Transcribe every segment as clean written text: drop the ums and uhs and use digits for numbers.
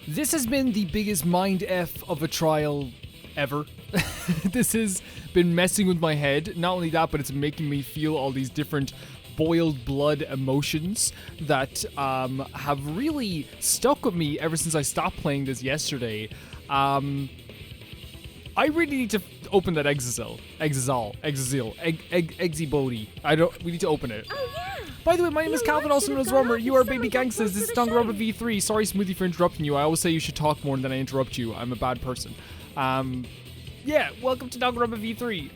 This has been the biggest mind F of a trial ever. This has been messing with my head. Not only that, but it's making me feel all these different boiled blood emotions that have really stuck with me ever since I stopped playing this yesterday. I really need to open that Exazil. We need to open it. Oh, yeah. By the way, my name is Calvin, also known as Romer. You are Baby Gangsters. This is Danganronpa V3. Sorry, Smoothie, for interrupting you. I always say you should talk more than I interrupt you. I'm a bad person. Yeah, welcome to Danganronpa V3.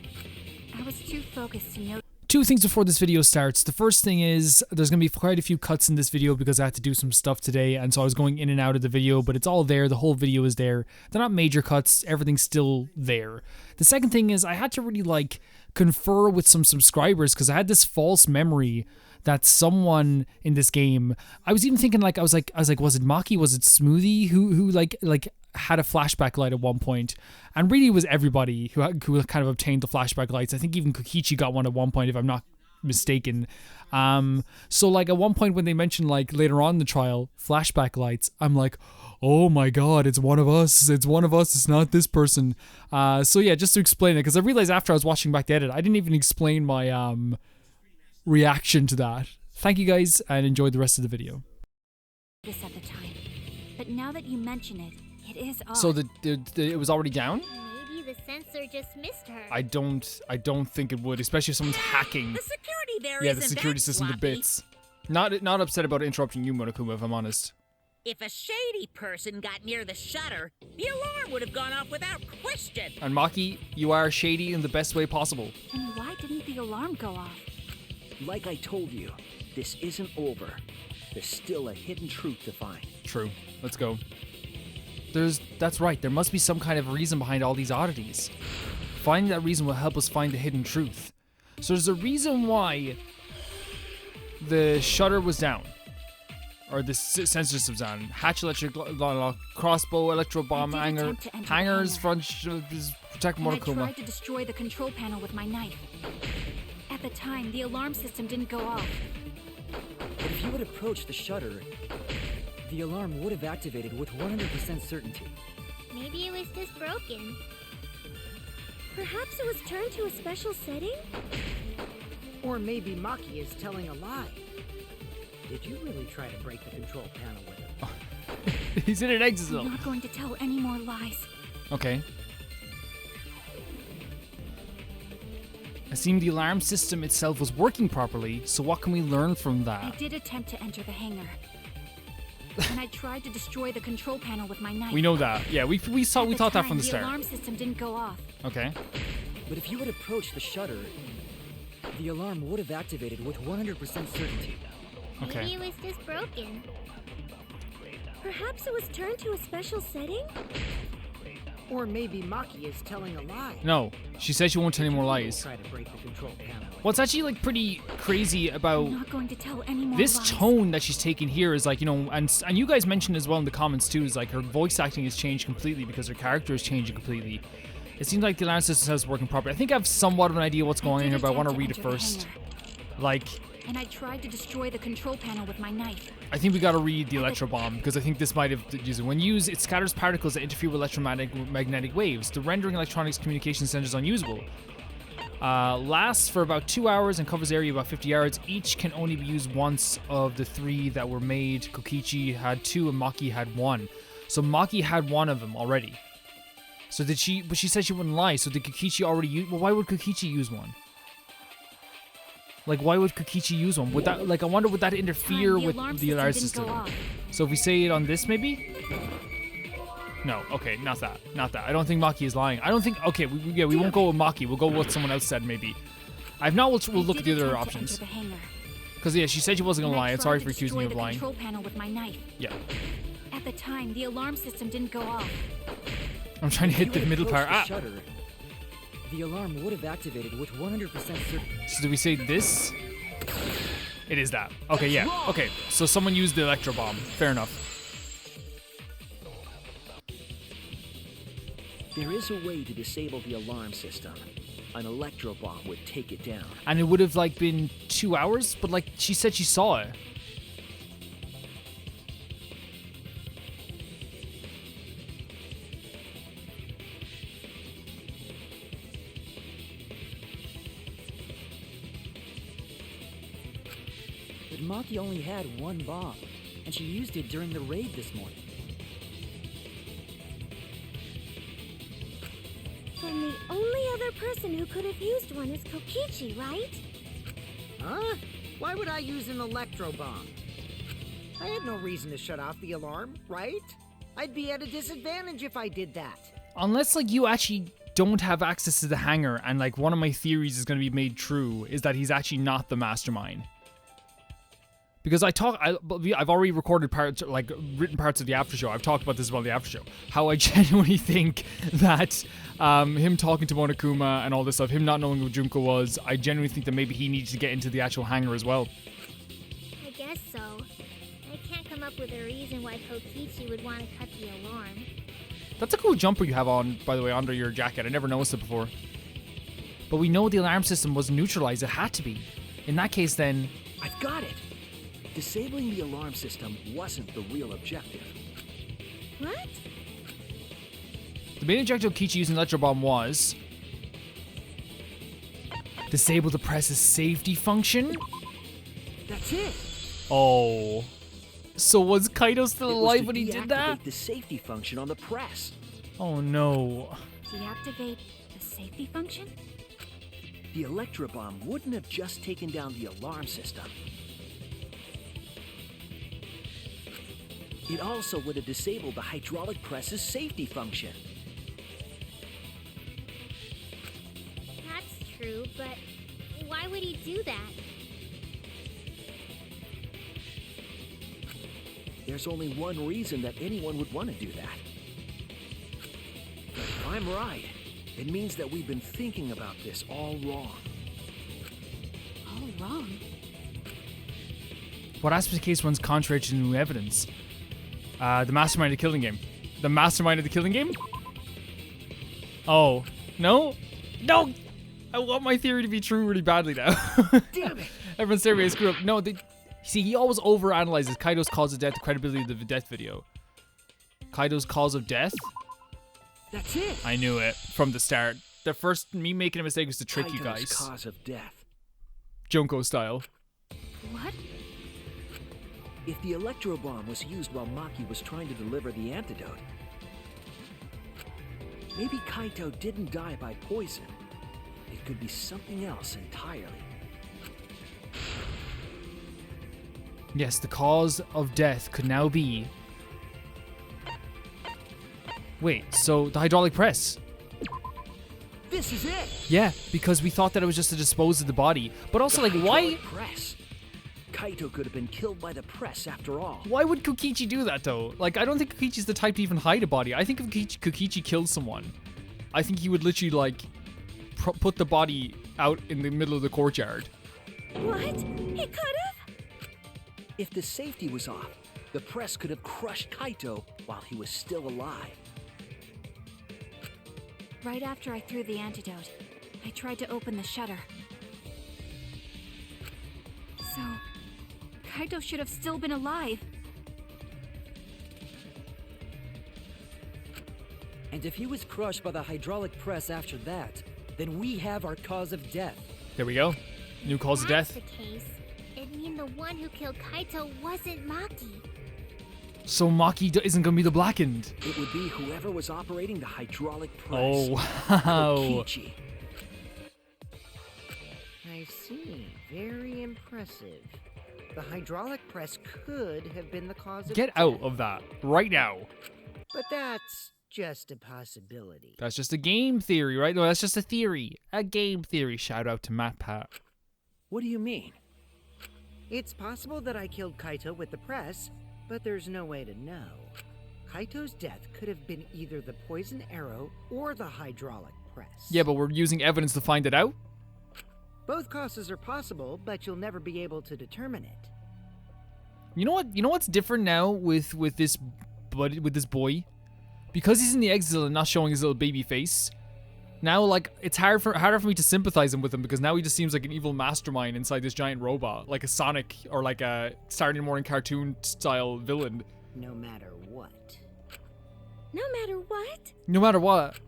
I was too focused to notice. Two things before this video starts. The first thing is there's going to be quite a few cuts in this video because I had to do some stuff today, and so I was going in and out of the video, but it's all there. The whole video is there. They're not major cuts. Everything's still there. The second thing is I had to really confer with some subscribers because I had this false memory that someone in this game, I was even thinking I was like, was it Maki? Was it Smoothie who had a flashback light at one point? And really it was everybody who kind of obtained the flashback lights. I think even Kokichi got one at one point, if I'm not mistaken. So at one point when they mentioned later on in the trial, flashback lights, I'm like, oh my god, it's one of us. It's one of us. It's not this person. So yeah, just to explain it, because I realized after I was watching back the edit, I didn't even explain my reaction to that. Thank you guys and enjoy the rest of the video. This at the time, but now that you mention it, it is odd. So it was already down? Maybe the sensor just missed her. I don't think it would, especially if someone's hacking. The security there Yeah, isn't the security that system to sloppy. bits. Not upset about interrupting you, Monokuma, if I'm honest. If a shady person got near the shutter, the alarm would have gone off without question. And Maki, you are shady in the best way possible. And why didn't the alarm go off? Like I told you, this isn't over. There's still a hidden truth to find. True. Let's go. That's right. There must be some kind of reason behind all these oddities. Finding that reason will help us find the hidden truth. So there's a reason why the shutter was down. Or the sensor system's down. Hatch, electric lock, crossbow, electro bomb, I did hanger, attempt to enter the hangers, hangar. front, protect And I Monokuma. tried to destroy the control panel with my knife. At the time, the alarm system didn't go off. But if you had approached the shutter, the alarm would have activated with 100% certainty. Maybe it was just broken. Perhaps it was turned to a special setting? Or maybe Maki is telling a lie. Did you really try to break the control panel with him? He's in an I'm Exazil. not going to tell any more lies. Okay. It seemed the alarm system itself was working properly, so what can we learn from I that? did attempt to enter the hangar. And I tried to destroy the control panel with my knife. We know that. Yeah, we At the thought that time, from the The start. alarm system didn't go off. Okay. But if you had approached the shutter, the alarm would have activated with 100% certainty. Okay. Maybe it was just broken. Perhaps it was turned to a special setting? Or maybe Maki is telling a lie. No, she said she won't tell any more Did you really lies. try to break the control panel with What's actually pretty crazy about I'm not going to tell any more this lies. tone that she's taking here is and you guys mentioned as well in the comments too, is her voice acting has changed completely because her character is changing completely. It seems like the alarm system is working properly. I think I have somewhat of an idea what's going on here, but I want to read it first. And I tried to destroy the control panel with my knife. I think we gotta read the electro bomb because I think this might have used it. When used, it scatters particles that interfere with electromagnetic waves, the rendering electronics communication centers unusable. Lasts for about 2 hours and covers area about 50 yards. Each can only be used once of the 3 that were made. Kokichi had 2 and Maki had 1. So Maki had 1 of them already. So did she? But she said she wouldn't lie. So did Kokichi already use? Well, why would Kokichi use 1? Why would Kokichi use 1? Would that, I wonder, would that interfere with the alarm system? So if we say it on this, maybe? No, okay, not that. I don't think Maki is lying. I don't think, okay, we won't go with Maki. We'll go with what someone else said, maybe. If not, we'll look at the other options. Because, yeah, she said she wasn't going to lie. I'm sorry for accusing me of lying. Control panel with my knife. Yeah. At the time, the alarm system didn't go off. I'm trying to hit the middle part. The shutter, the alarm would have activated with 100% certainty. So do we say this? It is that. Okay, yeah. Okay, so someone used the electro bomb. Fair enough. There is a way to disable the alarm system. An electro bomb would take it down. And it would have been 2 hours, but she said she saw it. Maki only had one bomb, and she used it during the raid this morning. And the only other person who could have used one is Kokichi, right? Huh? Why would I use an electro bomb? I had no reason to shut off the alarm, right? I'd be at a disadvantage if I did that. Unless, like, you actually don't have access to the hangar, and, like, one of my theories is going to be made true, is that he's actually not the mastermind. Because I've already recorded parts, like, written parts of the after show. I've talked about this about the after show. How I genuinely think that him talking to Monokuma and all this stuff, him not knowing who Junko was, I genuinely think that maybe he needs to get into the actual hangar as well. I guess so. I can't come up with a reason why Kokichi would want to cut the alarm. That's a cool jumper you have on, by the way, under your jacket. I never noticed it before. But we know the alarm system was neutralized. It had to be. In that case, then... I've got it! Disabling the alarm system wasn't the real objective. What? The main objective of Kokichi using Electro Bomb was... disable the press's safety function? That's it! Oh... So was Kaito still alive when he did that? Deactivate the safety function on the press. Oh no. Deactivate the safety function? The Electro Bomb wouldn't have just taken down the alarm system. It also would have disabled the hydraulic press's safety function. That's true, but why would he do that? There's only one reason that anyone would want to do that. If I'm right, it means that we've been thinking about this all wrong. All wrong. What aspect of the case runs contrary to new evidence? The mastermind of the killing game. The mastermind of the killing game? Oh. No? No! I want my theory to be true really badly now. Damn it! Everyone's staring at me, screw up. No, see, he always overanalyzes Kaito's cause of death, the credibility of the death video. Kaito's cause of death? That's it! I knew it from the start. The first, me making a mistake was to trick you Kaito's guys. cause of death. Junko style. What? If the Electro Bomb was used while Maki was trying to deliver the antidote, maybe Kaito didn't die by poison. It could be something else entirely. Yes, the cause of death could now be... Wait, so the hydraulic press? This is it! Yeah, because we thought that it was just to dispose of the body. But also, like, why... Hydraulic press. Kaito could have been killed by the press after all. Why would Kokichi do that, though? Like, I don't think Kokichi's the type to even hide a body. I think if Kokichi killed someone, I think he would literally, like, put the body out in the middle of the courtyard. What? He could have? If the safety was off, the press could have crushed Kaito while he was still alive. Right after I threw the antidote, I tried to open the shutter. So, Kaito should have still been alive. And if he was crushed by the hydraulic press after that, then we have our cause of death. There we go. New cause of That's death. the case. It'd mean the one who killed Kaito wasn't Maki. So Maki isn't gonna be the blackened. It would be whoever was operating the hydraulic press. Oh, wow. Kokichi. I see. Very impressive. The hydraulic press could have been the cause of Get out of that right now. But that's just a possibility. That's just a game theory, right? No, that's just a theory. A game theory. Shout out to Matt Pat. What do you mean? It's possible that I killed Kaito with the press, but there's no way to know. Kaito's death could have been either the poison arrow or the hydraulic press. Yeah, but we're using evidence to find it out? Both causes are possible, but you'll never be able to determine it. You know what? You know what's different now with this boy? Because he's in the exile and not showing his little baby face. Now, like, it's harder for me to sympathize with him because now he just seems like an evil mastermind inside this giant robot, like a Sonic or like a Saturday morning cartoon style villain. No matter what. No matter what? No matter what.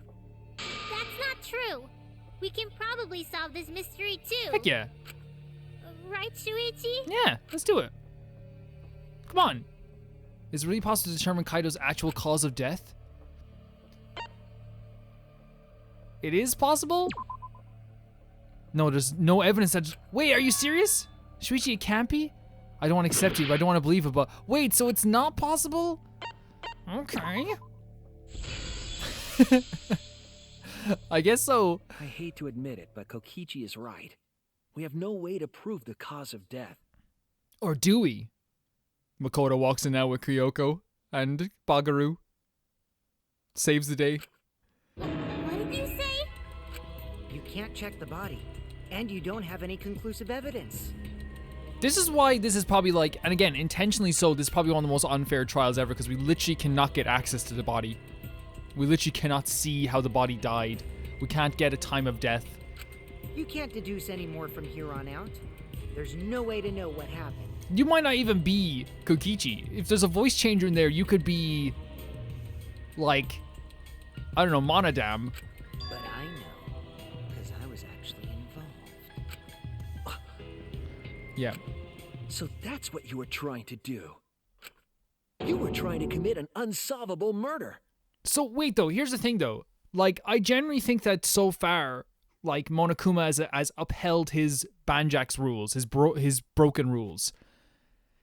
That's not true. We can probably solve this mystery too. Heck yeah. Right, Shuichi? Yeah, let's do it. Come on. Is it really possible to determine Kaito's actual cause of death? It is possible? No, there's no evidence that... Wait, are you serious? Shuichi, it can't be? I don't want to accept it, but I don't want to believe it, but... Wait, so it's not possible? Okay. I guess so. I hate to admit it, but Kokichi is right. We have no way to prove the cause of death. Or do we? Makoto walks in now with Kyoko and Bagaru. Saves the day. What did you say? You can't check the body, and you don't have any conclusive evidence. This is why this is probably like, and again, intentionally so, this is probably one of the most unfair trials ever because we literally cannot get access to the body. We literally cannot see how the body died. We can't get a time of death. You can't deduce any more from here on out. There's no way to know what happened. You might not even be Kokichi. If there's a voice changer in there, you could be like, I don't know, Monodam. But I know, because I was actually involved. Yeah. So that's what you were trying to do. You were trying to commit an unsolvable murder. So wait though, here's the thing though. Like, I generally think that so far, like, Monokuma has upheld his Banjak's rules, his broken rules.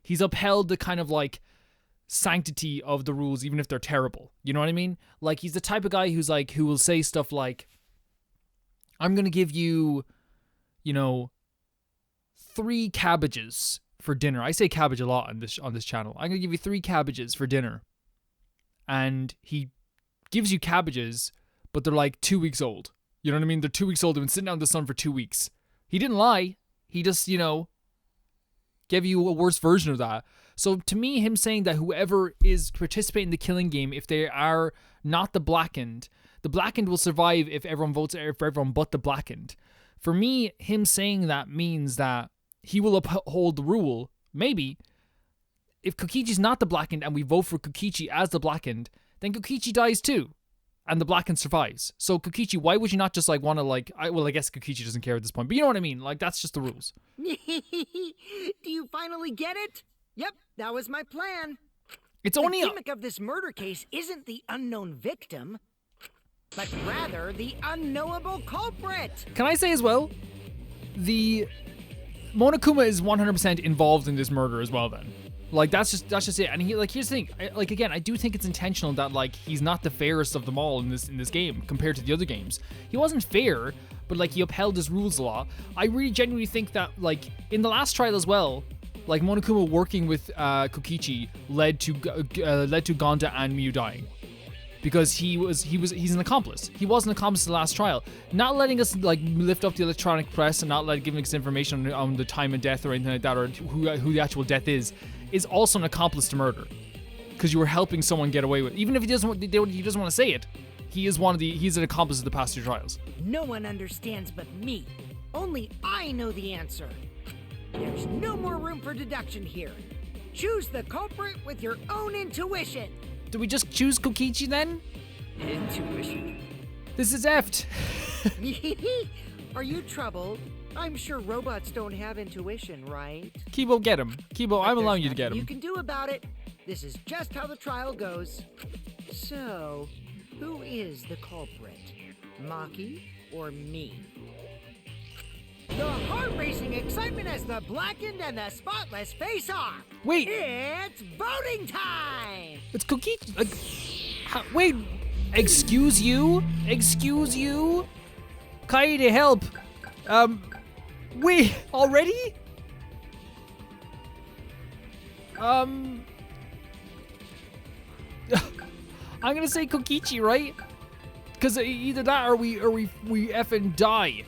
He's upheld the kind of like sanctity of the rules, even if they're terrible. You know what I mean? Like, he's the type of guy who's like, who will say stuff like, I'm gonna give you, you know, 3 cabbages for dinner. I say cabbage a lot on this channel. I'm gonna give you 3 cabbages for dinner. And he gives you cabbages, but they're like 2 weeks old. You know what I mean? They're 2 weeks old. They've been sitting out in the sun for 2 weeks. He didn't lie. He just, you know, gave you a worse version of that. So to me, him saying that whoever is participating in the killing game, if they are not the blackened will survive if everyone votes for everyone but the blackened. For me, him saying that means that he will uphold the rule. Maybe. If Kokichi's not the blackened and we vote for Kokichi as the blackened, then Kokichi dies too. And the blackened survives. So Kokichi, why would you not just like want to like... I guess Kokichi doesn't care at this point, but you know what I mean? Like, that's just the rules. Do you finally get it? Yep, that was my plan. It's only... The gimmick of this murder case isn't the unknown victim, but rather the unknowable culprit. Can I say as well? The... Monokuma is 100% involved in this murder as well then. Like, that's just it. And he, like, here's the thing. Like, again, I do think it's intentional that, like, he's not the fairest of them all in this game compared to the other games. He wasn't fair, but, like, he upheld his rules a lot. I really genuinely think that, like, in the last trial as well, like, Monokuma working with Kokichi led to Gonda and Miu dying. Because he's an accomplice. He was an accomplice in the last trial. Not letting us, like, lift up the electronic press and not giving us information on the time of death or anything like that, or who the actual death is also an accomplice to murder. Because you were helping someone get away with it. Even if he doesn't want to say it, he's an accomplice of the past 2 trials. No one understands but me. Only I know the answer. There's no more room for deduction here. Choose the culprit with your own intuition. Do we just choose Kokichi then? Intuition? This is effed. Are you troubled? I'm sure robots don't have intuition, right? Kibo, get him. Kibo, I'm allowing you to get him. You can do about it. This is just how the trial goes. So, who is the culprit? Maki or me? The heart-racing excitement as the blackened and the spotless face off. Wait. It's voting time. It's Kokichi. Like, wait. Excuse you? Excuse you? Kaede, help. Wait, already? I'm gonna say Kokichi, right? Because either that or we effing die.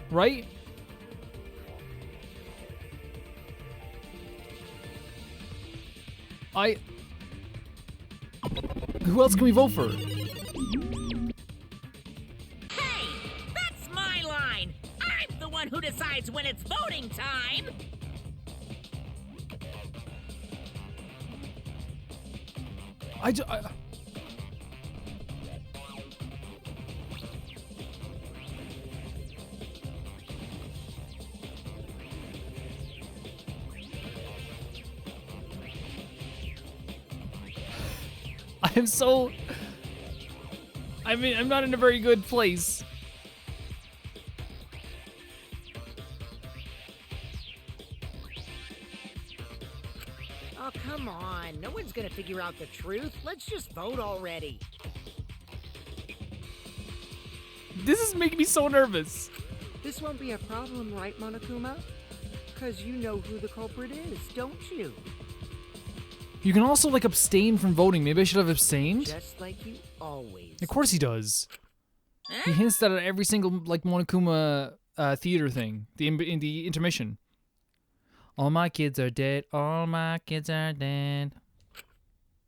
Right? Who else can we vote for? Hey, that's my line. I'm the one who decides when it's voting time. I'm not in a very good place. Oh, come on. No one's gonna figure out the truth. Let's just vote already. This is making me so nervous. This won't be a problem, right, Monokuma? Because you know who the culprit is, don't you? You can also like abstain from voting. Maybe I should have abstained. Just like you always. Of course he does. He hints that at every single like Monokuma theater thing, in the intermission. All my kids are dead. All my kids are dead.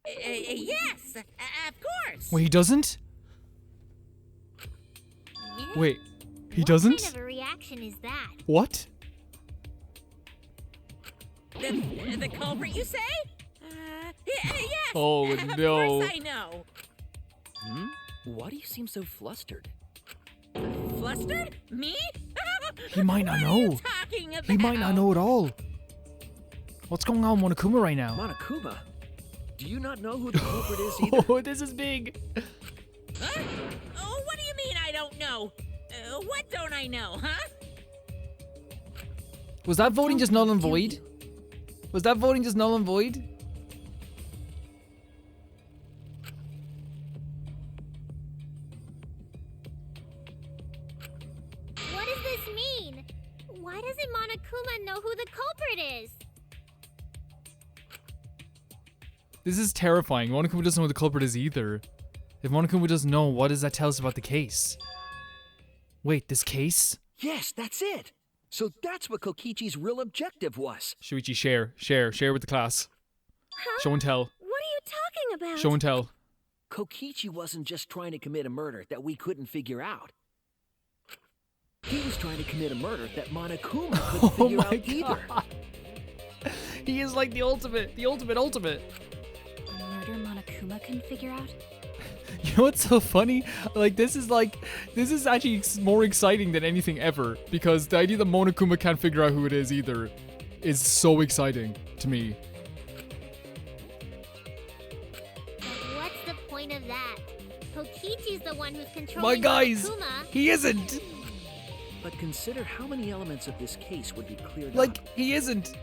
Yes, of course. Wait, he doesn't? Wait, he doesn't? What kind of a reaction is that? What? The culprit, you say? Yes. Oh, Of no. course I know. Why do you seem so flustered? Flustered? Me? He might not What are you know. talking about? He might not know at all. What's going on with Monokuma right now? Monokuma, do you not know who the culprit is either? Oh, this is big. Huh? Oh, what do you mean I don't know? What don't I know, huh? Was that voting just null and void? Was that voting just null and void? What does this mean? Why doesn't Monokuma know who the culprit is? This is terrifying. Monokuma doesn't know who the culprit is either. If Monokuma doesn't know, what does that tell us about the case? Wait, this case? Yes, that's it. So that's what Kokichi's real objective was. Shuichi, share with the class. Huh? Show and tell. What are you talking about? Show and tell. Kokichi wasn't just trying to commit a murder that we couldn't figure out. He was trying to commit a murder that Monokuma couldn't Oh figure my out either. god. He is like the ultimate. A murder Monokuma couldn't figure out? You know what's so funny? This is actually more exciting than anything ever, because the idea that Monokuma can't figure out who it is either is so exciting to me. But what's the point of that? Kokichi's the one who's controlling My guys, Monokuma. he isn't. But consider how many elements of this case would be cleared up. Like, he isn't.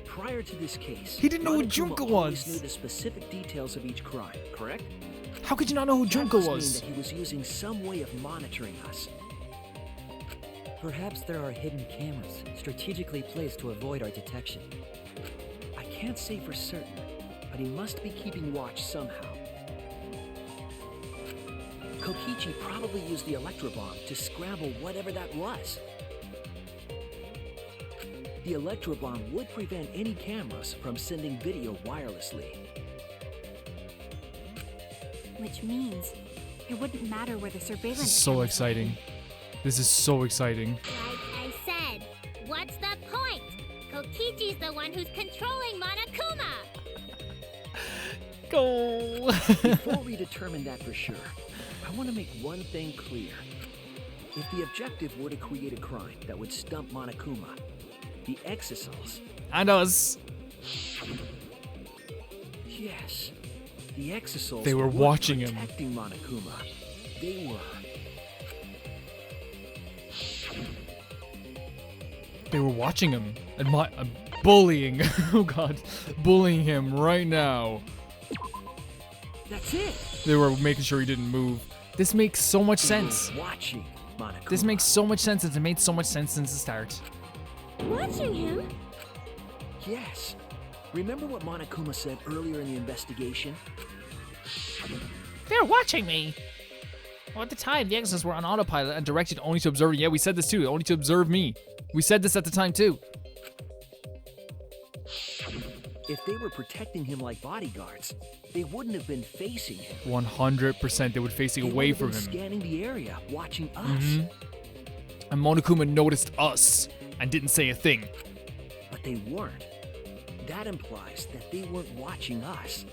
Prior to this case, He didn't know who Monokuma Junko always was. knew the specific details of each crime, correct? How could you not know who That Junko must mean was? that he was using some way of monitoring us. Perhaps there are hidden cameras strategically placed to avoid our detection. I can't say for certain, but he must be keeping watch somehow. Kokichi probably used the Electro bomb to scramble whatever that was. The Electro bomb would prevent any cameras from sending video wirelessly. Which means it wouldn't matter where the surveillance This is so cameras were exciting. hidden. This is so exciting. Like I said, what's the point? Kokichi's the one who's controlling Monokuma. Go. Before we determine that for sure, I want to make one thing clear. If the objective were to create a crime that would stump Monokuma, the exosols, And us. yes, the exosols They were watching him. protecting Monokuma. They were. They were watching him. Bullying. Oh god. Bullying him right now. That's it. They were making sure he didn't move. This makes so much They sense. were watching Monokuma. This makes so much sense. It made so much sense since the start. Watching him? Yes. Remember what Monokuma said earlier in the investigation? They're watching me. Well, at the time, the exos were on autopilot and directed only to observe. Yeah, we said this too. Only to observe me. We said this at the time too. If they were protecting him like bodyguards, they wouldn't have been facing him. 100% they would facing They away would from have been him. scanning the area, watching us. Mhm. And Monokuma noticed us and didn't say a thing. But they weren't. That implies that they weren't watching us.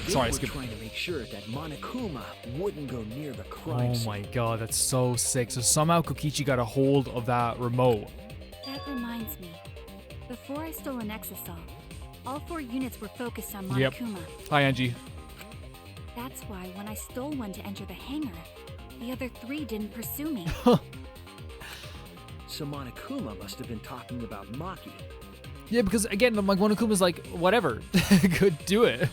They Sorry, I were skipped. trying to make sure that Monokuma wouldn't go near the crime Oh scene. my god, that's so sick. So somehow Kokichi got a hold of that remote. That reminds me. Before I stole an exosol, all 4 units were focused on Yep. Monokuma. Hi, Angie. That's why when I stole one to enter the hangar, the other 3 didn't pursue me. So Monokuma must have been talking about Maki. Yeah, because again, like Monokuma's like, whatever, good, do it.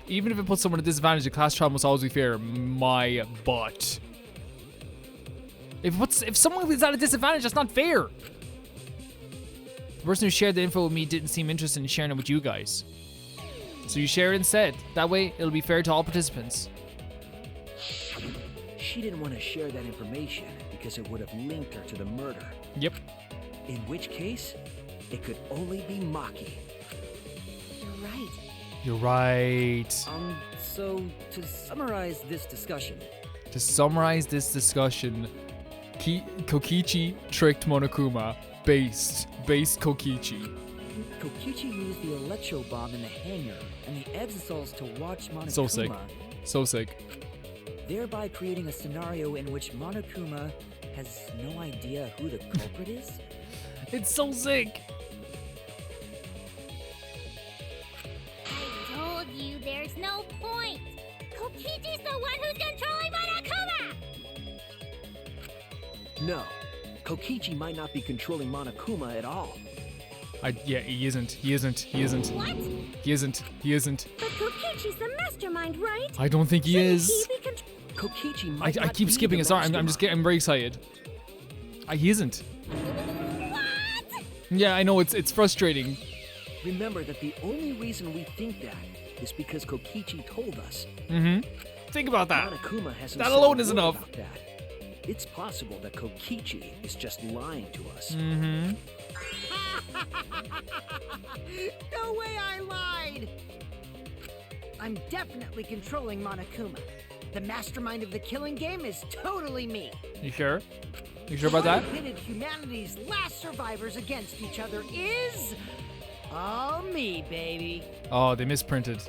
Even if it puts someone at disadvantage, the class trial must always be fair. My butt. If someone is at a disadvantage, that's not fair. The person who shared the info with me didn't seem interested in sharing it with you guys. So you share it instead. That way, it'll be fair to all participants. She didn't want to share that information because it would have linked her to the murder. Yep. In which case, it could only be Maki. You're right. You're right. So to summarize this discussion, Kokichi tricked Monokuma. Based Kokichi. Kokichi used the Electro bomb in the hangar and the exosols to watch Monokuma. So sick. Thereby creating a scenario in which Monokuma has no idea who the culprit is? It's so sick. I told you there's no point. Kokichi's the one who's controlling Monokuma! No, Kokichi might not be controlling Monokuma at all. Yeah, he isn't. What? He isn't. But Kokichi's the mastermind, right? I don't think he is. Kokichi might I not keep be skipping the it. Sorry, I'm mastermind. I'm very excited. He isn't. What? Yeah, I know it's frustrating. Remember that the only reason we think that is because Kokichi told us. Think about that. Monokuma hasn't That said alone a is word enough. about that. It's possible that Kokichi is just lying to us. No way I lied! I'm definitely controlling Monokuma. The mastermind of the killing game is totally me. You sure? You sure about that? What pitted humanity's last survivors against each other is all me, baby. Oh, they misprinted.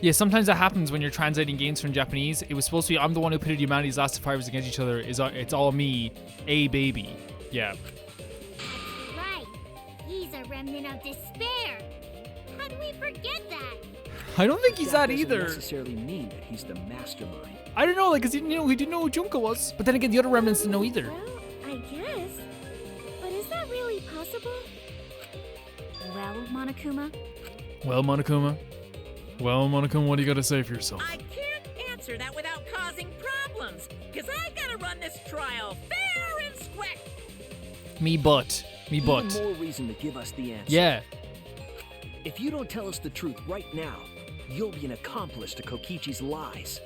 Yeah, sometimes that happens when you're translating games from Japanese. It was supposed to be, I'm the one who pitted humanity's last survivors against each other. It's all me, a baby. Yeah. Right. He's a remnant of despair. How do we forget that? I don't think he's that doesn't either. necessarily mean that he's the mastermind. I don't know, like, cause he didn't know who Junko was. But then again, the other remnants didn't know either. Well, I guess. But is that really possible? Well, Monokuma, Well, Monokuma, what do you gotta say for yourself? I can't answer that without causing problems, because I gotta run this trial fair and square. Me butt. Even more reason to give us the answer. Yeah. If you don't tell us the truth right now, you'll be an accomplice to Kokichi's lies.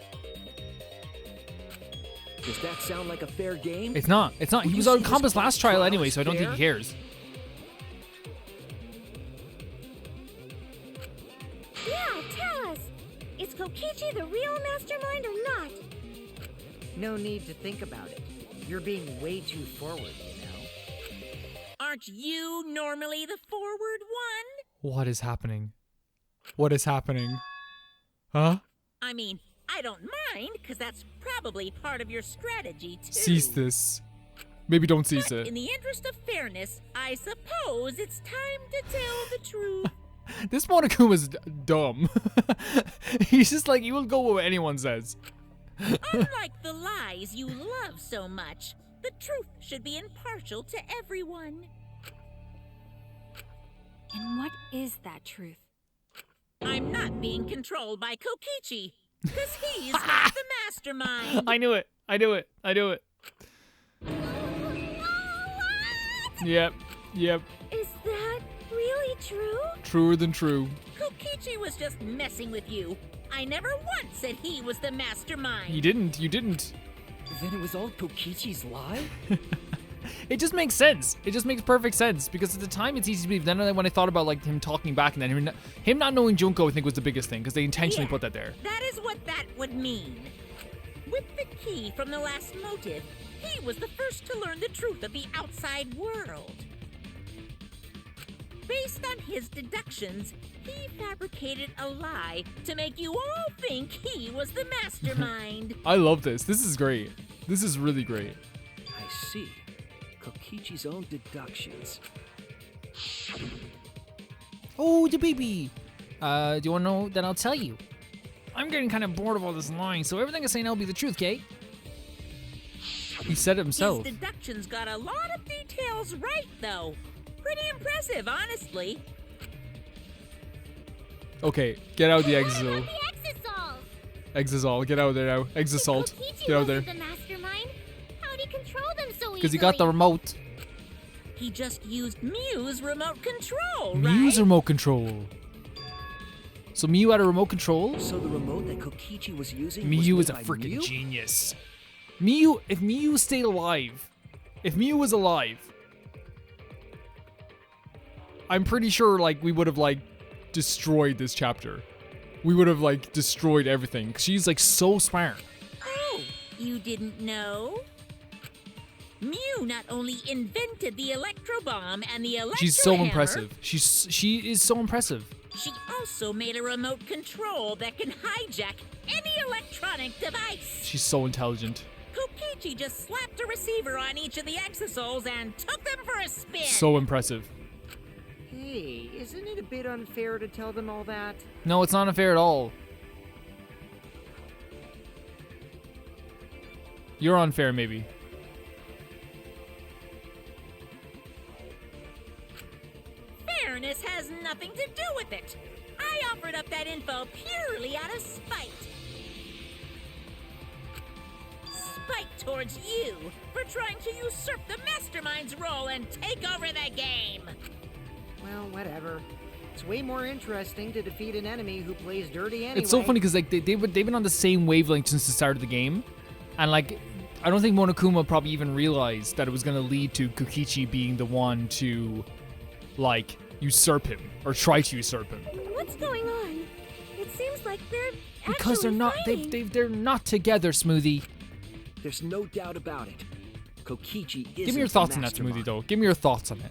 Does that sound like a fair game? It's not. He Would was you on see this Compass last trial trial anyway, as so I don't think he fair? cares. Yeah, tell us. Is Kokichi the real mastermind or not? No need to think about it. You're being way too forward, you know. Aren't you normally the forward one? What is happening? Huh? I mean, I don't mind, because that's probably part of your strategy, too. Cease this. Maybe don't cease But it. in the interest of fairness, I suppose it's time to tell the truth. This Monokuma's dumb. He's just like, he will go with what anyone says. Unlike the lies you love so much, the truth should be impartial to everyone. and what is that truth? I'm not being controlled by Kokichi, because he's not the mastermind. I knew it. Yep. Is that really true? Truer than true. Kokichi was just messing with you. I never once said he was the mastermind. You didn't. Then it was all Kokichi's lie? It just makes sense. It just makes perfect sense because at the time it's easy to believe. Then when I thought about like him talking back and then him not knowing Junko, I think was the biggest thing because they intentionally Yeah, put that there. That is what that would mean. With the key from the last motive, he was the first to learn the truth of the outside world. Based on his deductions, he fabricated a lie to make you all think he was the mastermind. I love this. This is great. This is really great. I see. Kokichi's own deductions. Oh, the baby. Do you want to know? Then I'll tell you. I'm getting kind of bored of all this lying, so everything I say now will be the truth, Kate. He said it himself. His deductions got a lot of details right, though. Pretty impressive, honestly. Okay, get out of the Exisol. The Exisol! Exisol, get out of there now. Exisalt, Kokichi get out of there. wasn't the mastermind. How'd he control them so easily? Because he got the remote. He just used Mew's remote control, right? Mew's remote control. So Mew had a remote control? So the remote that Kokichi was using Mew was is a made by freaking Mew? genius. Mew, if Mew stayed alive, if Mew was alive, I'm pretty sure, like, we would have, like, destroyed this chapter. We would have, like, destroyed everything. She's, like, so smart. Oh, you didn't know? Mew not only invented the Electro bomb and the Electro She's so hammer, impressive. She is so impressive. she also made a remote control that can hijack any electronic device. She's so intelligent. Kokichi just slapped a receiver on each of the exosols and took them for a spin. So impressive. Hey, isn't it a bit unfair to tell them all that? No, it's not unfair at all. You're unfair, maybe. Fairness has nothing to do with it. I offered up that info purely out of spite. Spite towards you for trying to usurp the Mastermind's role and take over the game. Well, whatever. It's way more interesting to defeat an enemy who plays dirty anyway. It's so funny because like they've been on the same wavelength since the start of the game, and like I don't think Monokuma probably even realized that it was gonna lead to Kokichi being the one to like usurp him or try to usurp him. What's going on? It seems like they're Because they're actually not fighting. they're not together, Smoothie. There's no doubt about it. Kokichi is. Give me your thoughts on that, Smoothie, though. Give me your thoughts on it.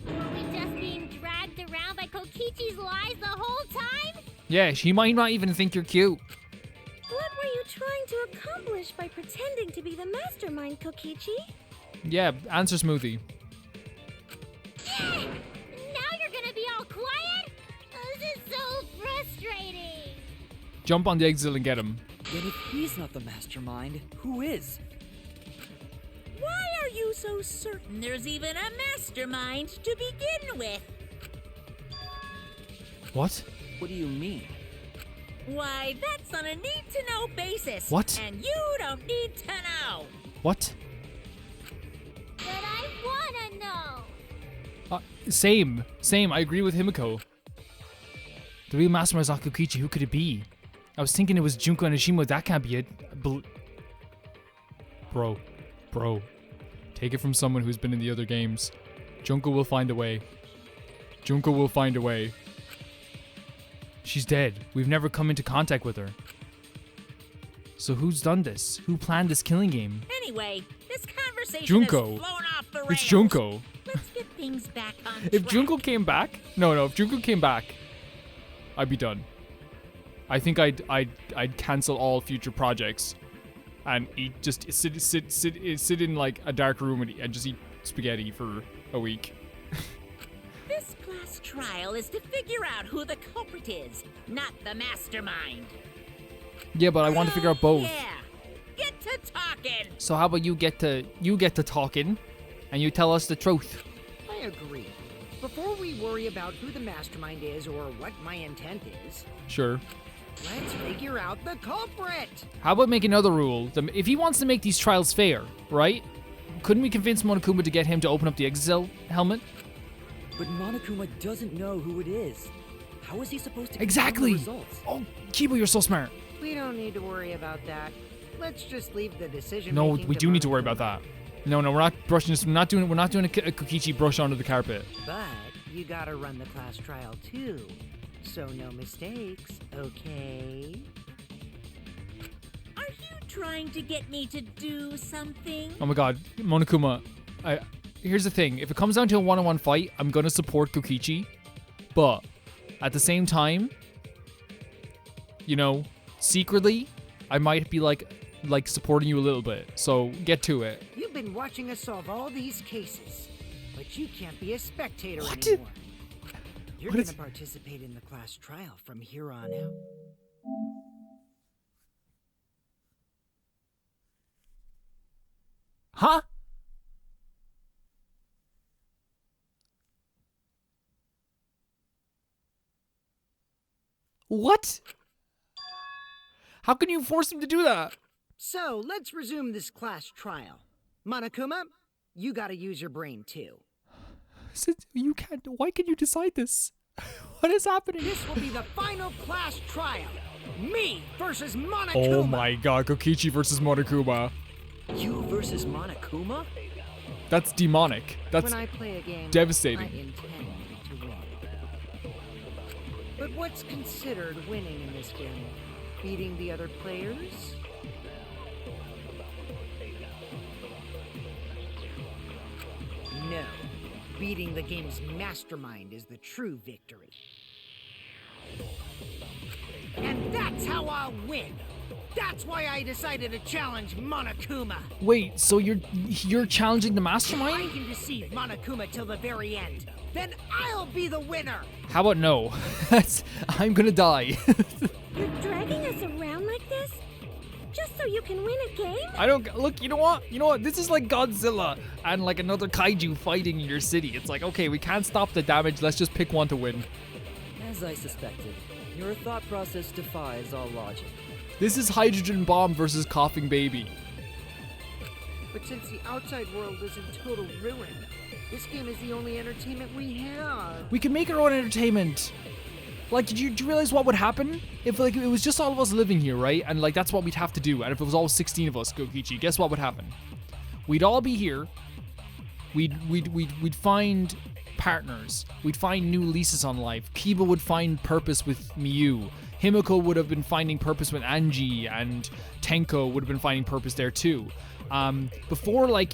Were we just being dragged around by Kokichi's lies the whole time? Yeah, she might not even think you're cute. What were you trying to accomplish by pretending to be the mastermind, Kokichi? Yeah, answer Smoothie. Now you're gonna be all quiet? This is so frustrating. Jump on the exit and get him. Then if he's not the mastermind, who is? Why are you so certain there's even a mastermind to begin with? What? What do you mean? Why, that's on a need-to-know basis. What? And you don't need to know. What? But I wanna know. Same. I agree with Himiko. The real mastermind is not Kokichi. Who could it be? I was thinking it was Junko and Ishima. That can't be it. Bro. Take it from someone who's been in the other games. Junko will find a way. She's dead. We've never come into contact with her. So who's done this? Who planned this killing game? Anyway, this conversation Junko. has flown off the rails. It's Junko. Let's get things back on If track. Junko came back, if Junko came back, I'd be done. I think I'd cancel all future projects, and sit in like a dark room and just eat spaghetti for a week. This class trial is to figure out who the culprit is, not the mastermind. Yeah, but I want to figure out both. Yeah, get to talking. So how about you get to talking, and you tell us the truth. I agree. Before we worry about who the mastermind is or what my intent is, Sure. let's figure out the culprit. How about make another rule? If he wants to make these trials fair, right? Couldn't we convince Monokuma to get him to open up the Exocel helmet? But Monokuma doesn't know who it is. How is he supposed to confirm Exactly. the results? Oh, Kibo, you're so smart. We don't need to worry about that. Let's just leave the decision. No, we do need to worry about that. No, we're not brushing this. We're not doing a Kokichi brush onto the carpet. But you gotta run the class trial too, so no mistakes, okay? Are you trying to get me to do something? Oh my God, Monokuma. Here's the thing. If it comes down to a one-on-one fight, I'm gonna support Kokichi, but at the same time, secretly, I might be like supporting you a little bit. So get to it. You've been watching us solve all these cases, but you can't be a spectator What? anymore. You're What gonna is- participate in the class trial from here on out. Huh? What? How can you force him to do that? So, let's resume this class trial. Monokuma, you gotta use your brain too. You can't. Why can you decide this? What is happening? This will be the final class trial. Me versus Monokuma. Oh my god, Kokichi versus Monokuma. You versus Monokuma? That's demonic. That's When I play a game, devastating. I intend to win. But what's considered winning in this game? Beating the other players? No. Beating the game's mastermind is the true victory. And that's how I'll win! That's why I decided to challenge Monokuma! Wait, so you're challenging the I mastermind? can deceive Monokuma till the very end. Then I'll be the winner! How about no? I'm gonna die. You're dragging us around like this? Just so you can win a game? I don't look. You know what? You know what? This is like Godzilla and like another kaiju fighting in your city. It's like, okay, we can't stop the damage. Let's just pick one to win. As I suspected, your thought process defies all logic. This is hydrogen bomb versus coughing baby. But since the outside world is in total ruin, this game is the only entertainment we have. We can make our own entertainment. Like, do you realize what would happen if like it was just all of us living here, right? And like that's what we'd have to do. And if it was all 16 of us, Kokichi, guess what would happen? We'd all be here. We'd find partners. We'd find new leases on life. Kiba would find purpose with Miyu. Himiko would have been finding purpose with Angie, and Tenko would have been finding purpose there too. Before like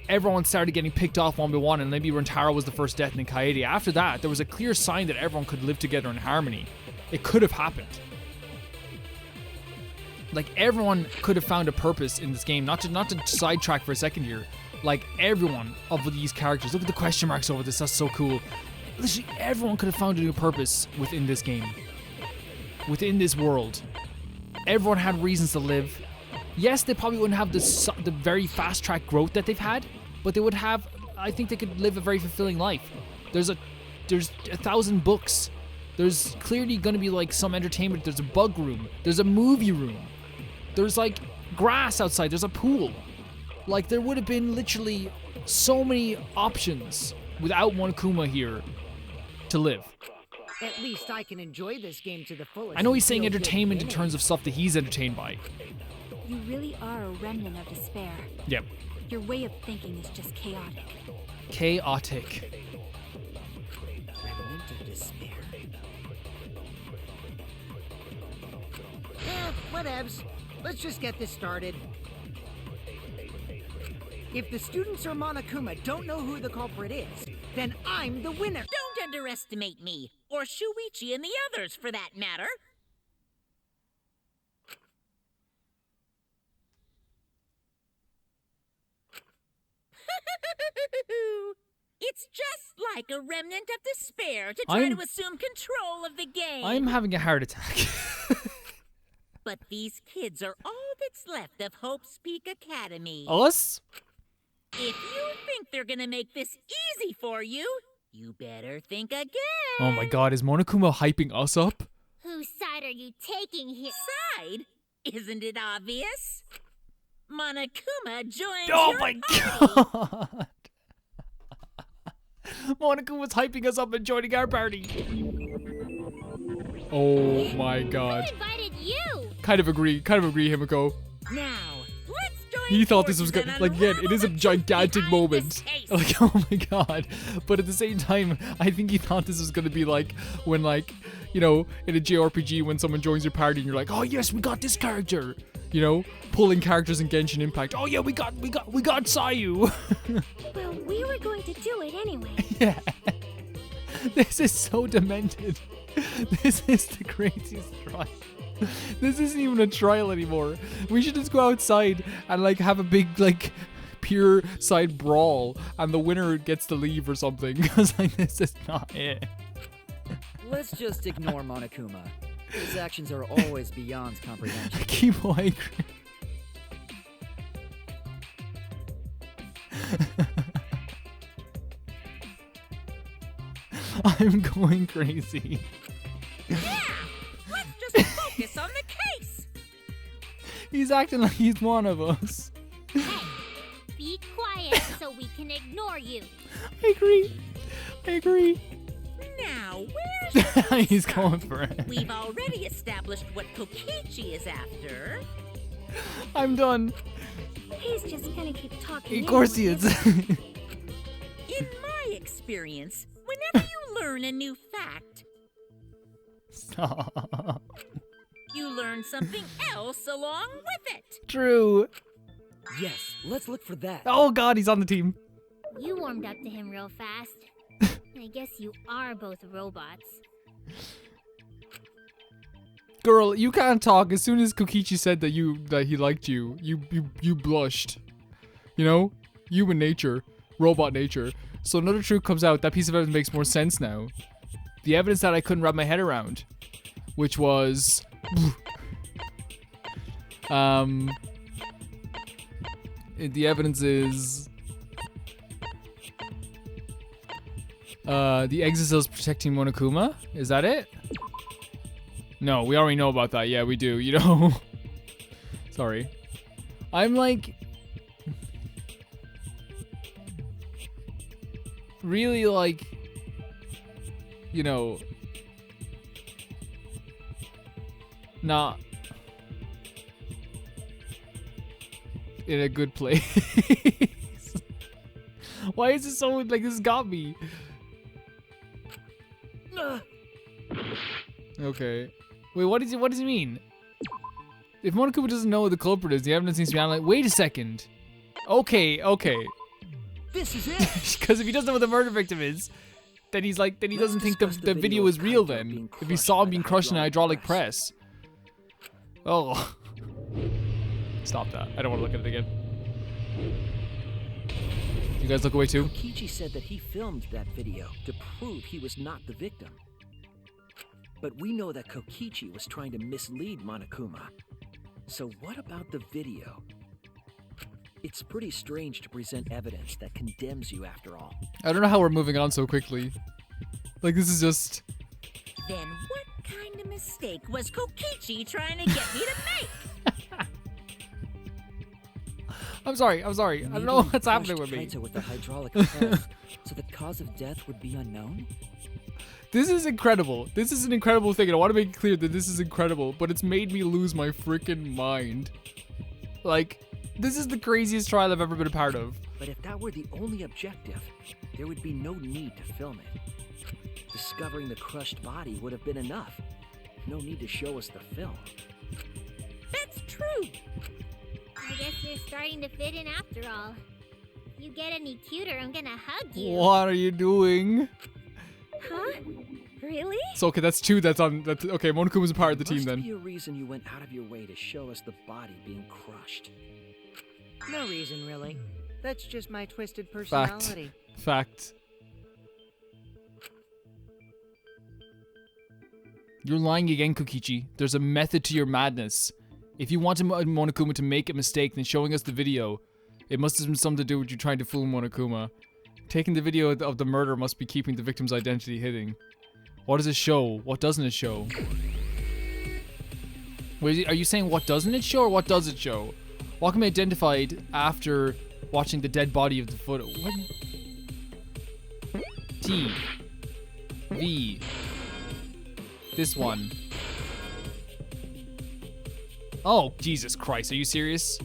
everyone started getting picked off one by one, and maybe Rentaro was the first death in Kaede. After that, there was a clear sign that everyone could live together in harmony. It could have happened. Like everyone could have found a purpose in this game. Not to sidetrack for a second here. Like everyone of these characters. Look at the question marks over this. That's so cool. Literally, everyone could have found a new purpose within this game. Within this world. Everyone had reasons to live. Yes, they probably wouldn't have the very fast track growth that they've had, but they would have. I think they could live a very fulfilling life. There's 1,000 books. There's clearly going to be like some entertainment. There's a bug room. There's a movie room. There's like grass outside. There's a pool. Like there would have been literally so many options without Monokuma here to live. At least I can enjoy this game to the fullest. I know he's and saying feel good entertainment in winning. terms of stuff that he's entertained by. You really are a remnant of despair. Yep. Your way of thinking is just chaotic. Chaotic. Remnant of despair. Whatevs. Let's just get this started. If the students or Monokuma don't know who the culprit is, then I'm the winner. Don't underestimate me, or Shuichi and the others for that matter. It's just like a remnant of despair to try I'm- to assume control of the game. I'm having a heart attack. But these kids are all that's left of Hope's Peak Academy. Us? If you think they're gonna make this easy for you, you better think again. Oh my god, is Monokuma hyping us up? Whose side are you taking here? Side? Isn't it obvious? Monokuma joins Oh your my party. god! Monokuma was hyping us up and joining our party. Oh my god. Who invited you? Kind of agree, Himiko. Now, let's join He thought this was forces good. and Like again, it is a unravel the truth gigantic behind moment. this case. Like oh my god. But at the same time, I think he thought this was gonna be like when like, you know, in a JRPG when someone joins your party and you're like, oh yes, we got this character. You know, pulling characters in Genshin Impact. Oh yeah, we got Sayu. Well, we were going to do it anyway. Yeah. This is so demented. This is the craziest trial. This isn't even a trial anymore. We should just go outside and like have a big like pure side brawl and the winner gets to leave or something. Because like this is not it. Let's just ignore Monokuma. His actions are always beyond comprehension. Keep awake. I'm going crazy. Yeah! Let's just focus on the case! He's acting like he's one of us. Be quiet so we can ignore you. I agree. Now, where's the He's start? going for it. We've already established what Kokichi is after. I'm done. He's just gonna keep talking. Of course he anyway. is. In my experience, whenever you learn a new fact, Stop. you learn something else along with it. True. Yes, let's look for that. Oh god, he's on the team. You warmed up to him real fast. I guess you are both robots. Girl, you can't talk. As soon as Kokichi said that he liked you, you blushed. You know? Human nature. Robot nature. So another truth comes out. That piece of evidence makes more sense now. The evidence that I couldn't wrap my head around. Which was... the evidence is... the exocells protecting Monokuma? Is that it? No, we already know about that. Yeah, we do, you know. Sorry. I'm like... really like... You know... Not... in a good place. Why is it so like this got me? Okay. Wait, what does he mean? If Monokuma doesn't know what the culprit is, the evidence needs to be analyzed. Wait a second. Okay. This is it! Because if he doesn't know what the murder victim is, then he's like, then he doesn't think the video is real then. If he saw him being crushed in a hydraulic press. Oh. Stop that. I don't want to look at it again. You guys look away too? Kokichi said that he filmed that video to prove he was not the victim. But we know that Kokichi was trying to mislead Monokuma. So what about the video? It's pretty strange to present evidence that condemns you after all. I don't know how we're moving on so quickly. Like, this is just... Then what kind of mistake was Kokichi trying to get me to make? I'm sorry. I don't know what's happening with me. Kaito with the hydraulic press, so the cause of death would be unknown? This is incredible. This is an incredible thing, and I want to make it clear that this is incredible, but it's made me lose my freaking mind. Like, this is the craziest trial I've ever been a part of. But if that were the only objective, there would be no need to film it. Discovering the crushed body would have been enough. No need to show us the film. That's true. I guess you're starting to fit in after all. If you get any cuter, I'm gonna hug you. What are you doing? Huh? Really? So, okay, that's two. Okay, Monokuma's a part of the team Must then. be a reason you went out of your way to show us the body being crushed. No reason, really. That's just my twisted personality. Fact. You're lying again, Kokichi. There's a method to your madness. If you wanted Monokuma to make a mistake, then showing us the video, it must have been something to do with you trying to fool Monokuma. Taking the video of the murder must be keeping the victim's identity hidden. What does it show? What doesn't it show? Wait, are you saying what doesn't it show or what does it show? What can be identified after watching the dead body of the photo? What? T. V. This one. Oh, Jesus Christ, are you serious?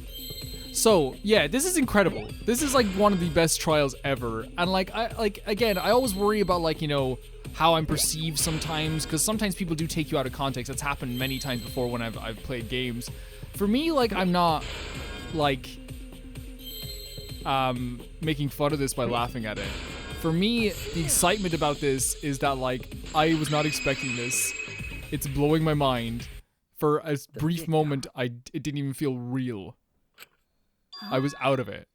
So, yeah, this is incredible. This is like one of the best trials ever. And again, I always worry about how I'm perceived sometimes, because sometimes people do take you out of context. That's happened many times before when I've played games. For me, I'm not making fun of this by laughing at it. For me, the excitement about this is that I was not expecting this. It's blowing my mind. For a brief moment, it didn't even feel real. I was out of it.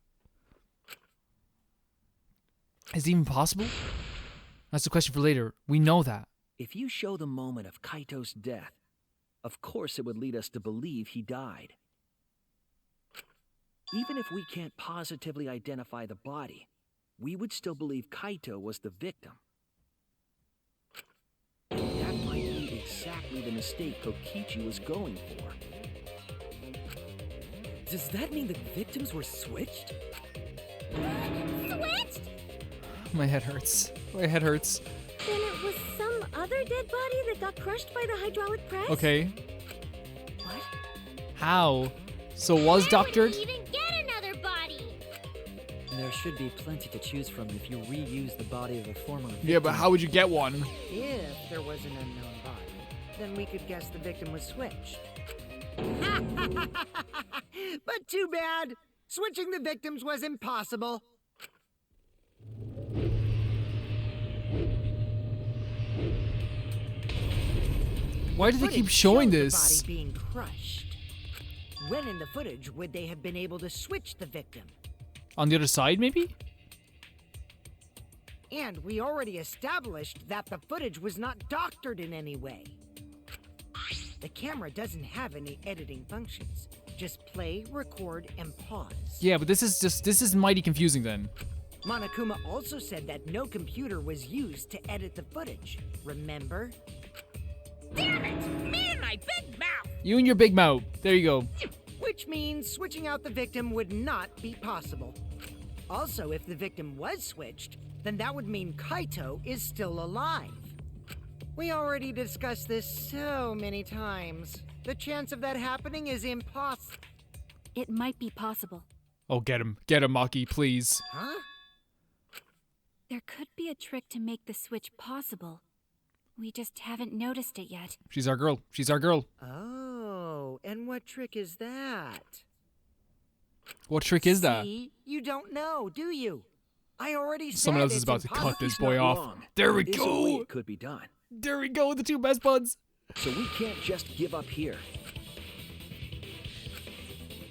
Is it even possible? That's a question for later. We know that. If you show the moment of Kaito's death, of course it would lead us to believe he died. Even if we can't positively identify the body, we would still believe Kaito was the victim. And that might be exactly the mistake Kokichi was going for. Does that mean the victims were switched? Switched? My head hurts. My head hurts. Then it was some other dead body that got crushed by the hydraulic press? Okay. What? How? So was doctored? Even get another body! There should be plenty to choose from if you reuse the body of a former victim. Yeah, but how would you get one? If there was an unknown body, then we could guess the victim was switched. But too bad. Switching the victims was impossible. Why do they keep Footage showing showed this? The body being crushed. When in the footage would they have been able to switch the victim? On the other side, maybe? And we already established that the footage was not doctored in any way. The camera doesn't have any editing functions. Just play, record, and pause. Yeah, but this is mighty confusing then. Monokuma also said that no computer was used to edit the footage. Remember? Damn it! Me and my big mouth! You and your big mouth. There you go. Which means switching out the victim would not be possible. Also, if the victim was switched, then that would mean Kaito is still alive. We already discussed this so many times. The chance of that happening is impossible. It might be possible. Oh, get him. Get him, Maki, please. Huh? There could be a trick to make the switch possible. We just haven't noticed it yet. She's our girl. She's our girl. Oh, and what trick is that? What trick is that? See? You don't know, do you? I already said Someone else is it's about to cut impossible. this He's boy not off. wrong. There we There is a way go. it could be done. There we go. The two best buds. So we can't just give up here.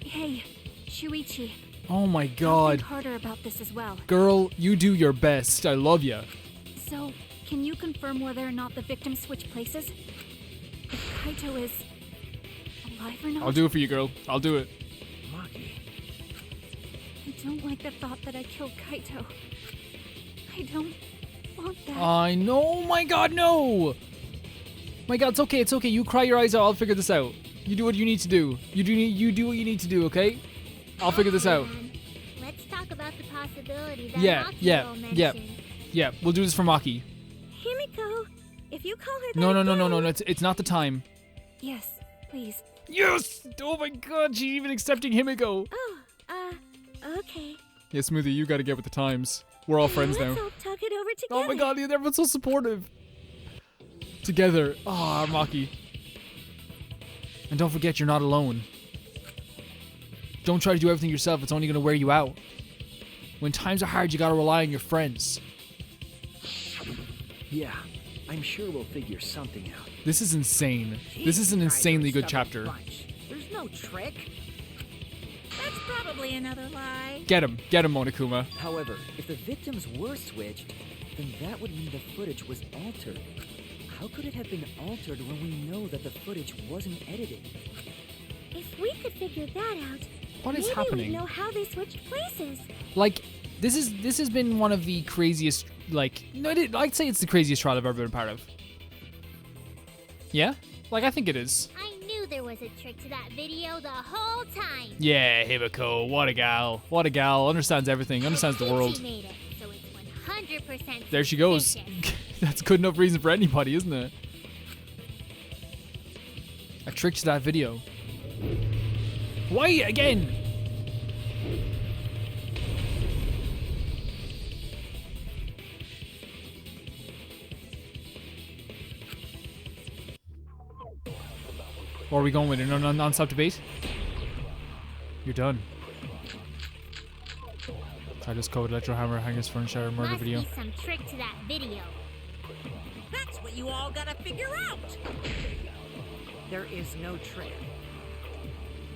Hey, Shuichi. Oh my I'll think god. harder about this as well. Girl, you do your best. I love ya. So, can you confirm whether or not the victims switch places? If Kaito is alive or not? I'll do it for you, girl. I'll do it. Maki, I don't like the thought that I killed Kaito. I don't want that. I know. My god, no. My god, it's okay. It's okay. You cry your eyes out. I'll figure this out. You do what you need to do. You do what you need to do, okay? I'll figure this out. Man, let's talk about the possibility that Yeah, Makio yeah, mentioned. yeah. Yeah, we'll do this for Maki. Himiko, if you call her that No. again- It's not the time. Yes, please. Yes! Oh my god, she's even accepting Himiko. Oh, okay. Yeah, Smoothie, you gotta get with the times. We're all friends now. Let's all talk it over together. Oh my god, everyone's so supportive. Together. Ah, Maki. And don't forget, you're not alone. Don't try to do everything yourself. It's only gonna wear you out. When times are hard, you gotta rely on your friends. yeah, I'm sure we'll figure something out. This is insane. This is an insanely good chapter. There's no trick. That's probably another lie. Get him, Monokuma. However, if the victims were switched, then that would mean the footage was altered. How could it have been altered when we know that the footage wasn't edited? If we could figure that out, What is maybe happening? we'd know how they switched places. Like, this has been one of the craziest, like, no, I'd say it's the craziest trial I've ever been a part of. Yeah? Like, I think it is. I knew there was a trick to that video the whole time. Yeah, Himiko, what a gal. What a gal. Understands everything, understands the world. She made it, so it's 100% There she goes. suspicious. That's good enough reason for anybody, isn't it? A trick to that video. Why again? Or are we going with it? Non-stop debate? You're done. Titus code, Electro Hammer, Hangers Furniture, Murder Must Video. be some trick to that video. That's what you all gotta figure out. There is no trick.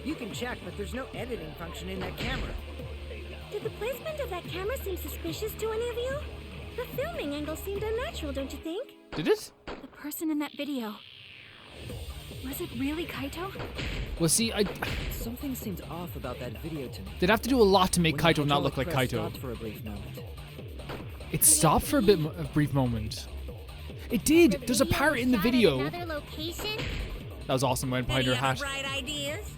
You can check, but there's no editing function in that camera. Did the placement of that camera seem suspicious to any of you? The filming angle seemed unnatural, don't you think? Did it? The person in that video. Was it really Kaito? Well, see, Something seemed off about that video to me. they'd have to do a lot to make When the Kaito not look like hydraulic press Kaito. stopped for a brief moment. It stopped for a brief moment. It did. There's a part in the shot at video. Another location? That was awesome when behind her Any hat. other bright ideas?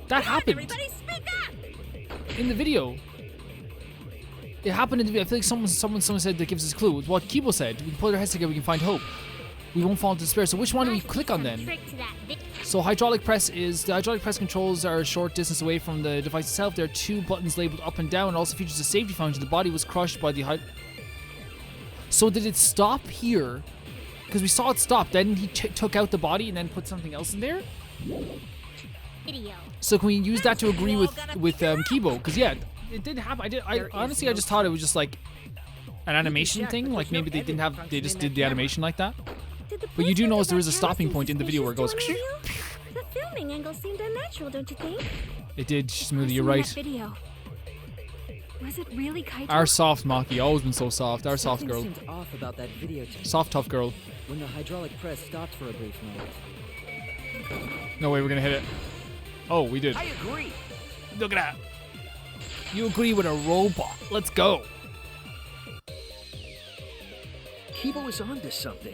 That Come on, happened everybody speak up! in the video. It happened in the video. I feel like someone said that gives us a clue. It's what Kibo said. We can pull our heads together. We can find hope. We won't fall into despair. So which one do we Must be click on some then? trick to that So the hydraulic press controls are a short distance away from the device itself. There are 2 buttons labeled up and down. It also features a safety function. The body was crushed by the So did it stop here? Because we saw it stop. Then he took out the body and then put something else in there. video. So can we use that to agree with Kibo? Because yeah, it did happen. I honestly just thought it was just like an animation thing. Like maybe they just did the animation like that. But you do notice there is a stopping point in the video where it goes. The filming angle seemed unnatural, don't you think? It did, Smoothie. You're Person in right. that video. Was it really Kaito? Our soft Maki, always been so soft. Our soft Something girl, seemed off about that video to me. soft tough girl. When the hydraulic press stopped for a brief moment. No way, we're gonna hit it. Oh, we did. I agree. Look at that. You agree with a robot? Let's go. Kibo is onto something.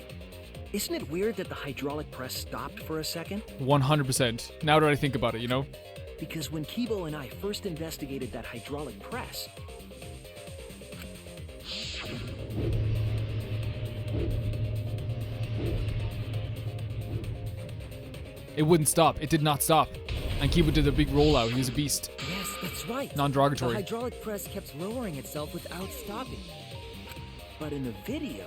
Isn't it weird that the hydraulic press stopped for a second? 100%. Now that I think about it, you know. Because when Kibo and I first investigated that hydraulic press, It wouldn't stop. It did not stop. And Kibo did a big rollout. He was a beast. Yes, that's right. The Non-derogatory. hydraulic press kept lowering itself without stopping. but in the video,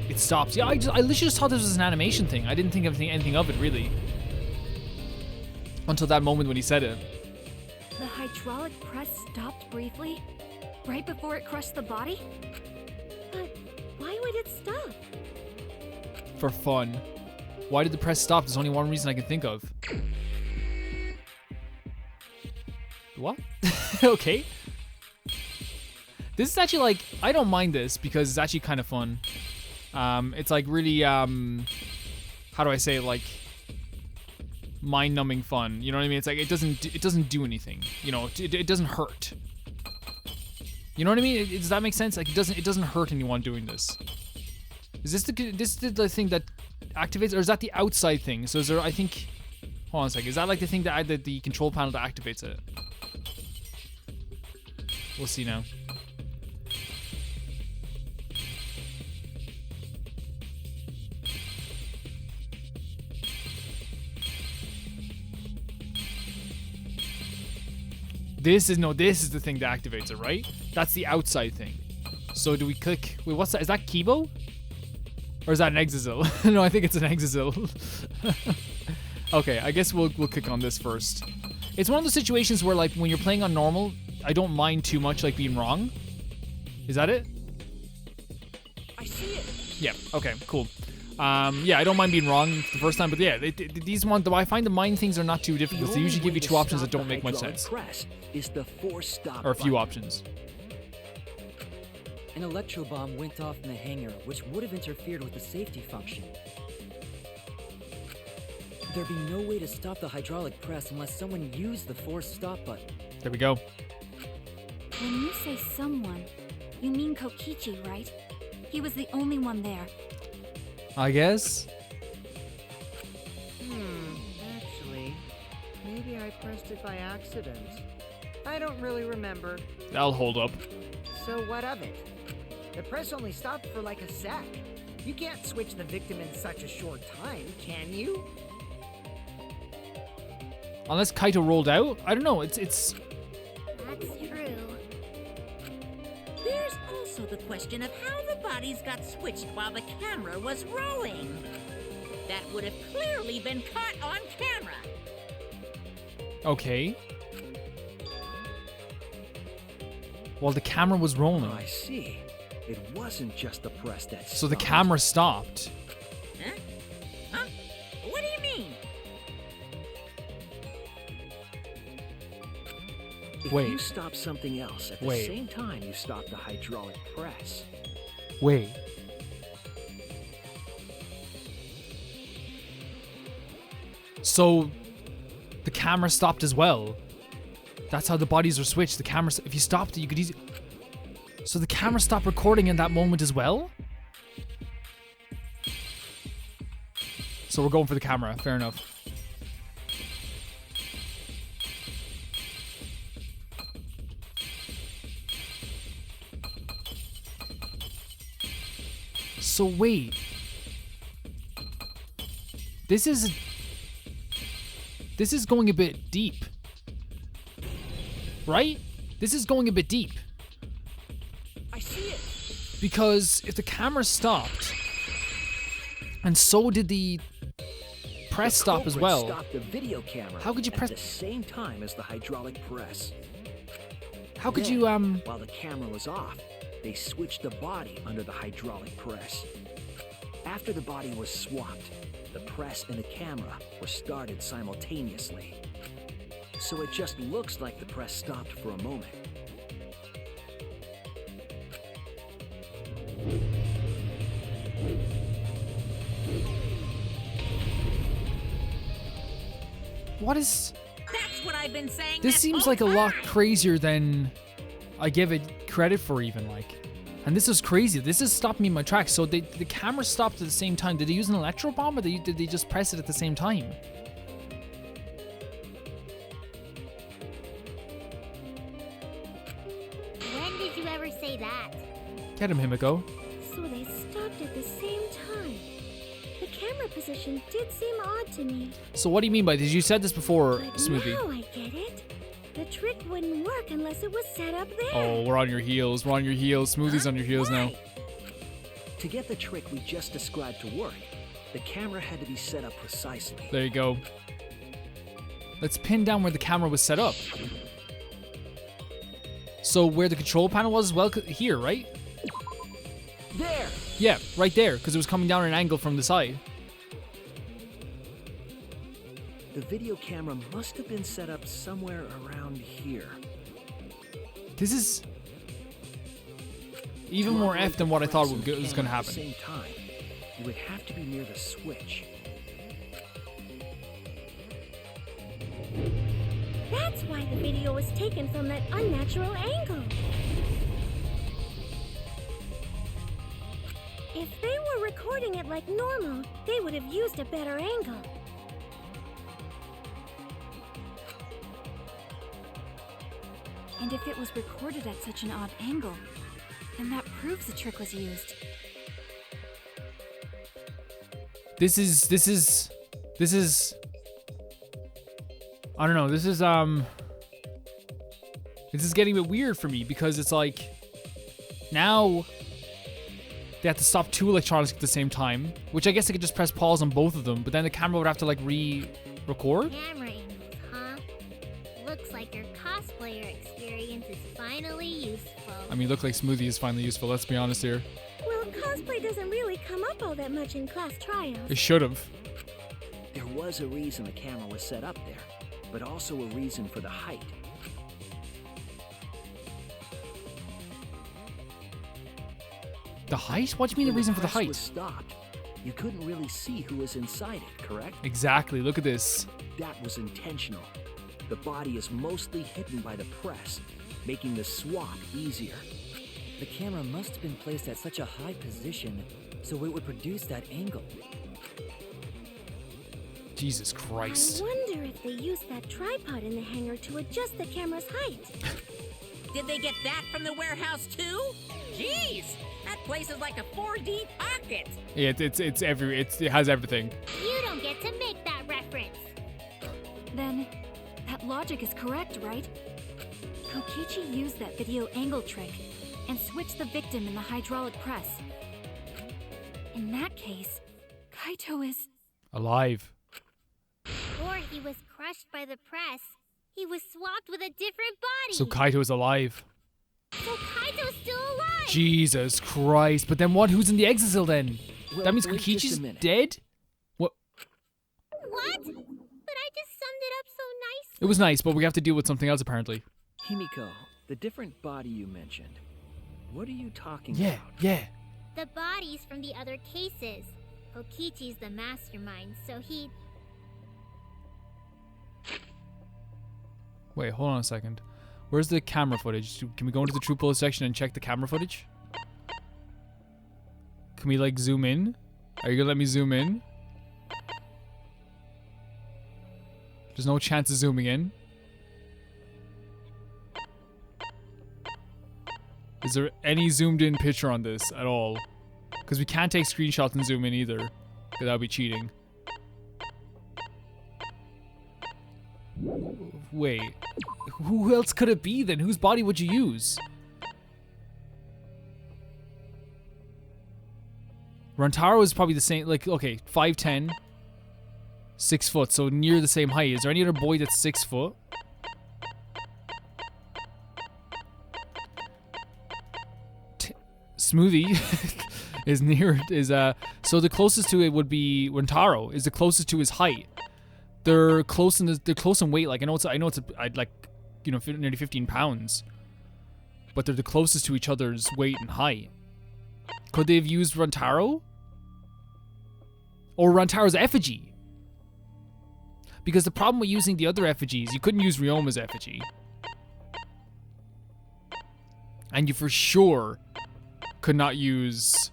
It stops. Yeah, I literally just thought this was an animation thing. I didn't think anything of it, really. Until that moment when he said it. The hydraulic press stopped briefly, right before it crushed the body? But why would it stop? For fun. Why did the press stop? There's only one reason I can think of. What? Okay. This is actually like, I don't mind this because it's actually kind of fun. It's like really, how do I say it, like mind-numbing fun. You know what I mean? It's like it doesn't do anything. You know, it doesn't hurt. You know what I mean? Does that make sense? Like it doesn't hurt anyone doing this. Is this the thing that activates, or is that the outside thing? So is there? I think. Hold on a second. Is that like the thing that the control panel that activates it? We'll see now. This is the thing that activates it, right? That's the outside thing. So do we click? Wait, what's that? Is that Kibo? Or is that an Exazil? No, I think it's an Exazil. Okay, I guess we'll click on this first. It's one of those situations where like when you're playing on normal, I don't mind too much like being wrong. Is that it? I see it. Yeah. Okay. Cool. Yeah, I don't mind being wrong the first time, but yeah, these ones, I find the mind things are not too difficult. They usually give you two options that don't make much sense, Press is the force stop or a few button. options. An electro bomb went off in the hangar, which would have interfered with the safety function. There'd be no way to stop the hydraulic press unless someone used the force stop button. There we go. When you say someone, you mean Kokichi, right? He was the only one there. I guess. Actually, maybe I pressed it by accident. I don't really remember. That'll hold up. So what of it? The press only stopped for like a sec. You can't switch the victim in such a short time, can you? Unless Kaito rolled out? I don't know. It's That's true. There's also the question of how the bodies got switched while the camera was rolling. That would have clearly been caught on camera. okay. Well, the camera was rolling, I see. It wasn't just the press that so the stopped. camera stopped. Huh? Huh? What do you mean? If Wait. you stop something else at the Wait. same time you stop the hydraulic press, Wait. So the camera stopped as well. That's how the bodies were switched. The camera, if you stopped it, you could easily... So the camera stopped recording in that moment as well? So we're going for the camera. Fair enough. So wait. This is going a bit deep. Right? This is going a bit deep. I see it. Because if the camera stopped, and so did the press stop as Culprit well. Stopped the video camera. How could you press at the same time as the hydraulic press? How could Then, you while the camera was off, they switched the body under the hydraulic press. After the body was swapped, the press and the camera were started simultaneously. So it just looks like the press stopped for a moment. what is... That's what I've been saying. This this seems whole like a lot time. crazier than I give it credit for even, like. And this is crazy. This has stopped me in my tracks. So the camera stopped at the same time. Did they use an electro bomb or did they just press it at the same time? When did you ever say that? Get him, Himiko. So they stopped at the same time. The camera position did seem odd to me. So what do you mean by this? You said this before, But Smoothie. now I get it. The trick wouldn't work unless it was set up there. Oh, we're on your heels. We're on your heels. Smoothie's on your heels now. To get the trick we just described to work, the camera had to be set up precisely. There you go. Let's pin down where the camera was set up. So where the control panel was as well, here, right? There! Yeah, right there, because it was coming down at an angle from the side. The video camera must have been set up somewhere around here. This is even more F than what I thought was going to At the happen. same time, you would have to be near the switch. That's why the video was taken from that unnatural angle. If they were recording it like normal, they would have used a better angle. And if it was recorded at such an odd angle, then that proves the trick was used. This is I don't know, this is getting a bit weird for me because it's like now they have to stop two electronics at the same time, which I guess they could just press pause on both of them, but then the camera would have to like re-record. Camera angles, huh? Looks like your cosplayer experience is finally useful. I mean, look like Smoothie is finally useful, let's be honest here. Well, cosplay doesn't really come up all that much in class trials. It should have. There was a reason the camera was set up there, but also a reason for the height. The height? What do you mean the reason for the press was height? stopped, you couldn't really see who was inside it, correct? Exactly, look at this. That was intentional. The body is mostly hidden by the press, making the swap easier. The camera must have been placed at such a high position so it would produce that angle. Jesus Christ. I wonder if they used that tripod in the hangar to adjust the camera's height. Did they get that from the warehouse too? Jeez, that place is like a 4D pocket. Yeah, it has everything. You don't get to make that reference. Then, that logic is correct, right? Kokichi used that video angle trick and switched the victim in the hydraulic press. In that case, Kaito is... Alive. Or he was crushed by the press. He was swapped with a different body. So Kaito is alive. So Kaito's still alive. Jesus Christ. But then what? Who's in the exile then? Well, That means wait just a Kokichi's minute. dead? What? What? But I just summed it up so nicely. It was nice, but we have to deal with something else apparently. Himiko, the different body you mentioned, what are you talking Yeah, about? yeah. The bodies from the other cases. Kokichi's the mastermind, so he... Wait, hold on a second. Where's the camera footage? Can we go into the true pose section and check the camera footage? Can we like zoom in? Are you gonna let me zoom in? There's no chance of zooming in. Is there any zoomed in picture on this at all? Because we can't take screenshots and zoom in either. Because that would be cheating. Wait. Who else could it be then? Whose body would you use? Rantaro is probably the same, like, okay, 5'10", 6 foot, so near the same height. Is there any other boy that's 6 foot? Smoothie so the closest to it would be Rantaro is the closest to his height. They're close in weight. Like I know it's I'd like, you know, nearly 15 pounds, but they're the closest to each other's weight and height. Could they have used Rantaro? Or Rantaro's effigy? Because the problem with using the other effigies, you couldn't use Ryoma's effigy. And you for sure could not use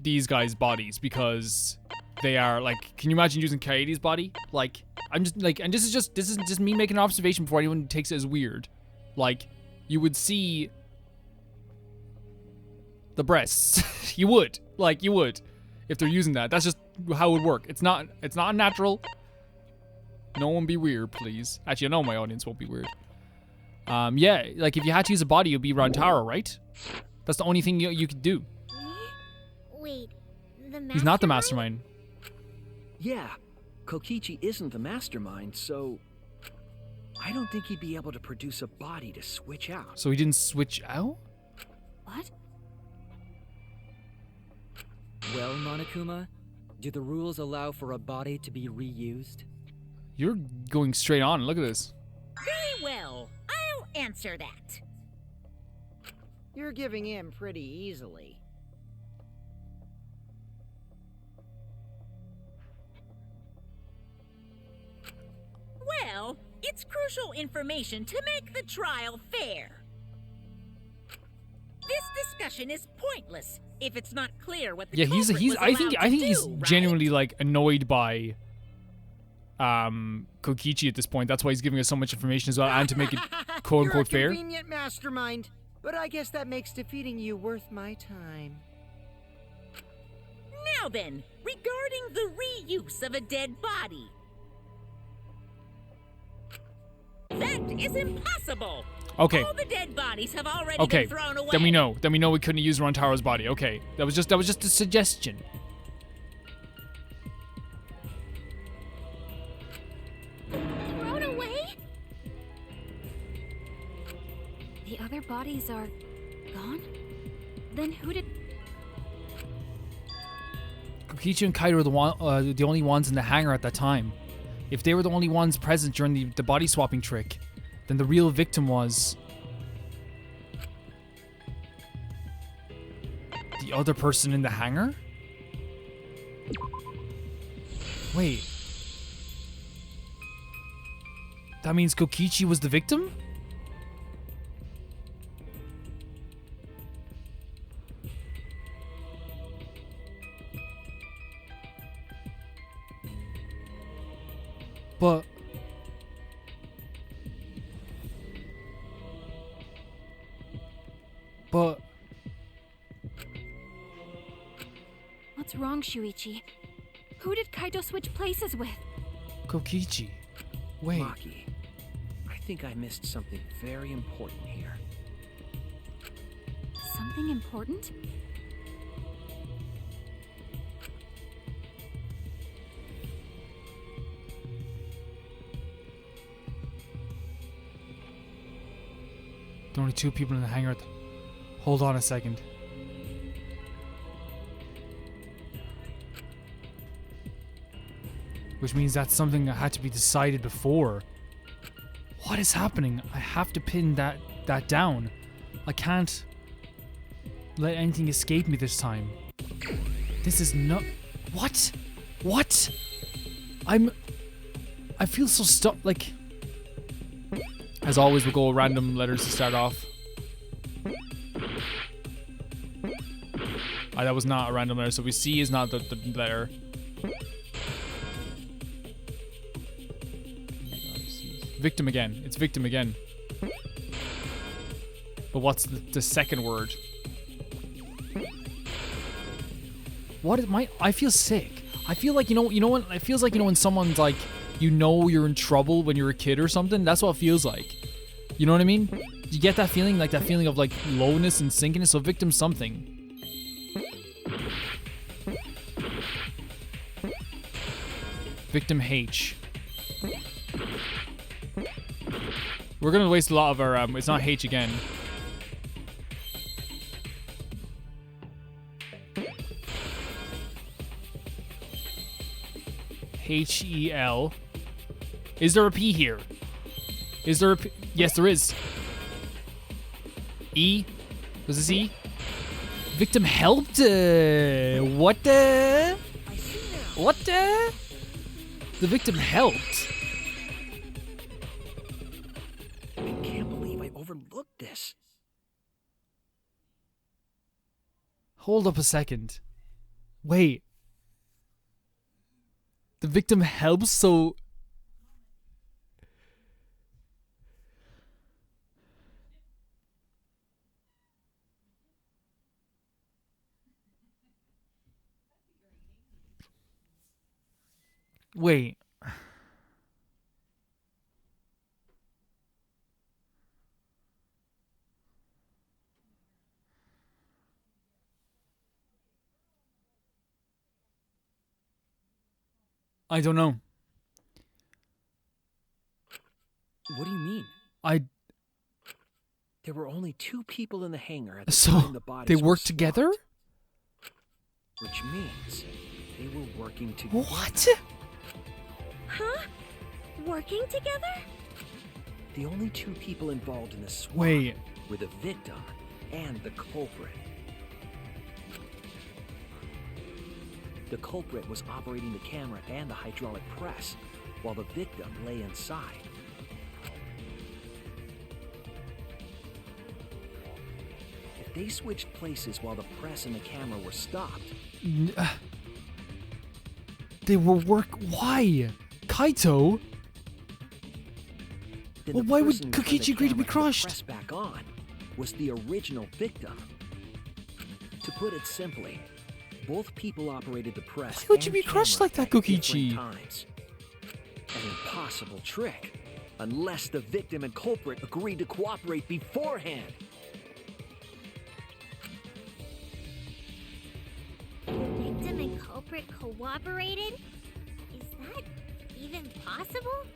these guys' bodies because they are like, can you imagine using Kaiti's body? Like, I'm just like, and this is just me making an observation before anyone takes it as weird. Like, you would see the breasts. you would if they're using that. That's just how it would work. It's not unnatural. No one be weird, please. Actually, I know my audience won't be weird. Yeah, like if you had to use a body, it would be Rantaro, right? That's the only thing you could do. Wait, the mastermind? He's not the mastermind. Yeah, Kokichi isn't the mastermind, so I don't think he'd be able to produce a body to switch out. So he didn't switch out? What? Well, Monokuma, do the rules allow for a body to be reused? You're going straight on. Look at this. Very well. I'll answer that. You're giving in pretty easily. Well, it's crucial information to make the trial fair. This discussion is pointless if it's not clear what the culprit was I think allowed to he's do, right? genuinely like annoyed by Kokichi at this point. That's why he's giving us so much information as well, and to make it quote unquote You're a fair. convenient mastermind, but I guess that makes defeating you worth my time. Now then, regarding the reuse of a dead body. That is impossible! Okay. All the dead bodies have already Okay. been thrown away. Then we know we couldn't use Rantaro's body. Okay. That was just a suggestion. Thrown away? The other bodies are gone? Then who did... Kokichi and Kaito are the only ones in the hangar at that time. If they were the only ones present during the body swapping trick, then the real victim was the other person in the hangar? Wait. That means Kokichi was the victim? But What's wrong, Shuichi? Who did Kaito switch places with? Kokichi. Wait. Maki, I think I missed something very important here. Something important? There are only two people in the hangar. Hold on a second. Which means that's something that had to be decided before. What is happening? I have to pin that down. I can't let anything escape me this time. This is not... What? What? I feel so stuck, like... As always, we'll go random letters to start off. That was not a random letter, so we C is not the letter. Victim again. It's victim again. But what's the second word? What is my? I feel sick. I feel like, you know when it feels like, when someone's like, you're in trouble when you're a kid or something. That's what it feels like. You know what I mean? You get that feeling, like that feeling of like lowness and sinkiness. So victim something. Victim H. We're gonna waste a lot of our. It's not H again. H-E-L. Is there a P here? Is there a P? Yes, there is. E? Was this E? Victim helped? What the? What the? The victim helped. I can't believe I overlooked this. Hold up a second. Wait. The victim helps, so... Wait. I don't know. What do you mean? There were only 2 people in the hangar at the time the bodies they were worked swapped, together? which means they were working together. What? Huh? Working together? The only 2 people involved in the swap Wait. were the victim and the culprit. The culprit was operating the camera and the hydraulic press, while the victim lay inside. If they switched places while the press and the camera were stopped, They were Why? Kaito? then Well, the why would person who turned the Kokichi agree to be camera and the crushed? press back on was the original victim. To put it simply, both people operated the press. Why would you and be crushed camera like that, at different Kokichi? times. An impossible trick, unless the victim and culprit agreed to cooperate beforehand. The victim and culprit cooperated? Is that even possible?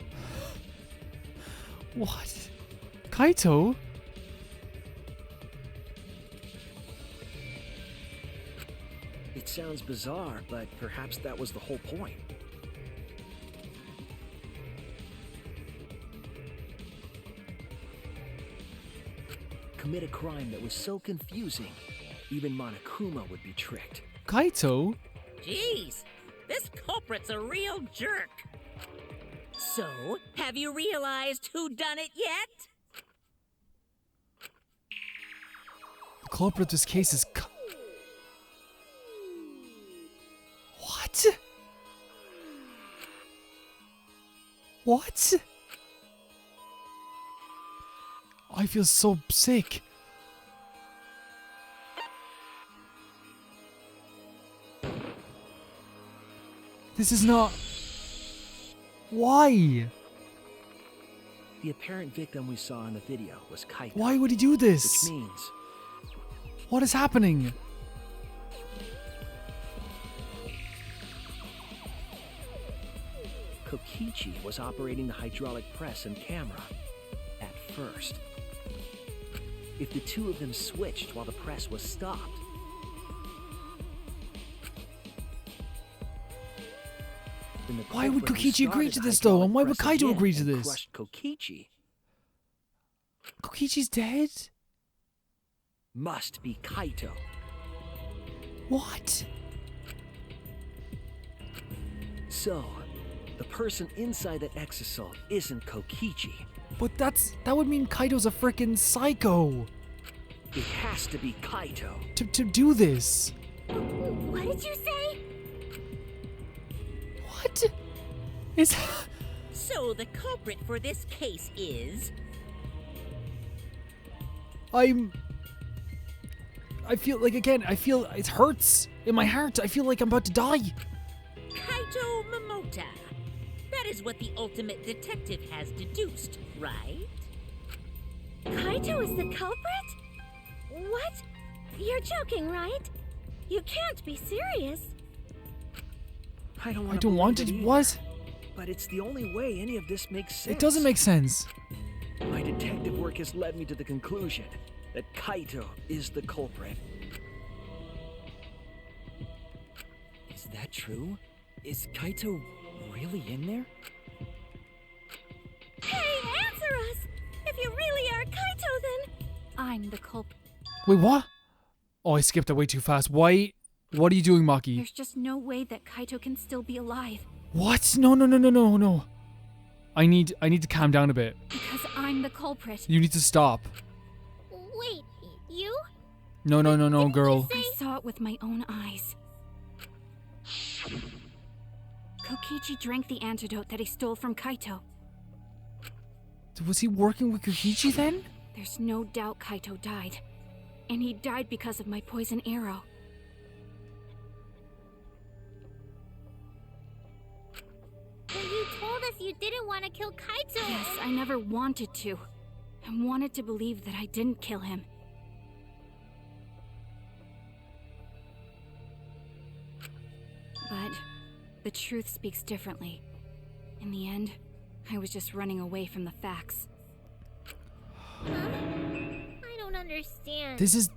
What? Kaito? It sounds bizarre, but perhaps that was the whole point. Commit a crime that was so confusing, even Monokuma would be tricked. Kaito? Jeez, this culprit's a real jerk. So, have you realized who done it yet? The culprit of this case is What? What? I feel so sick. This is not... Why? The apparent victim we saw in the video was Kaito. Why would he do this? Which means What is happening? Kokichi was operating the hydraulic press and camera at first. If the 2 of them switched while the press was stopped, then the Why would culprit who Kokichi agree started to the this, though? hydraulic And why would press Kaito again agree to and this? crushed Kokichi Kokichi's dead? must be Kaito. What? So, the person inside that exosuit isn't Kokichi. But that would mean Kaito's a frickin' psycho. It has to be Kaito. To do this. What did you say? What? Is... So the culprit for this case is... I feel like, again, I feel it hurts in my heart. I feel like I'm about to die. Kaito Momota. That is what the ultimate detective has deduced, right? Kaito is the culprit? What? You're joking, right? You can't be serious. I don't I want don't want it. What? But it's the only way any of this makes sense. It doesn't make sense. My detective work has led me to the conclusion that Kaito is the culprit. Is that true? Is Kaito really in there? Hey, answer us! If you really are Kaito, then... I'm the culprit. Wait, what? Oh, I skipped that way too fast. Why? What are you doing, Maki? There's just no way that Kaito can still be alive. What? No. I need to calm down a bit. Because I'm the culprit. You need to stop. Wait, you? No, girl. I saw it with my own eyes. Kokichi drank the antidote that he stole from Kaito. Was he working with Kokichi then? There's no doubt Kaito died. And he died because of my poison arrow. But you told us you didn't want to kill Kaito. Yes, I never wanted to. I wanted to believe that I didn't kill him. But the truth speaks differently. In the end, I was just running away from the facts. Huh? I don't understand. This is...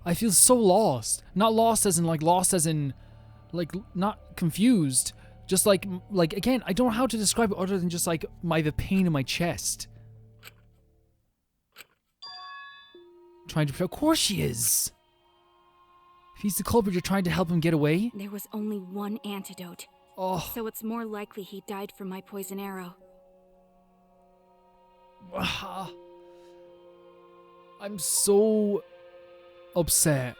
I feel so lost. Not lost as in, not confused. Just like, again, I don't know how to describe it other than just like the pain in my chest. Trying to... Of course she is. If he's the culprit, you're trying to help him get away? There was only one antidote. Oh. So it's more likely he died from my poison arrow. I'm so upset.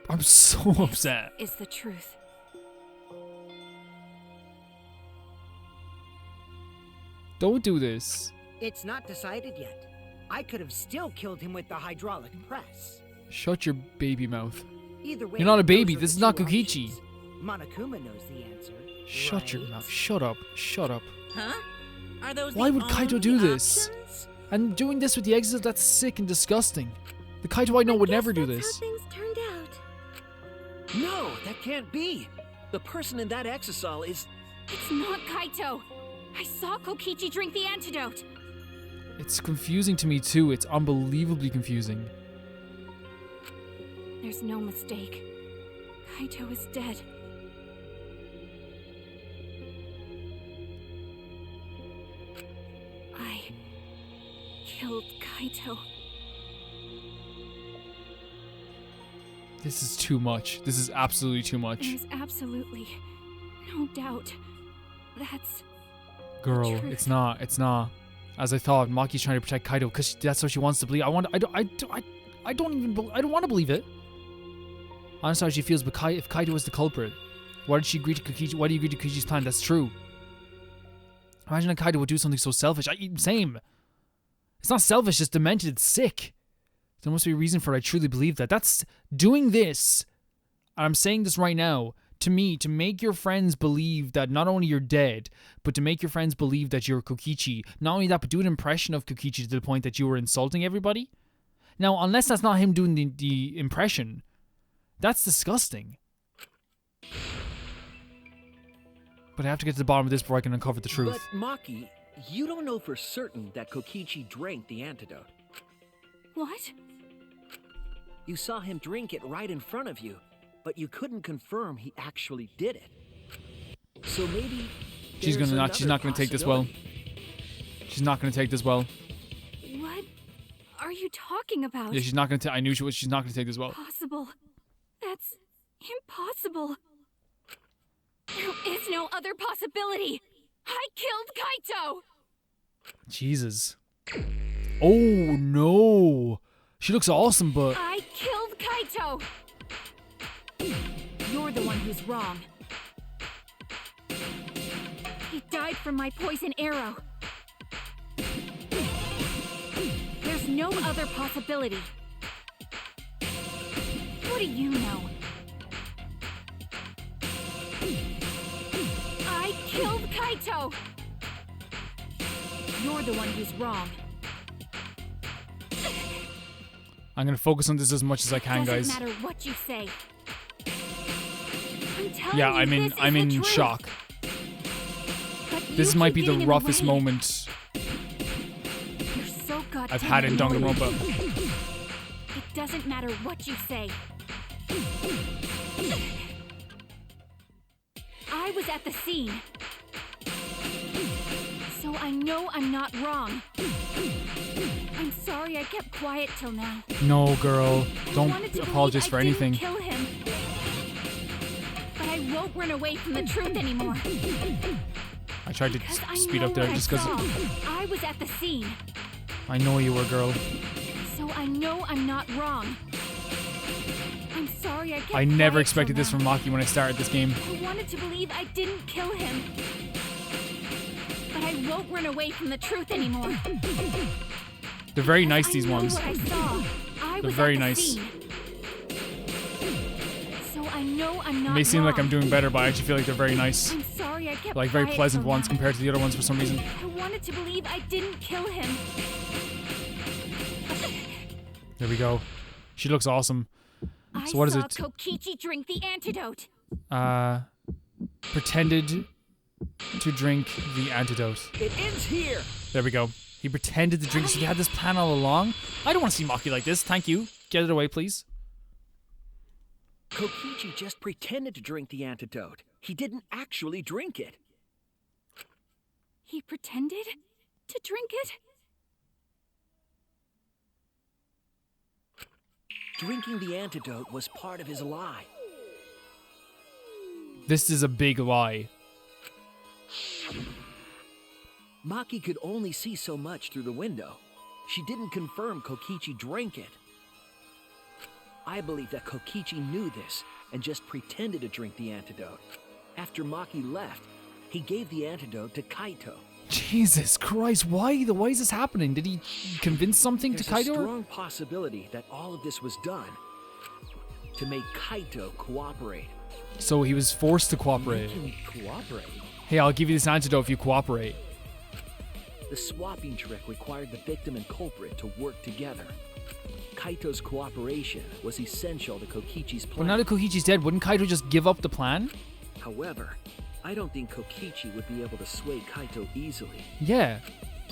I'm so upset. Is the truth. Don't do this. It's not decided yet. I could have still killed him with the hydraulic press. Shut your baby mouth. Either way, You're not a baby. those are This the is not two Kokichi. options. Monokuma knows the answer. Shut your right? mouth. Shut up. Shut up. Huh? Are those Why the would Kaito only do this? options? And doing this with the exit, that's sick and disgusting. The Kaito I know would never do That's this. how things turned out. No, that can't be. The person in that exisal is... It's not Kaito! I saw Kokichi drink the antidote! It's confusing to me too. It's unbelievably confusing. There's no mistake. Kaito is dead. I killed Kaito. This is too much. This is absolutely too much. There's absolutely no doubt. That's Girl, truth. it's not. It's not. As I thought, Maki's trying to protect Kaito because that's what she wants to believe. I don't want to believe it. Honestly, how she feels. But if Kaito was the culprit, why did she agree to Kokichi? Why do you agree to Kokichi's plan? That's true. Imagine that Kaito would do something so selfish. Same. It's not selfish. It's demented. It's sick. There must be a reason for it. I truly believe that. That's doing this. And I'm saying this right now. To me, to make your friends believe that not only you're dead, but to make your friends believe that you're Kokichi. Not only that, but do an impression of Kokichi to the point that you were insulting everybody. Now, unless that's not him doing the impression, that's disgusting. But I have to get to the bottom of this before I can uncover the truth. But Maki, you don't know for certain that Kokichi drank the antidote. what? You saw him drink it right in front of you, but you couldn't confirm he actually did it. So maybe She's not gonna take this well. She's not gonna take this well. What are you talking about? Yeah, she's not gonna. I knew she was. She's not gonna take this well. Impossible. That's impossible. There is no other possibility. I killed Kaito! Jesus. Oh no. She looks awesome, but I killed Kaito! You're the one who's wrong. He died from my poison arrow. There's no other possibility. What do you know? I killed Kaito! You're the one who's wrong. I'm gonna focus on this as much as I can, guys. Doesn't matter what you say. I'm telling Yeah, you, I'm in the truth. shock. But you This might keep be the getting in roughest way. moment You're so goddamn I've had in annoying. Danganronpa. It doesn't matter what you say. I was at the scene. So I know I'm not wrong. I'm sorry I kept quiet till now. No, girl. I Don't wanted to apologize believe for I didn't anything. kill him. But I won't run away from the truth anymore. I tried to Because I speed know up there what just I because saw. I was at the scene. I know you were, girl. So I know I'm not wrong. I'm sorry I kept I never quiet expected till this now. from Maki when I started this game. I wanted to believe I didn't kill him. But I won't run away from the truth anymore. They're very nice, I these know ones. What I saw. I They're was very at the nice. scene. So I know I'm It not may seem like I'm wrong. doing better, but I actually feel like they're very nice. I'm sorry I kept Like very quiet pleasant till ones now. compared to the other ones for some reason. I wanted to believe I didn't kill him. There we go. She looks awesome. So what is I it? saw Kokichi drink the antidote. Pretended to drink the antidote. It ends here! There we go. He pretended to drink. So he had this plan all along. I don't want to see Maki like this. Thank you. Get it away, please. Kokichi just pretended to drink the antidote. He didn't actually drink it. He pretended to drink it? Drinking the antidote was part of his lie. This is a big lie. Maki could only see so much through the window. She didn't confirm Kokichi drank it. I believe that Kokichi knew this and just pretended to drink the antidote. After Maki left, he gave the antidote to Kaito. Jesus Christ, why is this happening? Did he convince something There's to a Kaito? strong possibility that all of this was done to make Kaito cooperate. So he was forced to cooperate. Make him cooperate. Hey, I'll give you this antidote if you cooperate. The swapping trick required the victim and culprit to work together. Kaito's cooperation was essential to Kokichi's Well, plan. now that Kokichi's dead, wouldn't Kaito just give up the plan? However, I don't think Kokichi would be able to sway Kaito easily. Yeah.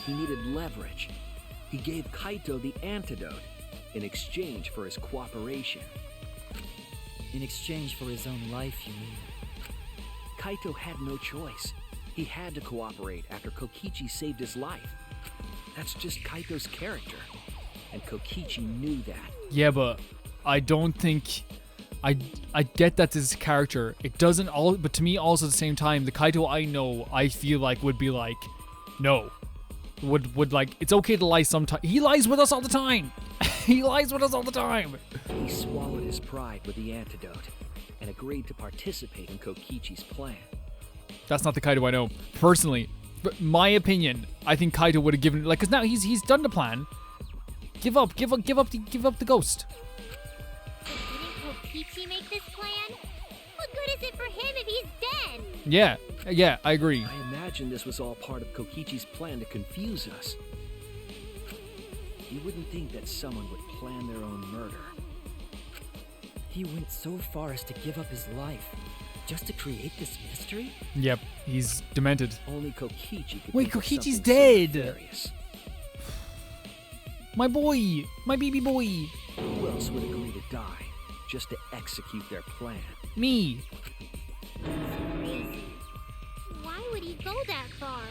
He needed leverage. He gave Kaito the antidote in exchange for his cooperation. In exchange for his own life, you mean? Kaito had no choice. He had to cooperate after Kokichi saved his life. That's just Kaito's character. And Kokichi knew that. Yeah, but I don't think... I get that this is character. It doesn't all... But to me, also at the same time, the Kaito I know, I feel like would be like, no. Would like, it's okay to lie sometimes. He lies with us all the time. He lies with us all the time. He swallowed his pride with the antidote and agreed to participate in Kokichi's plan. That's not the Kaito I know. Personally, but my opinion, I think Kaito would have given... Like, because now he's done the plan. Give up the ghost. Didn't Kokichi make this plan? What good is it for him if he's dead? Yeah, I agree. I imagine this was all part of Kokichi's plan to confuse us. You wouldn't think that someone would plan their own murder. He went so far as to give up his life just to create this mystery? Yep, he's demented. Only Kokichi could Wait, think of Kokichi's something so dead. nefarious. My boy, my baby boy, Who else would agree to die just to execute their plan? me. Crazy. Why would he go that far?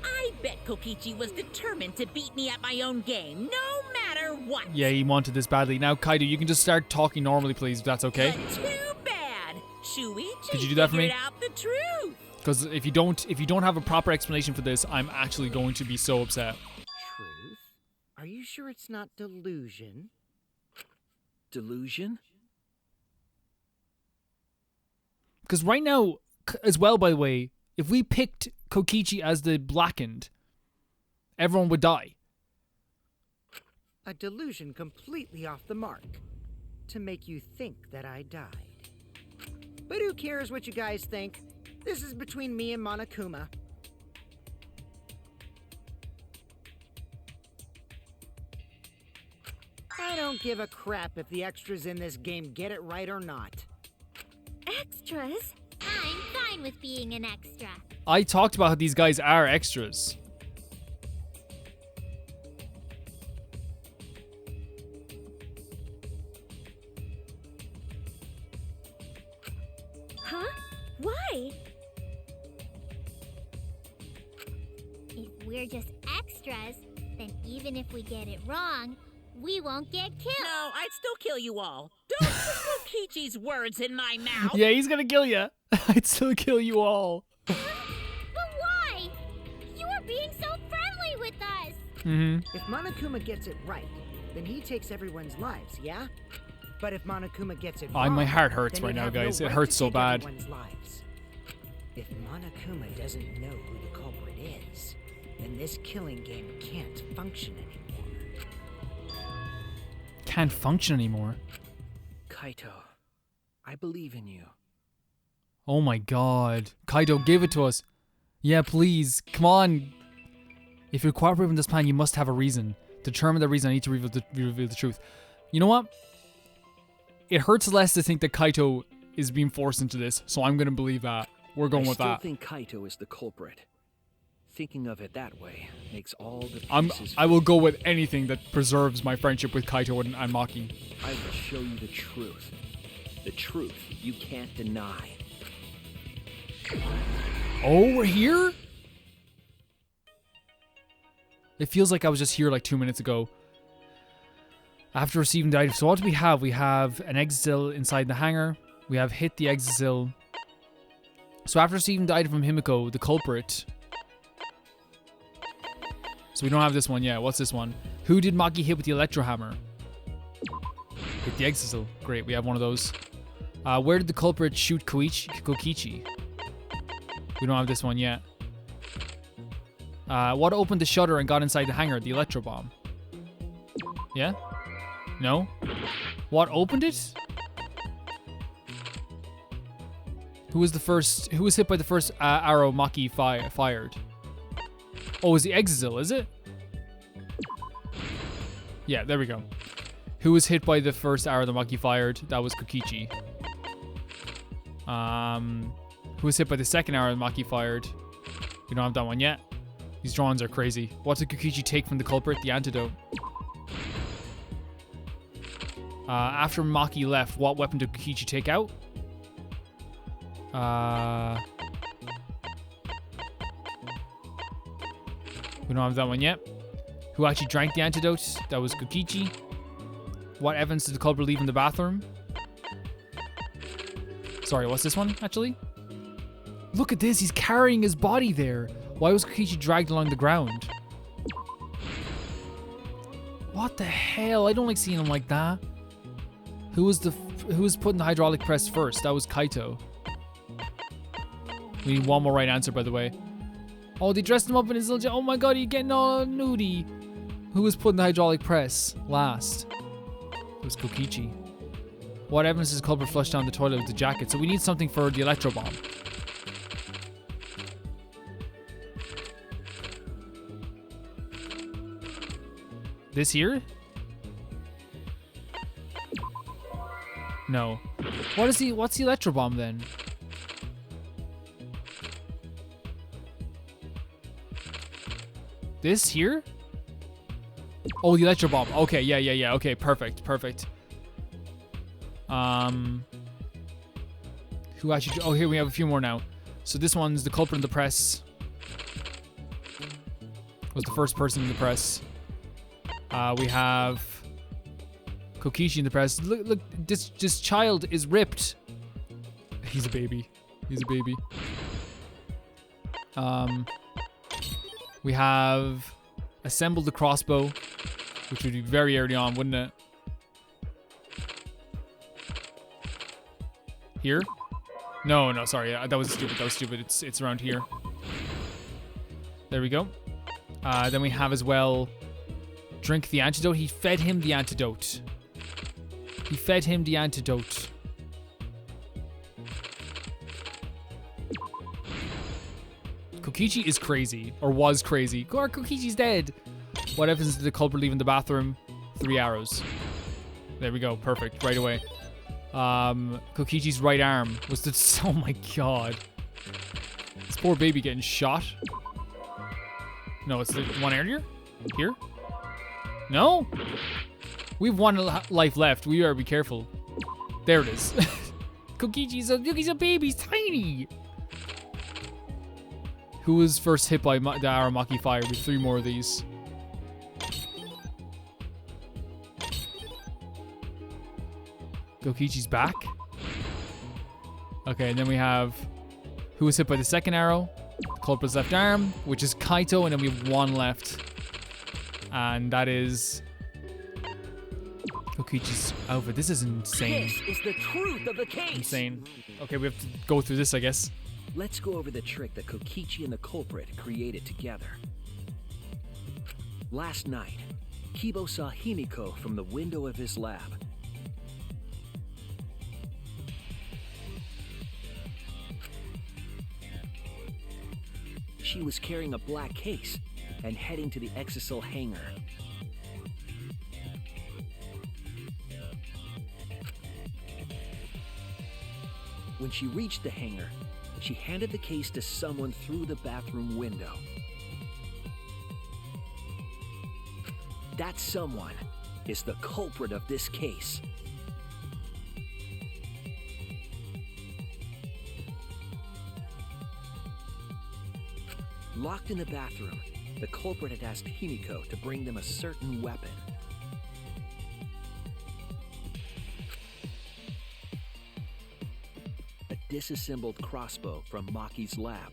I bet Kokichi was determined to beat me at my own game, no matter what. Yeah, he wanted this badly. Now, Kaito, you can just start talking normally, please, if that's okay. But too bad. Shuichi Could you do that for me? figured out the truth. Because if you don't have a proper explanation for this, I'm actually going to be so upset. Truth? Are you sure it's not delusion? Delusion? Because right now, as well, by the way, if we picked Kokichi as the blackened, everyone would die. A delusion completely off the mark. To make you think that I died. But who cares what you guys think? This is between me and Monokuma. I don't give a crap if the extras in this game get it right or not. Extras? I'm fine with being an extra. I talked about how these guys are extras. Huh? Why? If we're just extras, then even if we get it wrong, we won't get killed. No, I'd still kill you all. Don't put Kokichi's words in my mouth. Yeah, he's gonna kill you. I'd still kill you all. But why? You were being so friendly with us. If Monokuma gets it right, then he takes everyone's lives, yeah? But if Monokuma gets it wrong, My heart hurts then right he'd now, have guys. no It right hurts to so take bad. everyone's lives. If Monokuma doesn't know who the culprit is, then this killing game can't function anymore. Can't function anymore. Kaito, I believe in you. Oh my god. Kaito, give it to us. Yeah, please. Come on. If you're cooperating with this plan, you must have a reason. Determine the reason. I need to reveal the truth. You know what? It hurts less to think that Kaito is being forced into this, so I'm gonna believe that. We're going with I that. still think Kaito is the culprit. Thinking of it that way makes all the pieces. I will go with anything that preserves my friendship with Kaito and Maki. I will show you the truth. The truth you can't deny. Oh, we're here? It feels like I was just here like 2 minutes ago. After receiving the item. So what do we have? We have an exit inside the hangar. We have hit the exit. So after receiving the item from Himiko, the culprit. So we don't have this one yet. What's this one? Who did Maki hit with the Electro hammer? Hit the exit. Great, we have one of those. Where did the culprit shoot Kokichi? We don't have this one yet. What opened the shutter and got inside the hangar? The Electro bomb. Yeah? No? What opened it? Who was hit by the first arrow Maki fired? Oh, it was the Exil, is it? Yeah, there we go. Who was hit by the first arrow that Maki fired? That was Kokichi. Who was hit by the second arrow that Maki fired? We don't have that one yet. These drawings are crazy. What did Kokichi take from the culprit? The antidote. After Maki left, what weapon did Kokichi take out? We don't have that one yet. Who actually drank the antidote? That was Kokichi. What evidence did the culprit leave in the bathroom? Sorry, what's this one, actually? Look at this, he's carrying his body there. Why was Kokichi dragged along the ground? What the hell? I don't like seeing him like that. Who was putting the hydraulic press first? That was Kaito. We need one more right answer, by the way. Oh, they dressed him up in his little... Oh my god, he's getting all nudie. Who was putting the hydraulic press last? It was Kokichi. What evidence does the culprit flush down the toilet with the jacket? So we need something for the Electro bomb. This here? No. What's the Electro bomb then? This here? Oh, the Electro bomb. Okay, yeah. Okay, perfect. Who actually... Oh, here we have a few more now. So this one's the culprit in the press. Was the first person in the press. We have Kokichi in the press. Look, this child is ripped. He's a baby. We have assembled the crossbow, which would be very early on, wouldn't it? Here? No, sorry. That was stupid. It's around here. There we go. Then we have as well, drink the antidote. He fed him the antidote. Kokichi is crazy, or was crazy. Kokichi's dead. What happens to the culprit leaving the bathroom? 3 arrows. There we go, perfect, right away. Kokichi's right arm was the, oh my god. This poor baby getting shot. No, it's the one earlier? Here? No? We have one life left, we better be careful. There it is. Kokichi's a baby, he's tiny. Who was first hit by the Aramaki fire? We have 3 more of these. Kokichi's back. Okay, and then we have who was hit by the second arrow? The culprit's left arm, which is Kaito, and then we have 1 left. And that is Kokichi's outfit. This is insane. This is the truth of the case. Insane. Okay, we have to go through this, I guess. Let's go over the trick that Kokichi and the culprit created together. Last night, Kibo saw Himiko from the window of his lab. She was carrying a black case and heading to the Exisal hangar. When she reached the hangar, she handed the case to someone through the bathroom window. That someone is the culprit of this case. Locked in the bathroom, the culprit had asked Himiko to bring them a certain weapon. A disassembled crossbow from Maki's lab.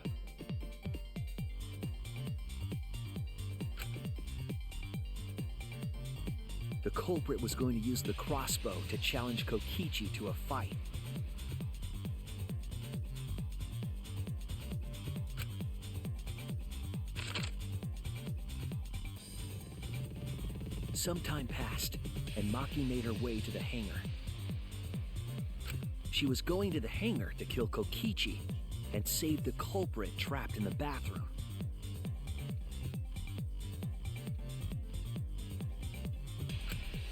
The culprit was going to use the crossbow to challenge Kokichi to a fight. Some time passed, and Maki made her way to the hangar. She was going to the hangar to kill Kokichi and save the culprit trapped in the bathroom.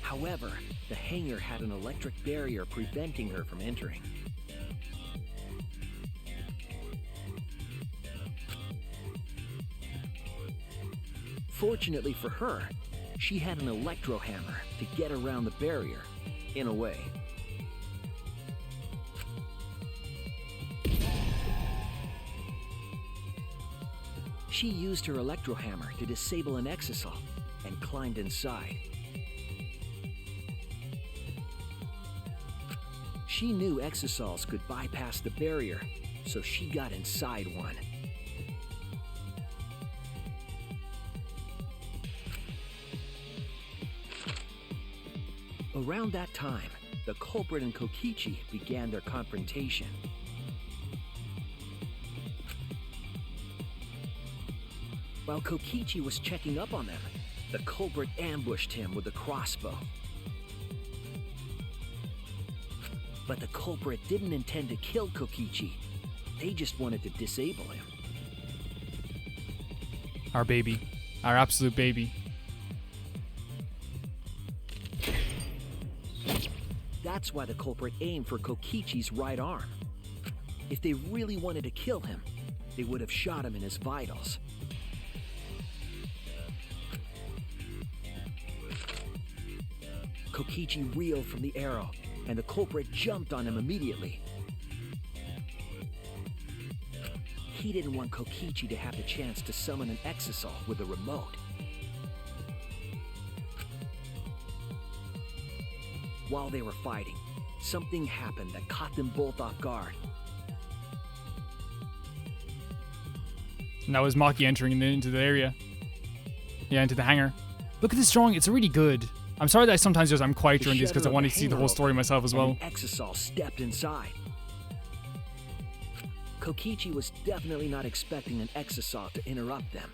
However, the hangar had an electric barrier preventing her from entering. Fortunately for her, she had an electro hammer to get around the barrier, in a way. She used her electro hammer to disable an exisal and climbed inside. She knew exisals could bypass the barrier, so she got inside one. Around that time, the culprit and Kokichi began their confrontation. While Kokichi was checking up on them, the culprit ambushed him with a crossbow. But the culprit didn't intend to kill Kokichi. They just wanted to disable him. Our baby. Our absolute baby. That's why the culprit aimed for Kokichi's right arm. If they really wanted to kill him, they would have shot him in his vitals. Kokichi reeled from the arrow, and the culprit jumped on him immediately. He didn't want Kokichi to have the chance to summon an exisal with a remote. While they were fighting, something happened that caught them both off guard. And that was Maki entering into the area. Yeah, into the hangar. Look at this drawing. It's really good. I'm sorry that I'm quiet during this because I want to see the whole story myself as well. Exisal stepped inside. Kokichi was definitely not expecting an Exisal to interrupt them.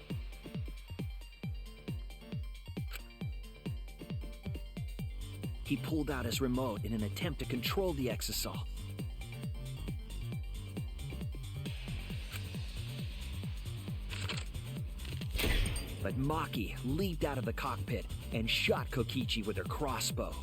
He pulled out his remote in an attempt to control the Exisal. But Maki leaped out of the cockpit and shot Kokichi with her crossbow.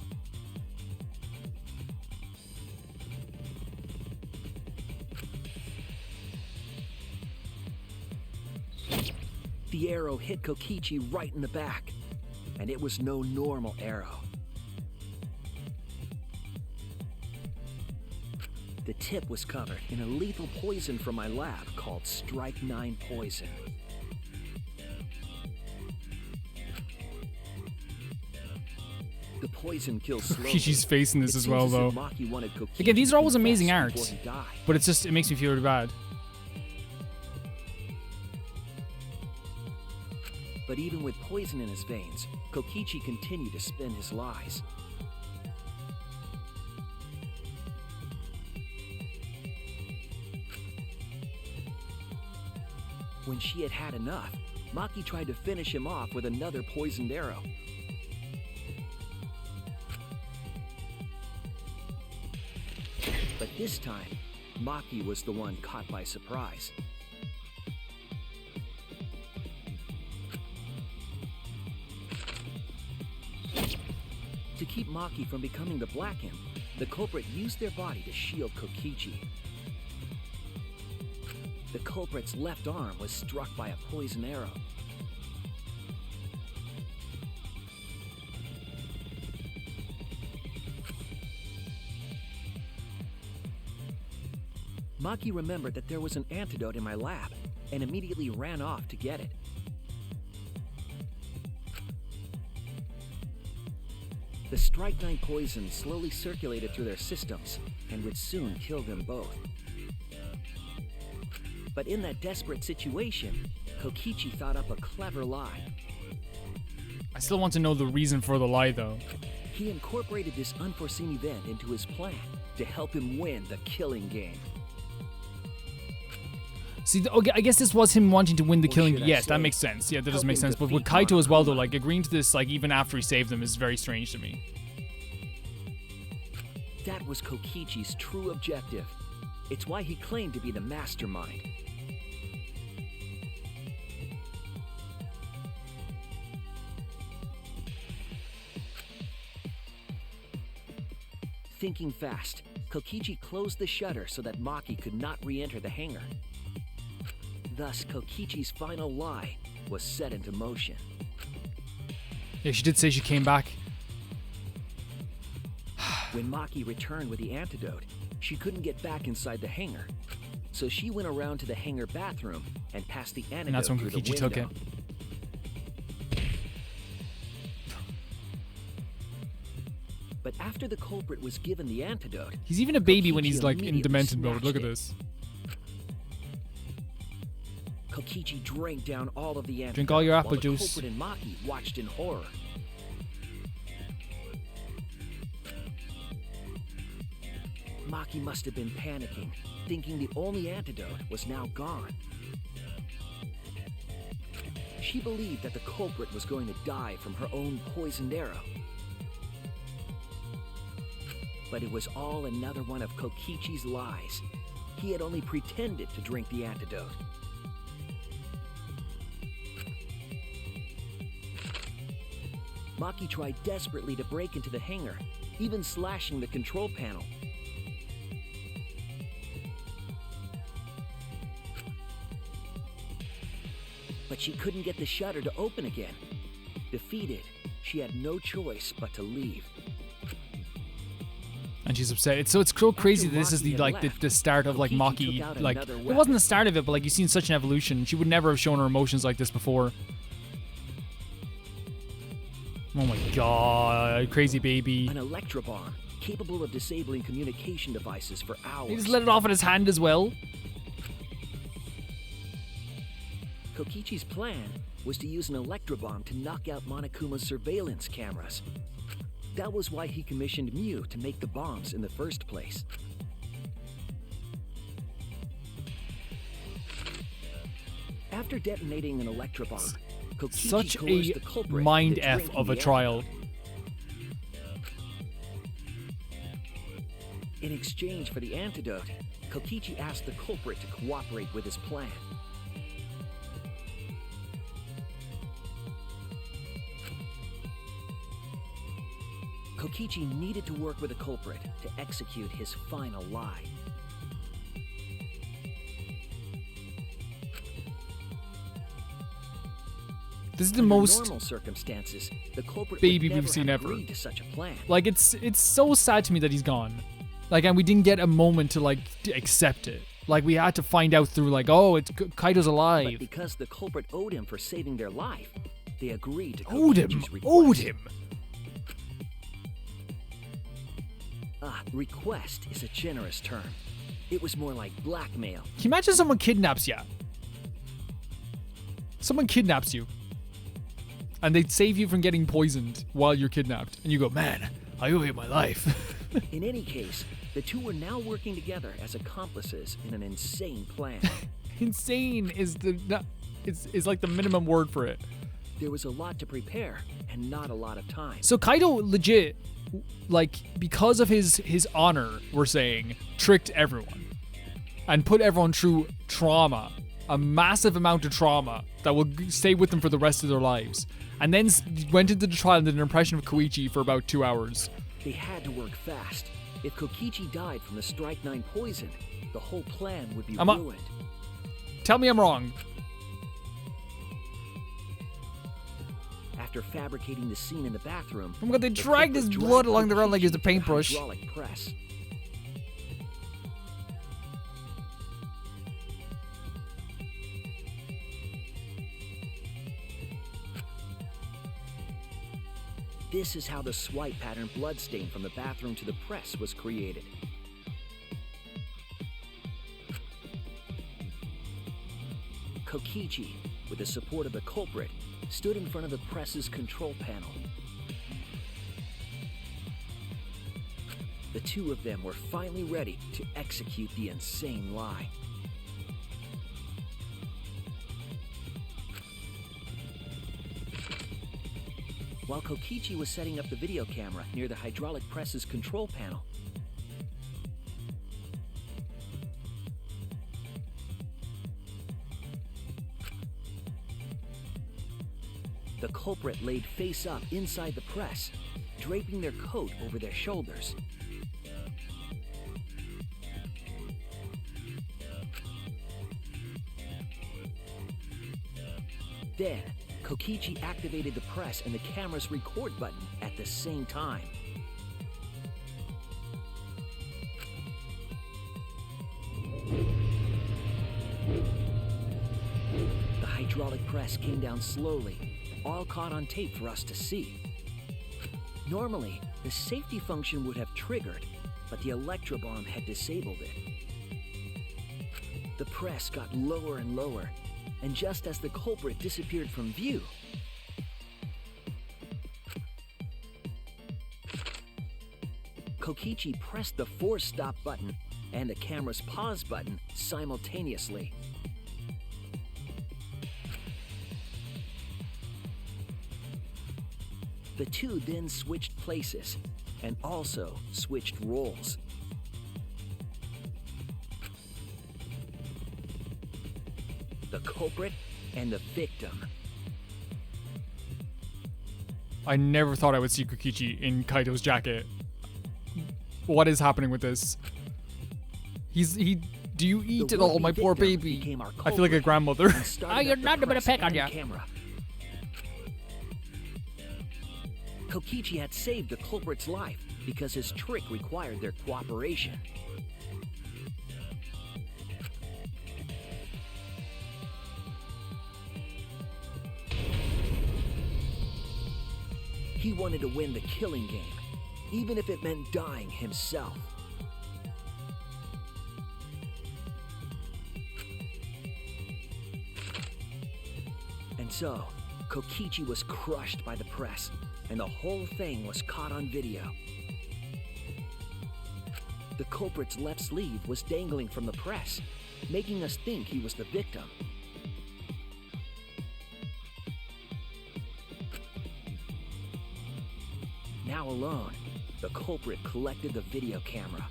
The arrow hit Kokichi right in the back, and it was no normal arrow. The tip was covered in a lethal poison from my lab called Strike 9 poison. The poison kills slowly. Kokichi's face in this as well, It seems as though. if Maki wanted Kokichi Again, these are to always amazing confess art, before he died. but it makes me feel really bad. But even with poison in his veins, Kokichi continued to spin his lies. When she had had enough, Maki tried to finish him off with another poisoned arrow. But this time, Maki was the one caught by surprise. To keep Maki from becoming the Black Imp, the culprit used their body to shield Kokichi. The culprit's left arm was struck by a poison arrow. Maki remembered that there was an antidote in my lab and immediately ran off to get it. The Strike 9 poison slowly circulated through their systems and would soon kill them both. But in that desperate situation, Kokichi thought up a clever lie. I still want to know the reason for the lie, though. He incorporated this unforeseen event into his plan to help him win the killing game. See, okay, I guess this was him wanting to win the Or killing. should I Yes, say, that makes sense. Yeah, that does help make him sense. But with defeat Kaito as well, though, Monokuma. like agreeing to this, like even after he saved them, is very strange to me. That was Kokichi's true objective. It's why he claimed to be the mastermind. Thinking fast, Kokichi closed the shutter so that Maki could not re-enter the hangar. Thus, Kokichi's final lie was set into motion. Yeah, she did say she came back. When Maki returned with the antidote, she couldn't get back inside the hangar. So she went around to the hangar bathroom and passed the antidote And that's when through the Kokichi took it. window. But after the culprit was given the antidote, He's even a baby when Kokichi he's like in immediately demented mode. snatched Look at it. this. Kokichi drank down all of the antidote. Drink all your apple while juice. The culprit and Maki watched in horror. Maki must have been panicking, thinking the only antidote was now gone. She believed that the culprit was going to die from her own poisoned arrow. But it was all another one of Kokichi's lies. He had only pretended to drink the antidote. Maki tried desperately to break into the hangar, even slashing the control panel. But she couldn't get the shutter to open again. Defeated, she had no choice but to leave. And she's upset. It's so crazy that this is the the start of like Kokichi Maki. took out Like another it weapon. wasn't the start of it, but like you've seen such an evolution. She would never have shown her emotions like this before. Oh my god, crazy baby. An Electro bomb, capable of disabling communication devices for hours. He just let it off in his hand as well. Kokichi's plan was to use an Electro bomb to knock out Monokuma's surveillance cameras. That was why he commissioned Mew to make the bombs in the first place. After detonating an Electro bomb, Kokichi Such coerced a the culprit mind into F drinking of a the trial. In exchange for the antidote, Kokichi asked the culprit to cooperate with his plan. Kokichi needed to work with the culprit to execute his final lie. This is the Under most normal circumstances, the culprit baby would never we've seen have ever. agreed to such a plan. like it's so sad to me that he's gone. Like, and we didn't get a moment to like accept it. Like, we had to find out through like, oh, it's Kaito's But alive. because the culprit owed him for saving their life, they agreed to Owed him. Kokichi's request. Owed him. Request is a generous term. It was more like blackmail. Can you imagine someone kidnaps you? Someone kidnaps you. And they save you from getting poisoned while you're kidnapped. And you go, man, I owe you my life. In any case, the two were now working together as accomplices in an insane plan. Insane is is like the minimum word for it. There was a lot to prepare and not a lot of time. So Kaito legit, like, because of his honor, we're saying, tricked everyone. And put everyone through trauma. A massive amount of trauma that will stay with them for the rest of their lives. And then went into the trial and did an impression of Koichi for about 2 hours. They had to work fast. If Kokichi died from the Strike 9 poison, the whole plan would be ruined. Tell me I'm wrong. After fabricating the scene in the bathroom, Oh my god, they the dragged culprit his blood along the ground like it was a Kokichi to the paintbrush. hydraulic press. This is how the swipe pattern bloodstain from the bathroom to the press was created. Kokichi, with the support of the culprit, stood in front of the press's control panel. The two of them were finally ready to execute the insane lie. While Kokichi was setting up the video camera near the hydraulic press's control panel, the culprit laid face up inside the press, draping their coat over their shoulders. Then, Kokichi activated the press and the camera's record button at the same time. The hydraulic press came down slowly, all caught on tape for us to see. Normally, the safety function would have triggered, but the Electro bomb had disabled it. The press got lower and lower, and just as the culprit disappeared from view, Kokichi pressed the force stop button and the camera's pause button simultaneously. The two then switched places and also switched roles. The culprit and the victim. I never thought I would see Kokichi in Kaito's jacket. What is happening with this? Do you eat The it all, would-be my poor victim baby? became our I feel like a culprit grandmother. and started You're up the not gonna press pick on and ya. camera. Kokichi had saved the culprit's life because his trick required their cooperation. He wanted to win the killing game, even if it meant dying himself. And so, Kokichi was crushed by the press, and the whole thing was caught on video. The culprit's left sleeve was dangling from the press, making us think he was the victim. Now alone, the culprit collected the video camera.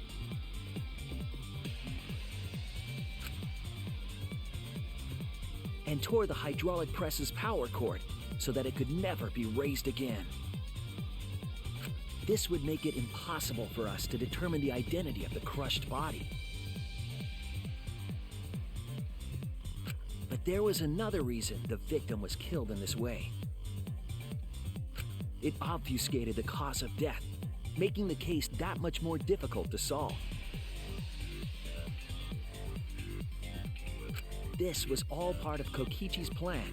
And tore the hydraulic press's power cord so that it could never be raised again. This would make it impossible for us to determine the identity of the crushed body. But there was another reason the victim was killed in this way. It obfuscated the cause of death, making the case that much more difficult to solve. This was all part of Kokichi's plan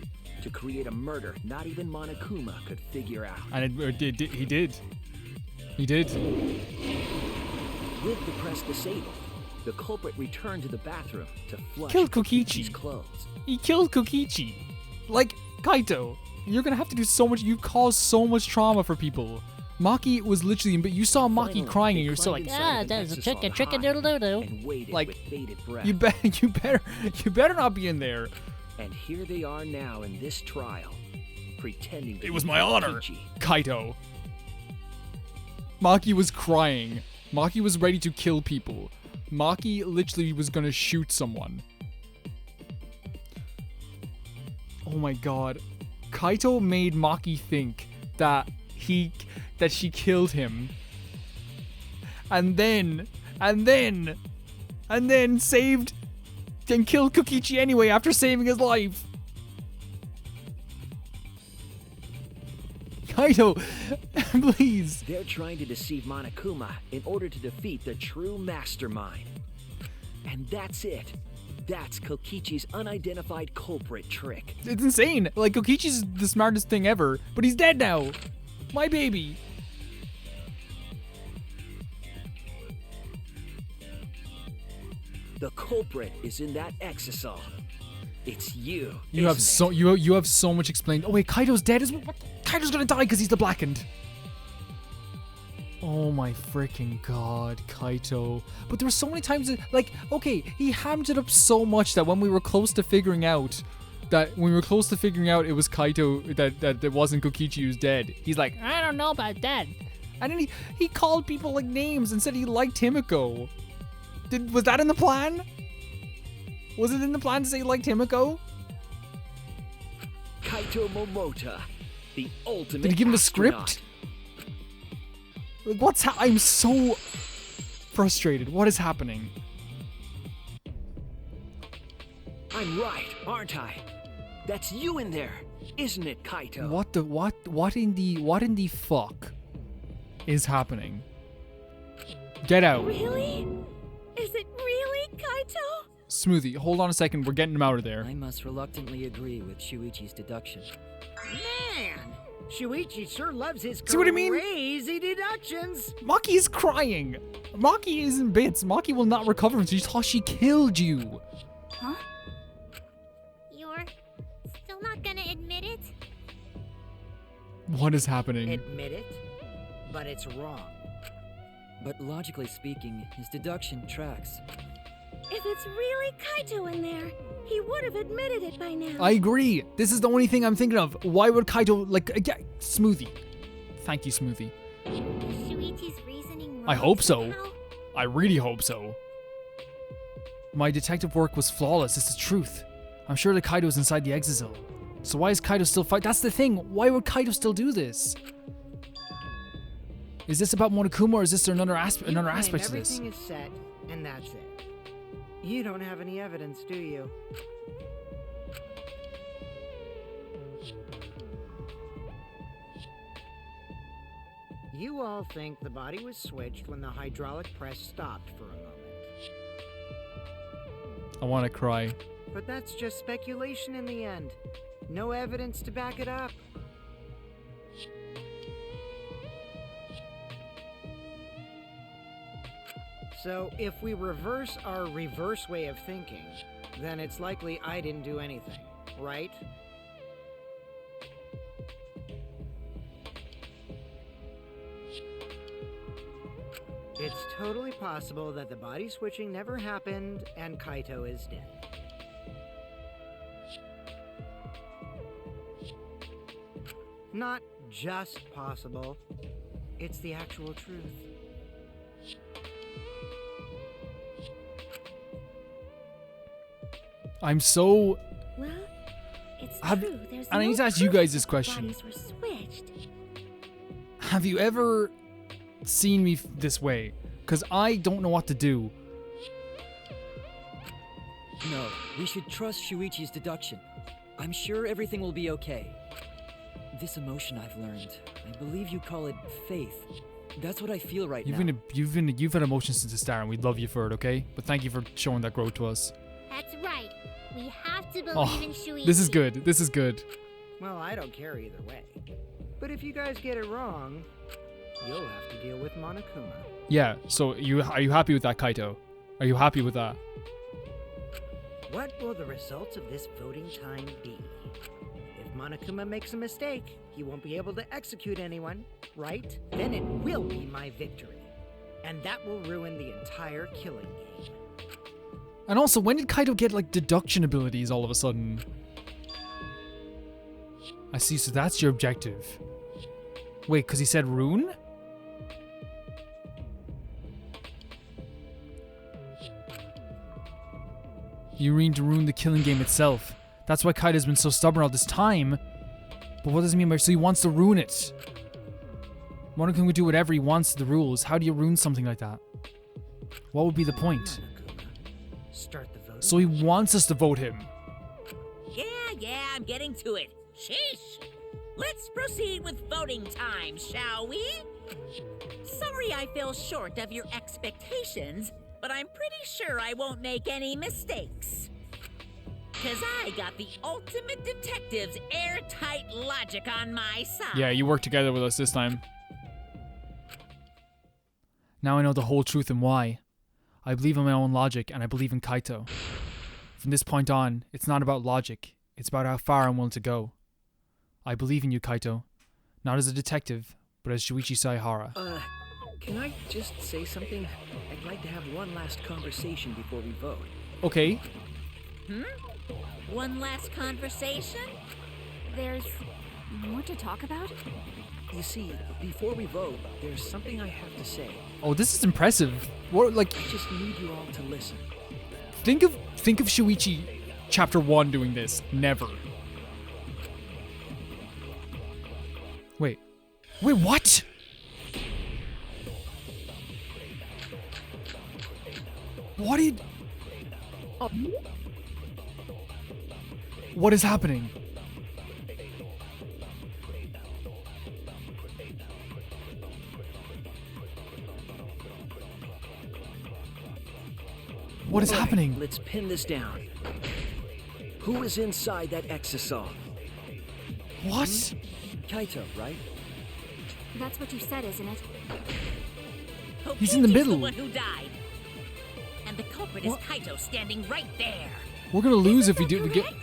to create a murder not even Monokuma could figure out. And he did. He did. With the press disabled, the culprit returned to the bathroom to flush Killed Kokichi's Kokichi. clothes. He killed Kokichi. Like, Kaito, you're gonna have to do so much. You caused so much trauma for people. Maki was literally, but you saw Maki Finally, crying they and you're still climbed like, inside an there's a exoskeleton chicken, chicken hive doodle-doo-doo. and waited Like, with bated breath. you better not be in there. And here they are now in this trial, pretending to It was be my honor, Kokichi. Kaito. Maki was crying. Maki was ready to kill people. Maki literally was gonna shoot someone. Oh my god. Kaito made Maki think that she killed him. And then saved and killed Kokichi anyway after saving his life. Kaito, please. They're trying to deceive Monokuma in order to defeat the true Mastermind. And that's it. That's Kokichi's unidentified culprit trick. It's insane. Like, Kokichi's the smartest thing ever, but he's dead now. My baby. The culprit is in that exosol. It's you. You have isn't so you have so much explained. Oh wait, Kaito's dead as well. Kaito's gonna die because he's the blackened. Oh my freaking god, Kaito. But there were so many times that, like, okay, he hammed it up so much that when we were close to figuring out it was Kaito, that it wasn't Kokichi who's dead. He's like, I don't know about that. And then he called people like names and said he liked Himiko. Was that in the plan? Was it in the plan to say he liked Himiko? Kaito Momota, the ultimate Did he give him a astronaut. script? Like, I'm so frustrated. What is happening? I'm right, aren't I? That's you in there, isn't it, Kaito? What in the fuck is happening? Get out. Really? Is it really Kaito? Smoothie, hold on a second. We're getting him out of there. I must reluctantly agree with Shuichi's deduction. Man, Shuichi sure loves his See what I mean? crazy deductions. Maki is crying. Maki is in bits. Maki will not recover until she thought she killed you. Huh? You're still not gonna admit it? What is happening? Admit it, but it's wrong. But logically speaking, his deduction tracks. If it's really Kaito in there, he would have admitted it by now. I agree. This is the only thing I'm thinking of. Why would Kaito, like, yeah, Smoothie. Thank you, Smoothie. Is Shuichi's reasoning wrong I hope so. somehow? I really hope so. My detective work was flawless. It's the truth. I'm sure that Kaito's inside the exosome. So why is Kaito still fight? That's the thing. Why would Kaito still do this? Is this about Monokuma, or is this another aspect to this? Everything is set, and that's it. You don't have any evidence, do you? You all think the body was switched when the hydraulic press stopped for a moment. I want to cry. But that's just speculation in the end. No evidence to back it up. So, if we reverse our reverse way of thinking, then it's likely I didn't do anything, right? totally possible that the body switching never happened and Kaito is dead. Not just possible, it's the actual truth. I'm so... Well, it's Have- true. There's and I no need to ask you proof guys this that the question. bodies were switched. Have you ever seen me this way? Because I don't know what to do. No, we should trust Shuichi's deduction. I'm sure everything will be okay. This emotion I've learned, I believe you call it faith. That's what I feel right now. You've had emotions since the start, and we love you for it, okay? But thank you for showing that growth to us. That's right. We have to believe Oh, in Shuichi. this is good. This is good. Well, I don't care either way. But if you guys get it wrong, you'll have to deal with Monokuma. Yeah. So are you happy with that, Kaito? Are you happy with that? What will the results of this voting time be? If Monokuma makes a mistake, he won't be able to execute anyone, right? Then it will be my victory. And that will ruin the entire killing game. And also, when did Kaito get like deduction abilities all of a sudden? I see. So that's your objective. Wait, because he said rune? You mean to ruin the killing game itself. That's why Kaito's been so stubborn all this time. But what does he mean by... So he wants to ruin it. Monokuma would do whatever he wants to the rules. How do you ruin something like that? What would be the point? Monokuma, start the voting. So he wants us to vote him. Yeah, I'm getting to it. Sheesh. Let's proceed with voting time, shall we? Sorry I fell short of your expectations, but I'm pretty sure I won't make any mistakes. 'Cause I got the ultimate detective's airtight logic on my side. Yeah, you work together with us this time. Now I know the whole truth and why. I believe in my own logic, and I believe in Kaito. From this point on, it's not about logic. It's about how far I'm willing to go. I believe in you, Kaito. Not as a detective, but as Shuichi Saihara. Can I just say something? I'd like to have one last conversation before we vote. Okay. One last conversation? There's more to talk about? You see, before we vote, there's something I have to say. Oh, this is impressive. What, like, I just need you all to listen. think of Shuichi Chapter 1 doing this. Never. Wait, what? What did... Oh. What is happening? What is happening? Let's pin this down. Who is inside that exisal? What? Kaito, right? That's what you said, isn't it? He's in the Kokichi's middle. The one who died. And the culprit is Kaito standing right there. We're gonna lose if we do. We get.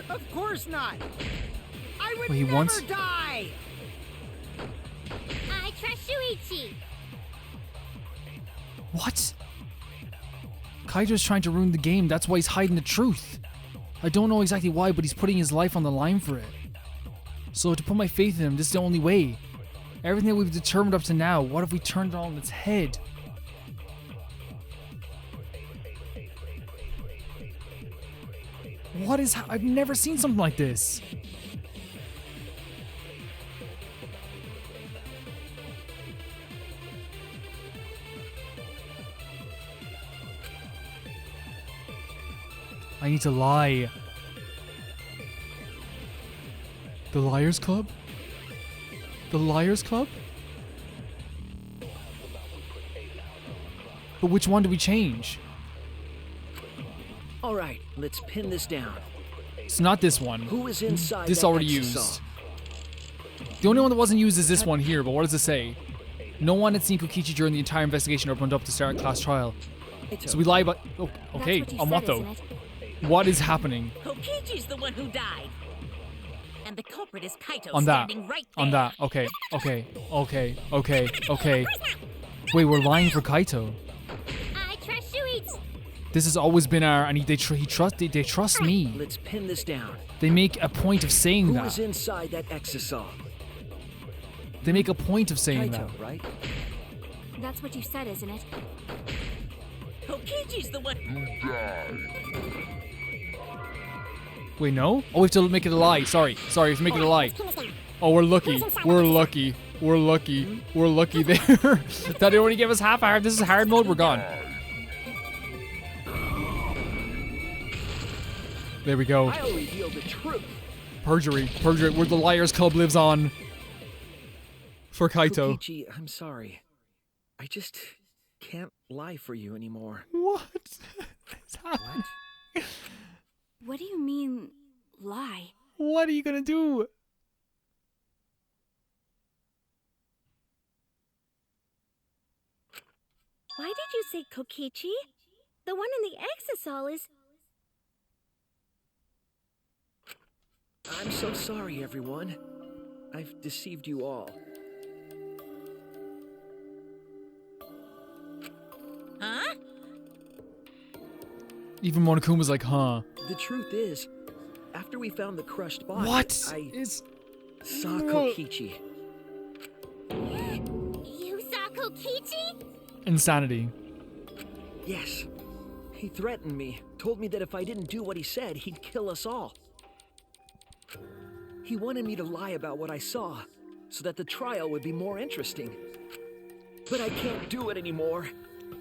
Of course not! I would Wait, he never wants- die! I trust Shuichi. What? Kaito's trying to ruin the game. That's why he's hiding the truth. I don't know exactly why, but he's putting his life on the line for it. So to put my faith in him, this is the only way. Everything that we've determined up to now, what if we turned it all on its head? What is... I've never seen something like this. I need to lie. The Liars Club? The Liars Club? But which one do we change? All right, let's pin this down. It's not this one. Who is inside This that already exisal? used. The only one that wasn't used is this one here, but what does it say? No one had seen Kokichi during the entire investigation opened up to start class trial. So we lie about... Oh, okay, That's what you on said, what though? isn't it? What is happening? Kokichi's the one who died. And the culprit is Kaito On that. standing right there. On that. Okay. Wait, we're lying for Kaito. I trust Shuichi. This has always been our, and they trust me. Let's pin this down. They make a point of saying Who that. was inside that exisal? They make a point of saying Kaito, that. right? That's what you said, isn't it? Kokichi's the one. Wait, no? Oh, we have to make it a lie. Sorry, we have to make it a lie. Oh, we're lucky. We're lucky. We're lucky. We're lucky there. That they only gave us half a heart. This is hard mode. We're gone. There we go. I'll reveal the truth. Perjury. Where the Liars Club lives on. For Kaito. Kokichi, I'm sorry. I just can't lie for you anymore. What? is happening? What do you mean, lie? What are you gonna do? Why did you say Kokichi? The one in the exisal is... I'm so sorry, everyone. I've deceived you all. Huh? Even Monokuma's like, huh? The truth is, after we found the crushed body, What I is... saw Kokichi. You saw Kokichi? Insanity. Yes. He threatened me, told me that if I didn't do what he said, he'd kill us all. He wanted me to lie about what I saw, so that the trial would be more interesting. But I can't do it anymore.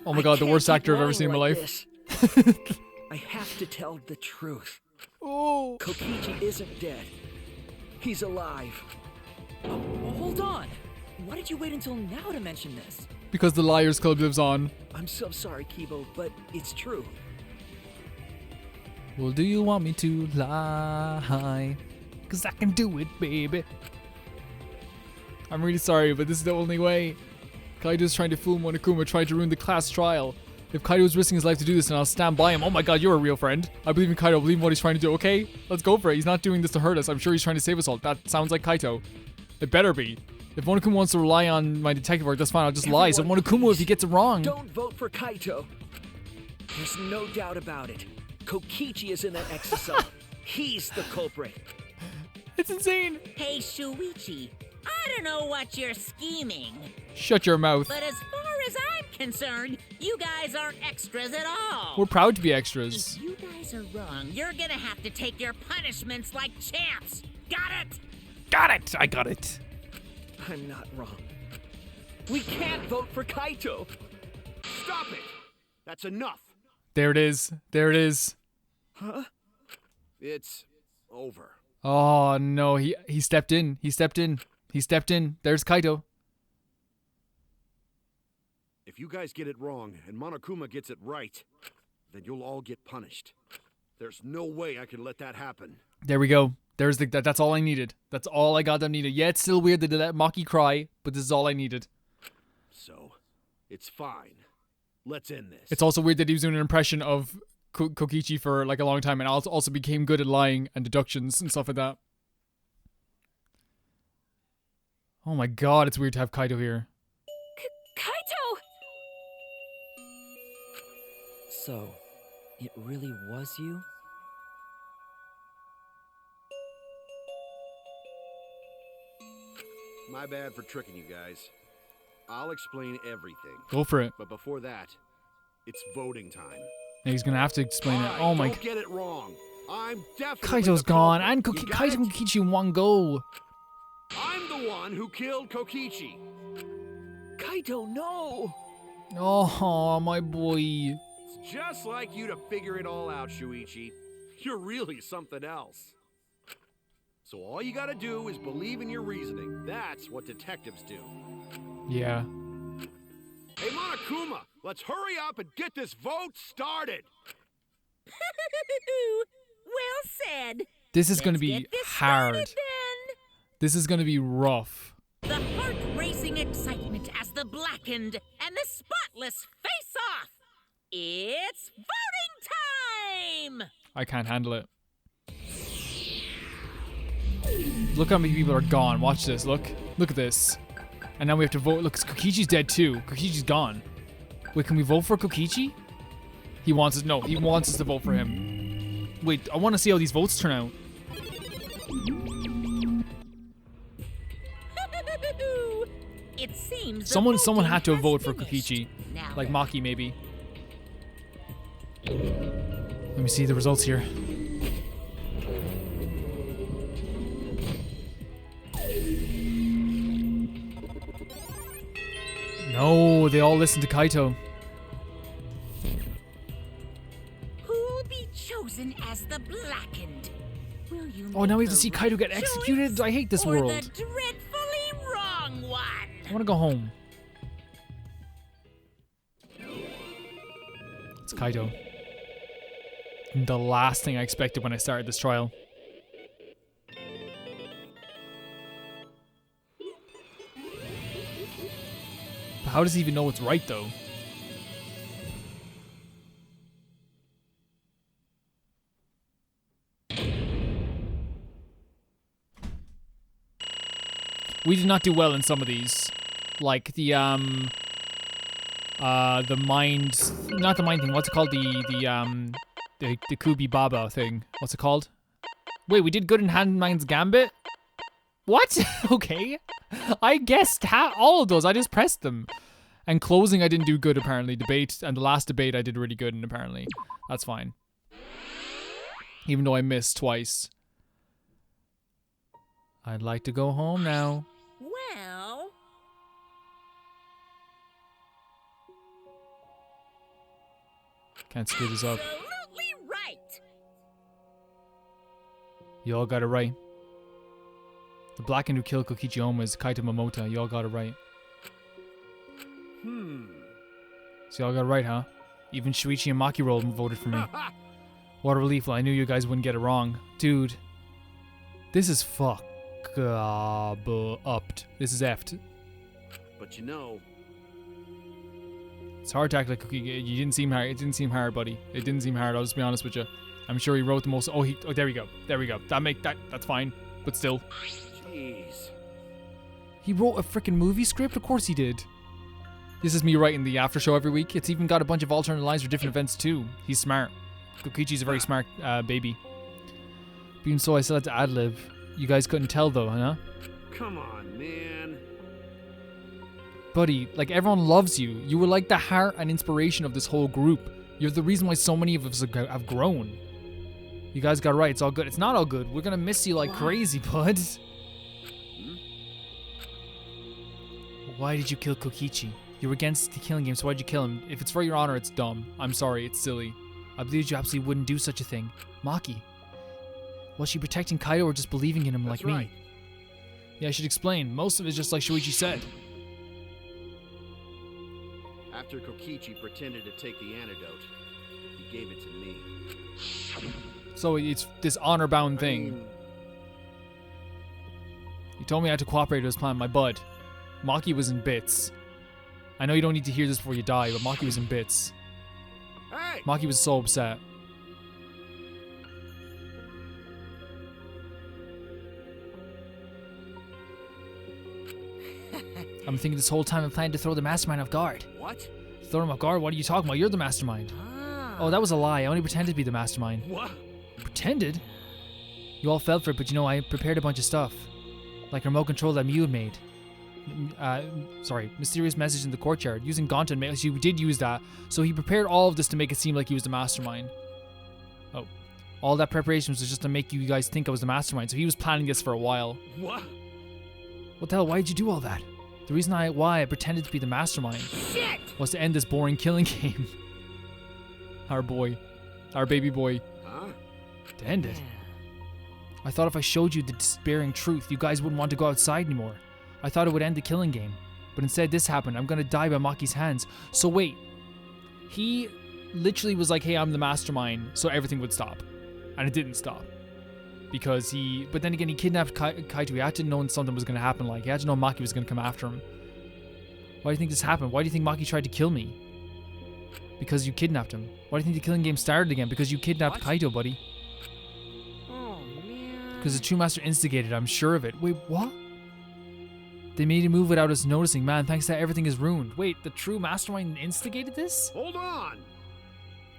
Oh my god, the worst actor I've ever seen in my life. I have to tell the truth. Oh. Kokichi isn't dead. He's alive. Oh, hold on. Why did you wait until now to mention this? Because the Liars Club lives on. I'm so sorry, Kibo, but it's true. Well, do you want me to lie? Cause I can do it, baby. I'm really sorry, but this is the only way. Kaito's trying to fool Monokuma, trying to ruin the class trial. If Kaito was risking his life to do this, then I'll stand by him. Oh my god, you're a real friend. I believe in Kaito, I believe in what he's trying to do, okay? Let's go for it. He's not doing this to hurt us. I'm sure he's trying to save us all. That sounds like Kaito. It better be. If Monokuma wants to rely on my detective work, that's fine. I'll just lie. So Monokuma, if he gets it wrong. Don't vote for Kaito. There's no doubt about it. Kokichi is in that exisal. He's the culprit. It's insane. Hey, Shuichi. I don't know what you're scheming, Shut your mouth. but as far as I'm concerned, you guys aren't extras at all. We're proud to be extras. If you guys are wrong, you're gonna have to take your punishments like champs. Got it? Got it. I got it. I'm not wrong. We can't vote for Kaito. Stop it! That's enough. There it is. There it is. Huh? It's over. Oh no, he stepped in. He stepped in. He stepped in. There's Kaito. If you guys get it wrong and Monokuma gets it right, then you'll all get punished. There's no way I can let that happen. There we go. There's that's all I needed. That's all I got them needed. Yeah, it's still weird that they let Maki cry, but this is all I needed. So, it's fine. Let's end this. It's also weird that he was doing an impression of Kokichi for like a long time and also became good at lying and deductions and stuff like that. Oh my god, it's weird to have Kaito here. Kaito! So, it really was you? My bad for tricking you guys. I'll explain everything. Go for it. But before that, it's voting time. And he's gonna have to explain it. Oh my. Don't get it wrong. I'm definitely Kaito's the gone, culprit. and You got Kaito it? and Kokichi in one go. I'm the one who killed Kokichi. Kaito, no! Oh, my boy. It's just like you to figure it all out, Shuichi. You're really something else. So all you gotta do is believe in your reasoning. That's what detectives do. Yeah. Hey, Monokuma, let's hurry up and get this vote started. Well said. This is gonna Let's be get this hard. started, then. This is gonna be rough. The heart-racing excitement as the blackened and the spotless face off. It's voting time! I can't handle it. Look how many people are gone. Watch this. Look. Look at this. And now we have to vote. Look, Kokichi's dead too. Kokichi's gone. Wait, can we vote for Kokichi? He wants us. No, he wants us to vote for him. Wait, I want to see how these votes turn out. It seems Someone had to have voted for finished. Kokichi. Now Like then. Maki, maybe. Let me see the results here. No, they all listen to Kaito. Who'll be chosen as the blackened? Will you Oh, now we make have to see the Kaito right get executed? choice I hate this or world. the dreadfully wrong one? I want to go home. It's Kaito. The last thing I expected when I started this trial. But how does he even know what's right, though? We did not do well in some of these. Like the mind, not the mind thing, what's it called? The Kubi Baba thing. What's it called? Wait, we did good in Handmaid's Gambit? What? Okay. I guessed all of those. I just pressed them. And closing I didn't do good apparently. Debate and the last debate I did really good in apparently. That's fine. Even though I missed twice. I'd like to go home now. Well, Can't screw this up. absolutely right. You all got it right. The blackened who killed Kokichi Oma is Kaito Momota. You all got it right. So y'all got it right, huh? Even Shuichi and Makiro voted for me. What a relief. Well, I knew you guys wouldn't get it wrong. Dude. This is upped. This is effed. But you know, It's hard to act like Kokichi. You didn't seem hard. It didn't seem hard, buddy. It didn't seem hard. I'll just be honest with you. I'm sure he wrote the most. Oh, there we go. There we go. That's fine. But still. jeez. He wrote a freaking movie script? Of course he did. This is me writing the after show every week. It's even got a bunch of alternate lines for different events too. He's smart. Kokichi's a very smart baby. But even so, I still had to ad-lib. You guys couldn't tell though, huh? Come on, man. Buddy, like everyone loves you. You were like the heart and inspiration of this whole group. You're the reason why so many of us have grown. You guys got it right. It's all good. It's not all good. We're gonna miss you like crazy, bud. Why did you kill Kokichi? You were against the killing game, so why'd you kill him? If it's for your honor, it's dumb. I'm sorry, it's silly. I believed you absolutely wouldn't do such a thing. Maki. Was she protecting Kaito or just believing in him like me? Right. Yeah, I should explain. Most of it's just like Shuichi said. After Kokichi pretended to take the antidote, he gave it to me. So it's this honor-bound thing. He told me I had to cooperate with his plan, my bud. Maki was in bits. I know you don't need to hear this before you die, but Maki was in bits. Hey! Maki was so upset. I'm thinking this whole time I planned to throw the mastermind off guard. What? Throw him off guard? What are you talking about? You're the mastermind. Ah. Oh, that was a lie. I only pretended to be the mastermind. What? Pretended? You all fell for it, but you know, I prepared a bunch of stuff. Like a remote control that Mew had made. Mysterious message in the courtyard. Using Gonta and she did use that. So he prepared all of this to make it seem like he was the mastermind. Oh. All that preparation was just to make you guys think I was the mastermind. So he was planning this for a while. What? What the hell? Why did you do all that? The reason why I pretended to be the mastermind was to end this boring killing game. Our boy. Our baby boy. Huh? To end it. I thought if I showed you the despairing truth, you guys wouldn't want to go outside anymore. I thought it would end the killing game. But instead this happened. I'm gonna die by Maki's hands. So wait. He literally was like, hey, I'm the mastermind, so everything would stop. And it didn't stop. Because but then again, he kidnapped Kaito. He had to know something was gonna happen. Like, he had to know Maki was gonna come after him. Why do you think this happened? Why do you think Maki tried to kill me? Because you kidnapped him. Why do you think the killing game started again? Because you kidnapped Kaito, buddy. Oh, man. Because the true master instigated, I'm sure of it. Wait, what? They made him move without us noticing. Man, thanks to that, everything is ruined. Wait, the true mastermind instigated this? Hold on!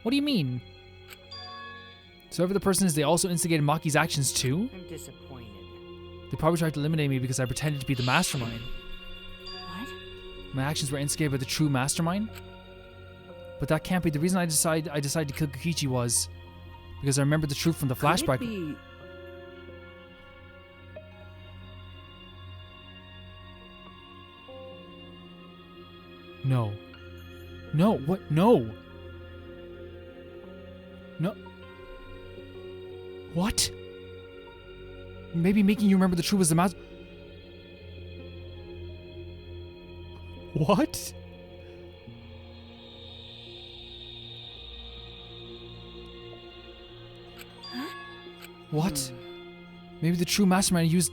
What do you mean? So whoever the person is, they also instigated Maki's actions too? I'm disappointed. They probably tried to eliminate me because I pretended to be the mastermind. What? My actions were instigated by the true mastermind? But that can't be. The reason I decided to kill Kokichi was because I remembered the truth from the flashback. Could it be... No. No, what? No. No. What? Maybe making you remember the truth was the master. What? What? Maybe the true mastermind used...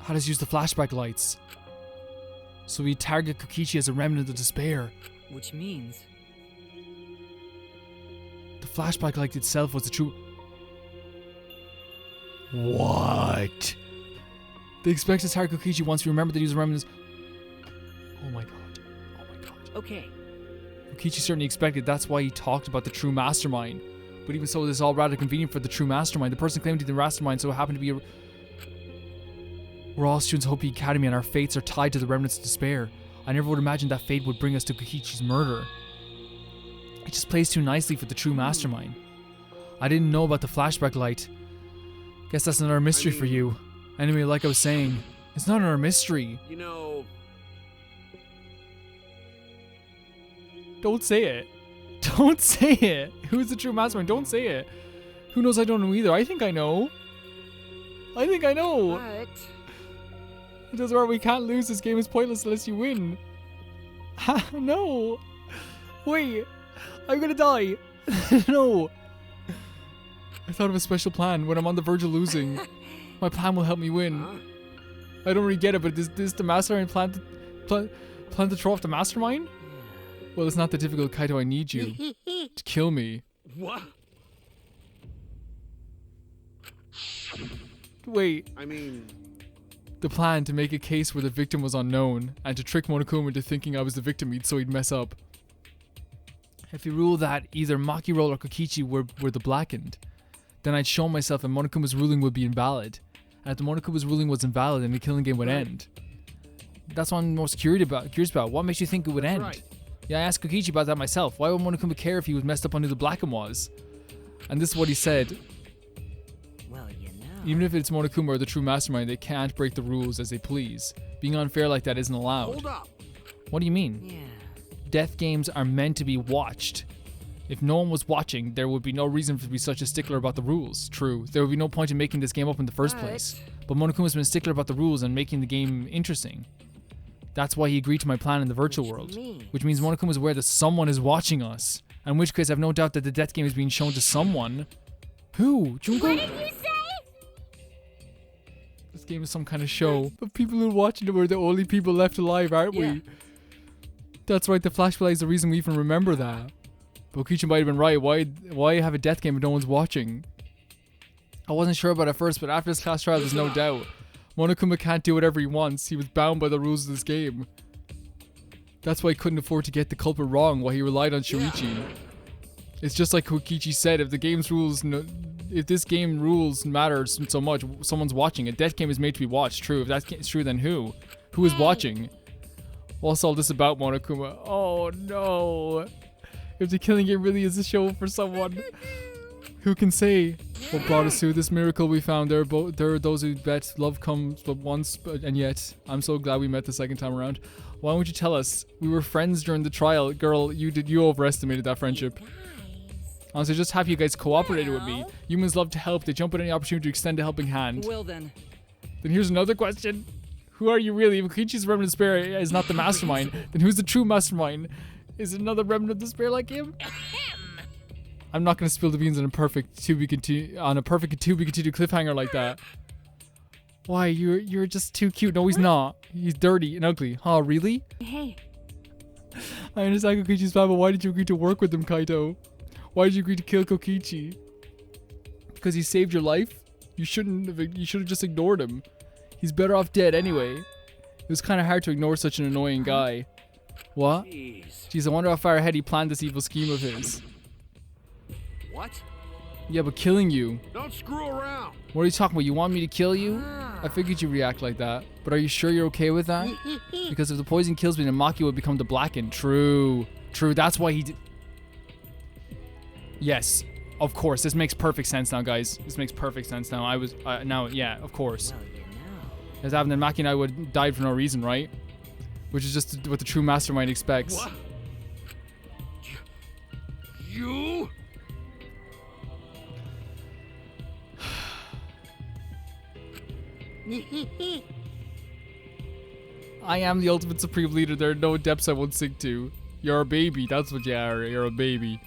How does he use the flashback lights? So we target Kokichi as a remnant of despair. Which means... The flashback light itself was the true... What? They expect to target Kokichi once we remember that he was a remnant. Oh my god. Oh my god. Okay, Kokichi certainly expected. That's why he talked about the true mastermind. But even so, this is all rather convenient for the true mastermind. The person claiming to be the mastermind so happened to be a... We're all students of Hopi Academy and our fates are tied to the remnants of despair. I never would imagine that fate would bring us to Kokichi's murder. It just plays too nicely for the true mastermind. I didn't know about the flashback light. Guess that's another mystery for you. Anyway, like I was saying, it's not another mystery. You know, Don't say it. Don't say it. Who's the true mastermind? Don't say it. Who knows? I don't know either. I think I know. I think I know. But It doesn't matter. We can't lose. This game is pointless unless you win. Ha, no. Wait. I'm gonna die. No. I thought of a special plan. When I'm on the verge of losing, my plan will help me win. I don't really get it, but is this the mastermind plan to throw off the mastermind? Well, it's not that difficult, Kaito. I need you to kill me. what? Wait. I mean, The plan to make a case where the victim was unknown and to trick Monokuma into thinking I was the victim so he'd mess up. If you rule that either Maki Roll or Kokichi were the blackened, then I'd show myself and Monokuma's ruling would be invalid. And if the Monokuma's ruling was invalid, then the killing game would end. That's what I'm most curious about. What makes you think it would end? right. Yeah, I asked Kokichi about that myself. Why would Monokuma care if he was messed up on who the blackened was? And this is what he said. well, you know. Even if it's Monokuma or the true mastermind, they can't break the rules as they please. Being unfair like that isn't allowed. Hold up. What do you mean? Yeah. Death games are meant to be watched. If no one was watching, there would be no reason to be such a stickler about the rules. True, there would be no point in making this game up in the first place. But Monokuma's been a stickler about the rules and making the game interesting. That's why he agreed to my plan in the virtual world. Which means Monokuma's aware that someone is watching us. In which case, I have no doubt that the death game is being shown to someone. Who? Junko? What did you say? This game is some kind of show. But people who are watching it are the only people left alive, aren't we? That's right, the flashlight is the reason we even remember that. Kokichi might have been right. Why have a death game if no one's watching? I wasn't sure about it at first, but after this class trial, there's no doubt. Monokuma can't do whatever he wants. He was bound by the rules of this game. That's why he couldn't afford to get the culprit wrong, why he relied on Shuichi. It's just like Kokichi said, if this game rules matter so much, someone's watching. A death game is made to be watched, true. If that's true, then who? Who is watching? What's all this about, Monokuma? Oh no. If the killing game really is a show for someone, who can say? What brought us to this miracle we found? There are those who bet love comes but once, and yet I'm so glad we met the second time around. Why won't you tell us? We were friends during the trial. Girl, you overestimated that friendship. Honestly, just happy you guys cooperated with me. Humans love to help. They jump at any opportunity to extend a helping hand. Well then. Then here's another question. Who are you really? If Kokichi's remnant of despair is not the mastermind, then who's the true mastermind? Is it another remnant of despair like him? I'm not gonna spill the beans on a perfect to be continued cliffhanger like that. Why? You're just too cute. No, he's not. He's dirty and ugly. Huh? Really? Hey, I understand Kokichi's plan, but why did you agree to work with him, Kaito? Why did you agree to kill Kokichi? Because he saved your life? You shouldn't have. You should have just ignored him. He's better off dead anyway. It was kind of hard to ignore such an annoying guy. What? Jeez, I wonder how far ahead he planned this evil scheme of his. What? Yeah, but killing you. Don't screw around. What are you talking about? You want me to kill you? I figured you'd react like that. But are you sure you're okay with that? Because if the poison kills me, then Maki would become the Blackened. True. True, that's why he did... Yes. Of course. This makes perfect sense now, guys. This makes perfect sense now. Now, yeah, of course. Well, you know. As happened, then Maki and I would have died for no reason, right? Which is just what the true mastermind expects. What? You? I am the ultimate supreme leader. There are no depths I won't sink to. You're a baby. That's what you are. You're a baby.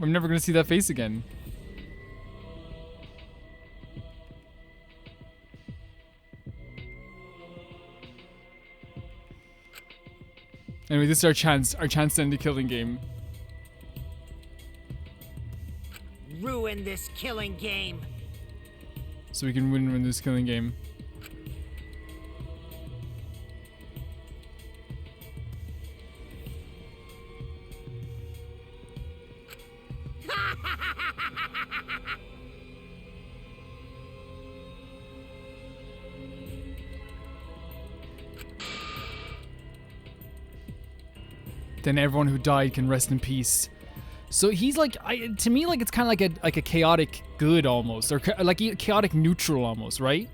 I'm never gonna see that face again. Anyway, this is our chance to end the killing game. Ruin this killing game. So we can win this killing game. Then everyone who died can rest in peace. So he's like, to me, like it's kind of like a chaotic good almost, or like a chaotic neutral almost, right?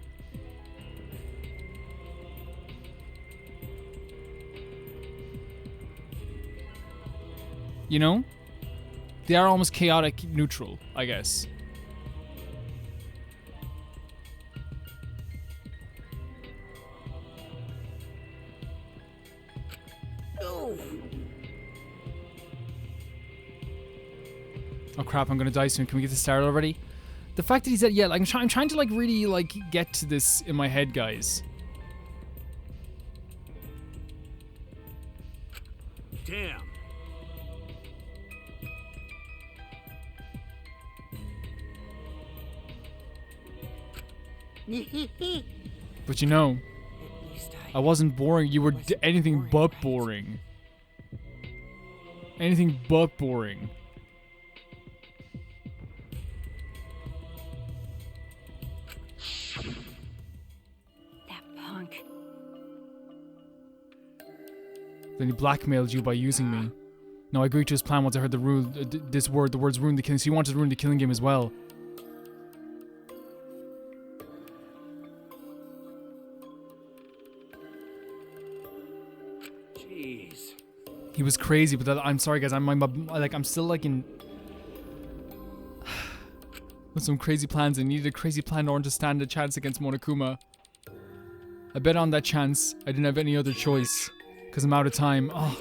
You know, they are almost chaotic neutral, I guess. Oh crap, I'm gonna die soon. Can we get this started already? The fact that he said, yeah, like I'm trying to like really like get to this in my head, guys. Damn. But you know, At least I wasn't boring. You were wasn't anything boring, but right? boring. Anything but boring. That punk. Then he blackmailed you by using me. No, I agreed to his plan once I heard the the words ruin the killing. So he wanted to ruin the killing game as well. Jeez. He was crazy, but I'm sorry, guys. I'm still like in with some crazy plans. I needed a crazy plan in order to stand a chance against Monokuma. I bet on that chance. I didn't have any other choice because I'm out of time. Oh,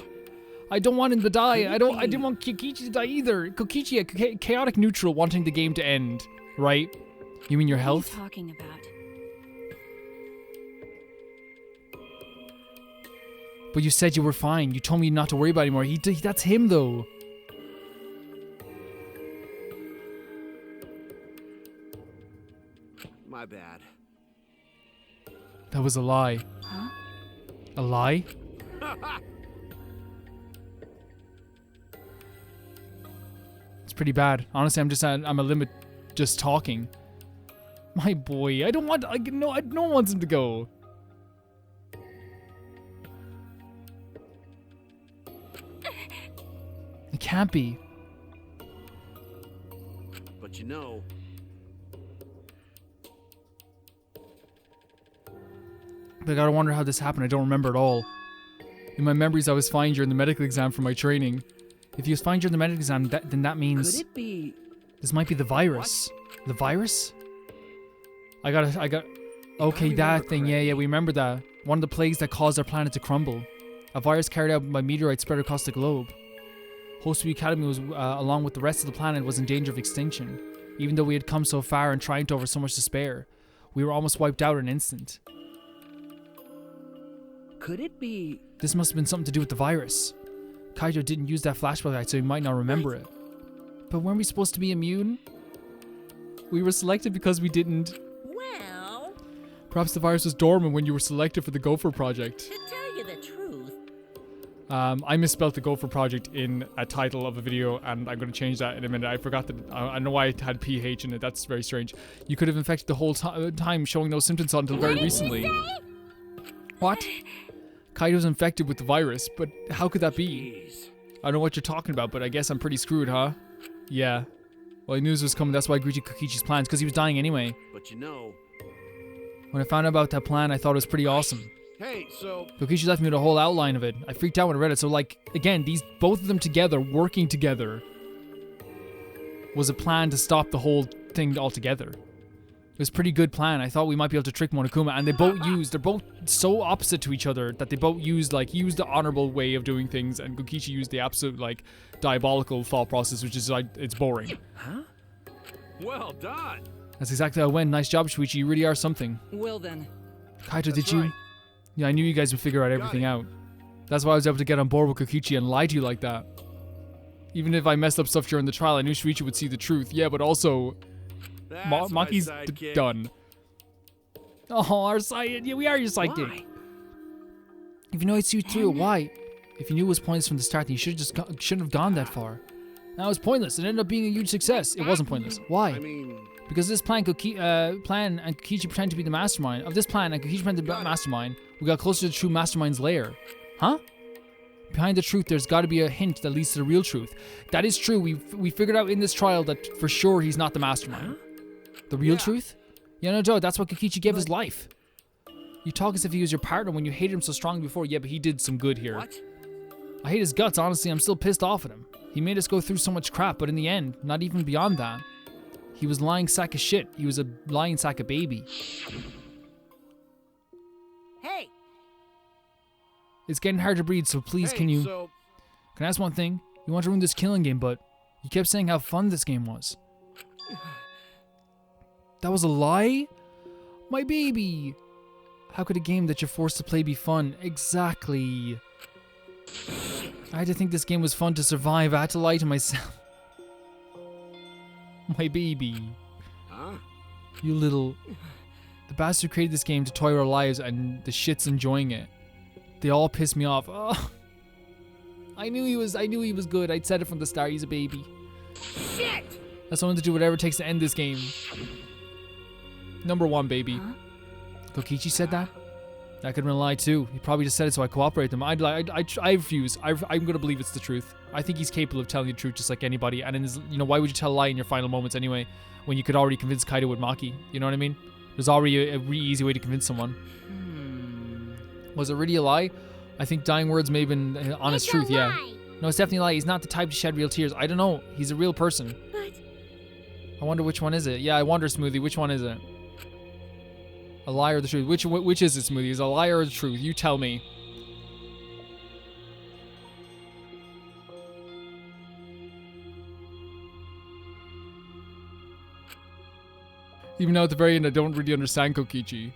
I don't want him to die. I didn't want Kokichi to die either. Kokichi, a chaotic neutral, wanting the game to end, right? You mean your health? What are you talking about? But you said you were fine. You told me not to worry about it anymore. That's him, though. My bad. That was a lie. Huh? A lie? It's pretty bad. Honestly, I'm a limit just talking. My boy, I don't want, no one wants him to go. It can't be. But you know, But I gotta wonder how this happened. I don't remember at all. In my memories, I was fine during the medical exam for my training. If he was fine during the medical exam, then that means Could it be? this might be the virus. The virus? I got. Okay, that thing. Yeah, we remember that. One of the plagues that caused our planet to crumble. A virus carried out by meteorites spread across the globe. Host Academy was, along with the rest of the planet, was in danger of extinction. Even though we had come so far and triumphed over so much despair. We were almost wiped out in an instant. Could it be... This must have been something to do with the virus. Kaito didn't use that flashback light, so he might not remember it. But weren't we supposed to be immune? We were selected because we didn't. Well, Perhaps the virus was dormant when you were selected for the Gopher Project. to tell you the truth, I misspelled the Gopher Project in a title of a video, and I'm going to change that in a minute. I forgot that. I know why it had PH in it. That's very strange. You could have infected the whole time showing those symptoms until very recently. What? Kaito's infected with the virus, but how could that be? Jeez. I don't know what you're talking about, but I guess I'm pretty screwed, huh? Yeah. Well, I knew this was coming. That's why I agreed to Kokichi's plans, because he was dying anyway. But you know... When I found out about that plan, I thought it was pretty awesome. Hey, so... Kokichi left me with a whole outline of it. I freaked out when I read it. So, like, again, both of them together, working together, was a plan to stop the whole thing altogether. It was a pretty good plan. I thought we might be able to trick Monokuma, and they're both so opposite to each other that they both used the honorable way of doing things, and Kokichi used the absolute, like, diabolical thought process, which is, like, it's boring. Huh? Well done. That's exactly how it went. Nice job, Shuichi. You really are something. Well then, Kaito, That's did you? right. Yeah, I knew you guys would figure out everything it. out. That's why I was able to get on board with Kokichi and lie to you like that. Even if I messed up stuff during the trial, I knew Shuichi would see the truth. Yeah, but also, That's my Maki's sidekick. done. Oh, our sidekick. Yeah, we are your sidekick. Why? If you know I'd see you through it, why? If you knew it was pointless from the start, then you shouldn't have gone that far. Now it was pointless. It ended up being a huge success. It wasn't pointless. Why? I mean... Because this plan, and Kokichi pretended to be the mastermind. Of this plan, and Kokichi pretended to be the mastermind, we got closer to the true mastermind's lair. Huh? Behind the truth, there's got to be a hint that leads to the real truth. That is true. We figured out in this trial that for sure he's not the mastermind. The real truth? Yeah, no doubt. That's what Kokichi gave his life. You talk as if he was your partner when you hated him so strongly before. Yeah, but he did some good here. What? I hate his guts, honestly. I'm still pissed off at him. He made us go through so much crap, but in the end, not even beyond that. He was a lying sack of shit. He was a lying sack of baby. Hey, It's getting hard to breathe, so please Hey, can I so... ask one thing? You want to ruin this killing game, but you kept saying how fun this game was. That was a lie? My baby! How could a game that you're forced to play be fun? Exactly. I had to think this game was fun to survive. I had to lie to myself. My baby. Huh? You little... The bastard created this game to toy with our lives, and the shit's enjoying it. They all piss me off. Oh. I knew he was good. I'd said it from the start. He's a baby. shit! That's why I want to do whatever it takes to end this game. Number one, baby. Huh? Kokichi said that? That could have been a lie too. He probably just said it so I cooperate with him. I refuse. I'm gonna believe it's the truth. I think he's capable of telling the truth just like anybody. And in his, why would you tell a lie in your final moments anyway, when you could already convince Kaito with Maki? You know what I mean? There's already a really easy way to convince someone. Was it really a lie? I think dying words may have been honest It's truth. a Yeah. lie. No, it's definitely a lie. He's not the type to shed real tears. I don't know. He's a real person. But I wonder which one is it. Yeah, I wonder, Smoothie. Which one is it? A lie or the truth? Which is it, Smoothie? Is it a lie or the truth? You tell me. Even though at the very end I don't really understand Kokichi.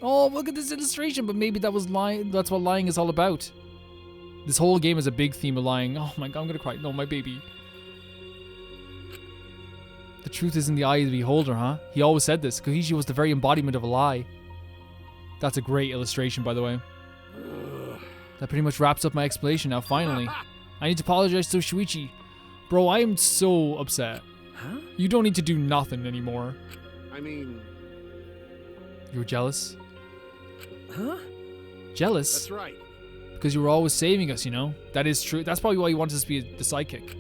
Oh, look at this illustration, but maybe that was lying. That's what lying is all about. This whole game is a big theme of lying. Oh my god, I'm gonna cry. No, my baby. The truth is in the eye of the beholder, huh? He always said this. Kokichi was the very embodiment of a lie. That's a great illustration, by the way. That pretty much wraps up my explanation now, finally. I need to apologize to Shuichi. Bro, I am so upset. Huh? You don't need to do nothing anymore. I mean, You were jealous? Huh? Jealous? that's right. Because you were always saving us, That is true. That's probably why you wanted us to be the sidekick.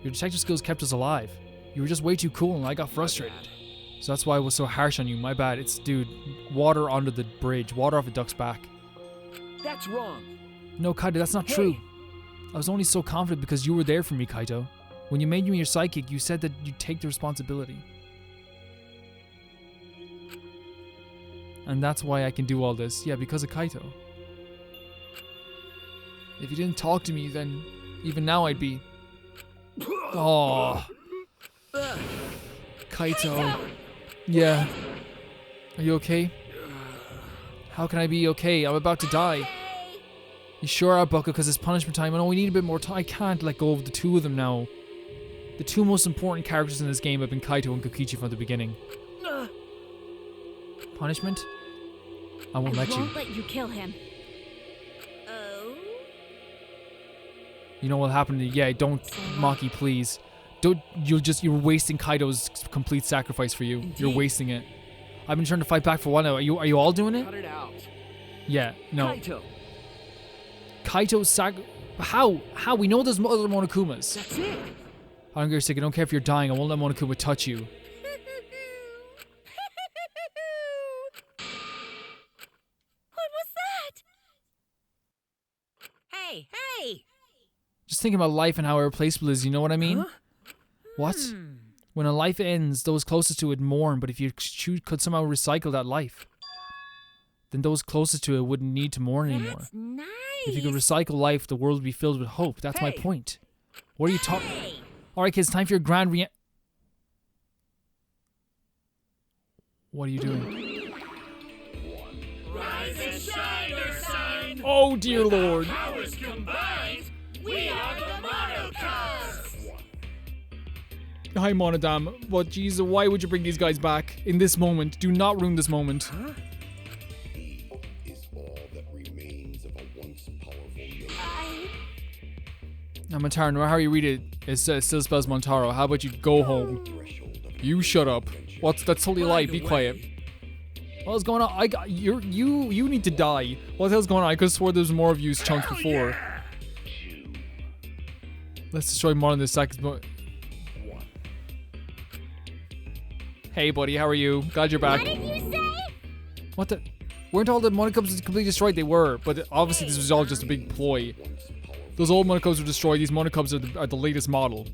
Your detective skills kept us alive. You were just way too cool and I got frustrated. So that's why I was so harsh on you. My bad. Dude, water under the bridge. Water off a duck's back. That's wrong. No, Kaito, that's not Hey. true. I was only so confident because you were there for me, Kaito. When you made me your sidekick, you said that you'd take the responsibility. And that's why I can do all this. Yeah, because of Kaito. If you didn't talk to me, then even now I'd be... Oh. Kaito. Yeah. Are you okay? How can I be okay? I'm about to die. You sure are, Bucka, because it's punishment time. I know we need a bit more time. I can't let go of the two of them now. The two most important characters in this game have been Kaito and Kokichi from the beginning. Punishment? I won't let you. I won't let you kill him. Oh? You know what'll happen to you? Yeah, don't, Maki, please. Don't, you're wasting Kaito's complete sacrifice for you. Indeed. You're wasting it. I've been trying to fight back for a while now. Are you all doing it? Cut it out. Yeah, no. Kaito! Kaito's How? We know there's other Monokumas. That's it! I don't give a stick. I don't care if you're dying. I won't let Monokuma touch you. What was that? Hey, hey! Just thinking about life and how irreplaceable it is, you know what I mean? What? When a life ends, those closest to it mourn, but if you could somehow recycle that life, then those closest to it wouldn't need to mourn anymore. That's nice. If you could recycle life, the world would be filled with hope. That's my point. What are you talking? Hey! Alright kids, time for your grand What are you doing? Rise and shine, your sign. Oh dear lord. Powers combined, we are the Monocubs. Hi Monodam, but Jesus, why would you bring these guys back in this moment? Do not ruin this moment. He is all that remains of a once powerful nation. Now Montaro, no matter how you read it, it still spells Montaro. How about you go home? You shut up. That's totally a lie. Be quiet. What's going on? You need to die. What the hell's going on? I could have swore there was more of you chunks before. Let's destroy more in this second. Hey buddy, how are you? Glad you're back. What did you say? What the? Weren't all the Monokubs completely destroyed? They were, but obviously this was all just a big ploy. Those old Monokubs were destroyed. These Monokubs are the latest model.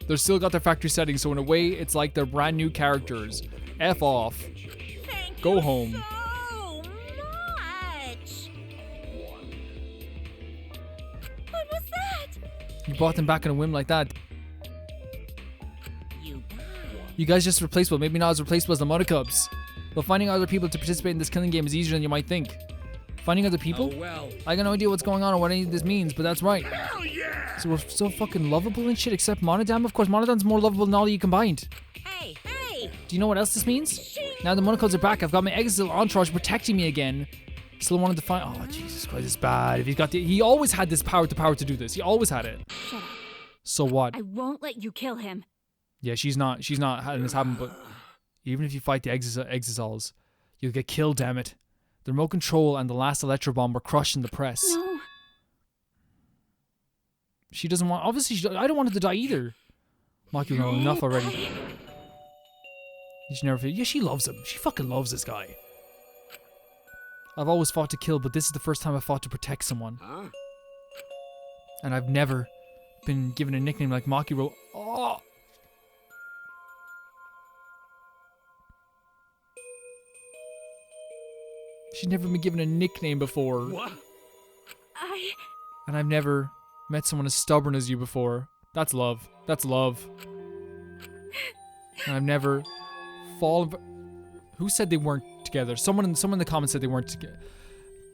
They're still got their factory settings, so in a way, it's like they're brand new characters. F off. Thank Go you home. so much. What was that? You brought them back on a whim like that. You died. You guys just replaceable. Maybe not as replaceable as the Monokubs. But finding other people to participate in this killing game is easier than you might think. Finding other people? Oh well. I got no idea what's going on or what any of this means, but that's right. Hell yeah! So we're so fucking lovable and shit, except Monodam? Of course, Monodam's more lovable than all of you combined. Hey, hey! Do you know what else this means? Now the Monokubs are back. I've got my exile entourage protecting me again. Still wanted to find. Oh, Jesus Christ, it's bad. If he's got he always had this power to do this. He always had it. Shut up. So what? I won't let you kill him. Yeah, she's not having this happen, but even if you fight the exiles, you'll get killed, damn it. The remote control and the last Electro bomb were crushed in the press. No. She doesn't want. Obviously, I don't want her to die either. Maki, no, enough already. You should never feel. Yeah, she loves him. She fucking loves this guy. I've always fought to kill, but this is the first time I fought to protect someone. Huh? And I've never been given a nickname like Makiro. Oh! She's never been given a nickname before. What? And I've never met someone as stubborn as you before. That's love. That's love. And I've never fallen for... Who said they weren't together? Someone in the comments said they weren't together.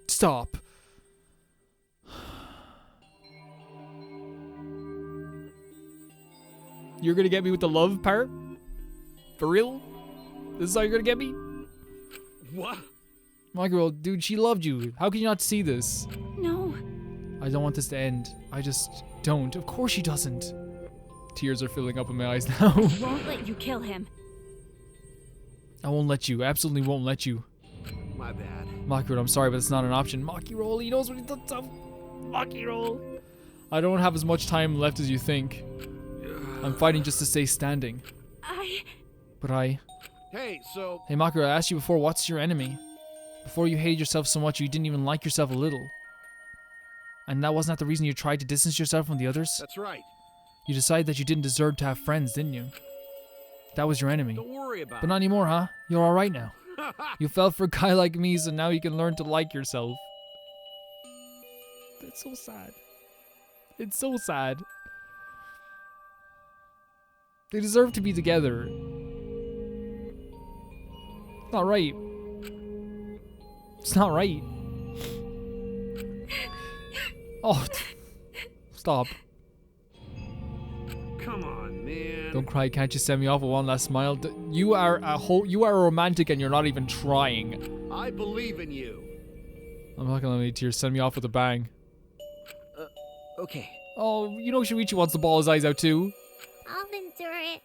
Stop. You're gonna get me with the love part? For real? This is how you're gonna get me? What? My girl, dude, she loved you. How can you not see this? No. I don't want this to end. I just don't. Of course she doesn't. Tears are filling up in my eyes now. Won't let you kill him. I won't let you. Absolutely won't let you. My bad. Maki roll, I'm sorry, but it's not an option. Maki roll, he knows what he does. Maki roll. I don't have as much time left as you think. I'm fighting just to stay standing. But I... Hey, so... Hey Maki roll, I asked you before, what's your enemy? Before you hated yourself so much, you didn't even like yourself a little. And that wasn't the reason you tried to distance yourself from the others? That's right. You decided that you didn't deserve to have friends, didn't you? That was your enemy. Don't worry about But not anymore, huh? You're alright now. You fell for a guy like me, so now you can learn to like yourself. That's so sad. It's so sad. They deserve to be together. Not right. It's not right. Oh, stop. Come on, man. Don't cry. Can't you send me off with one last smile? You are a romantic and you're not even trying. I believe in you. I'm not gonna let any tears. Send me off with a bang. Okay. Oh, you know Shuichi wants to ball his eyes out too. I'll endure it.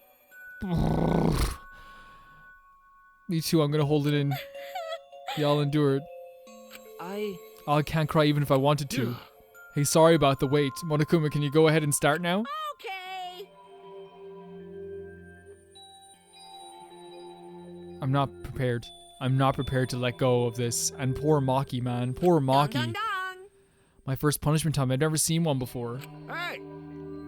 Me too. I'm gonna hold it in. Y'all endure it. I can't cry even if I wanted to. Hey, sorry about the wait. Monokuma, can you go ahead and start now? Okay. I'm not prepared. I'm not prepared to let go of this. And poor Maki, man. Poor Maki. Dong, dong, dong. My first punishment time. I've never seen one before. Hey,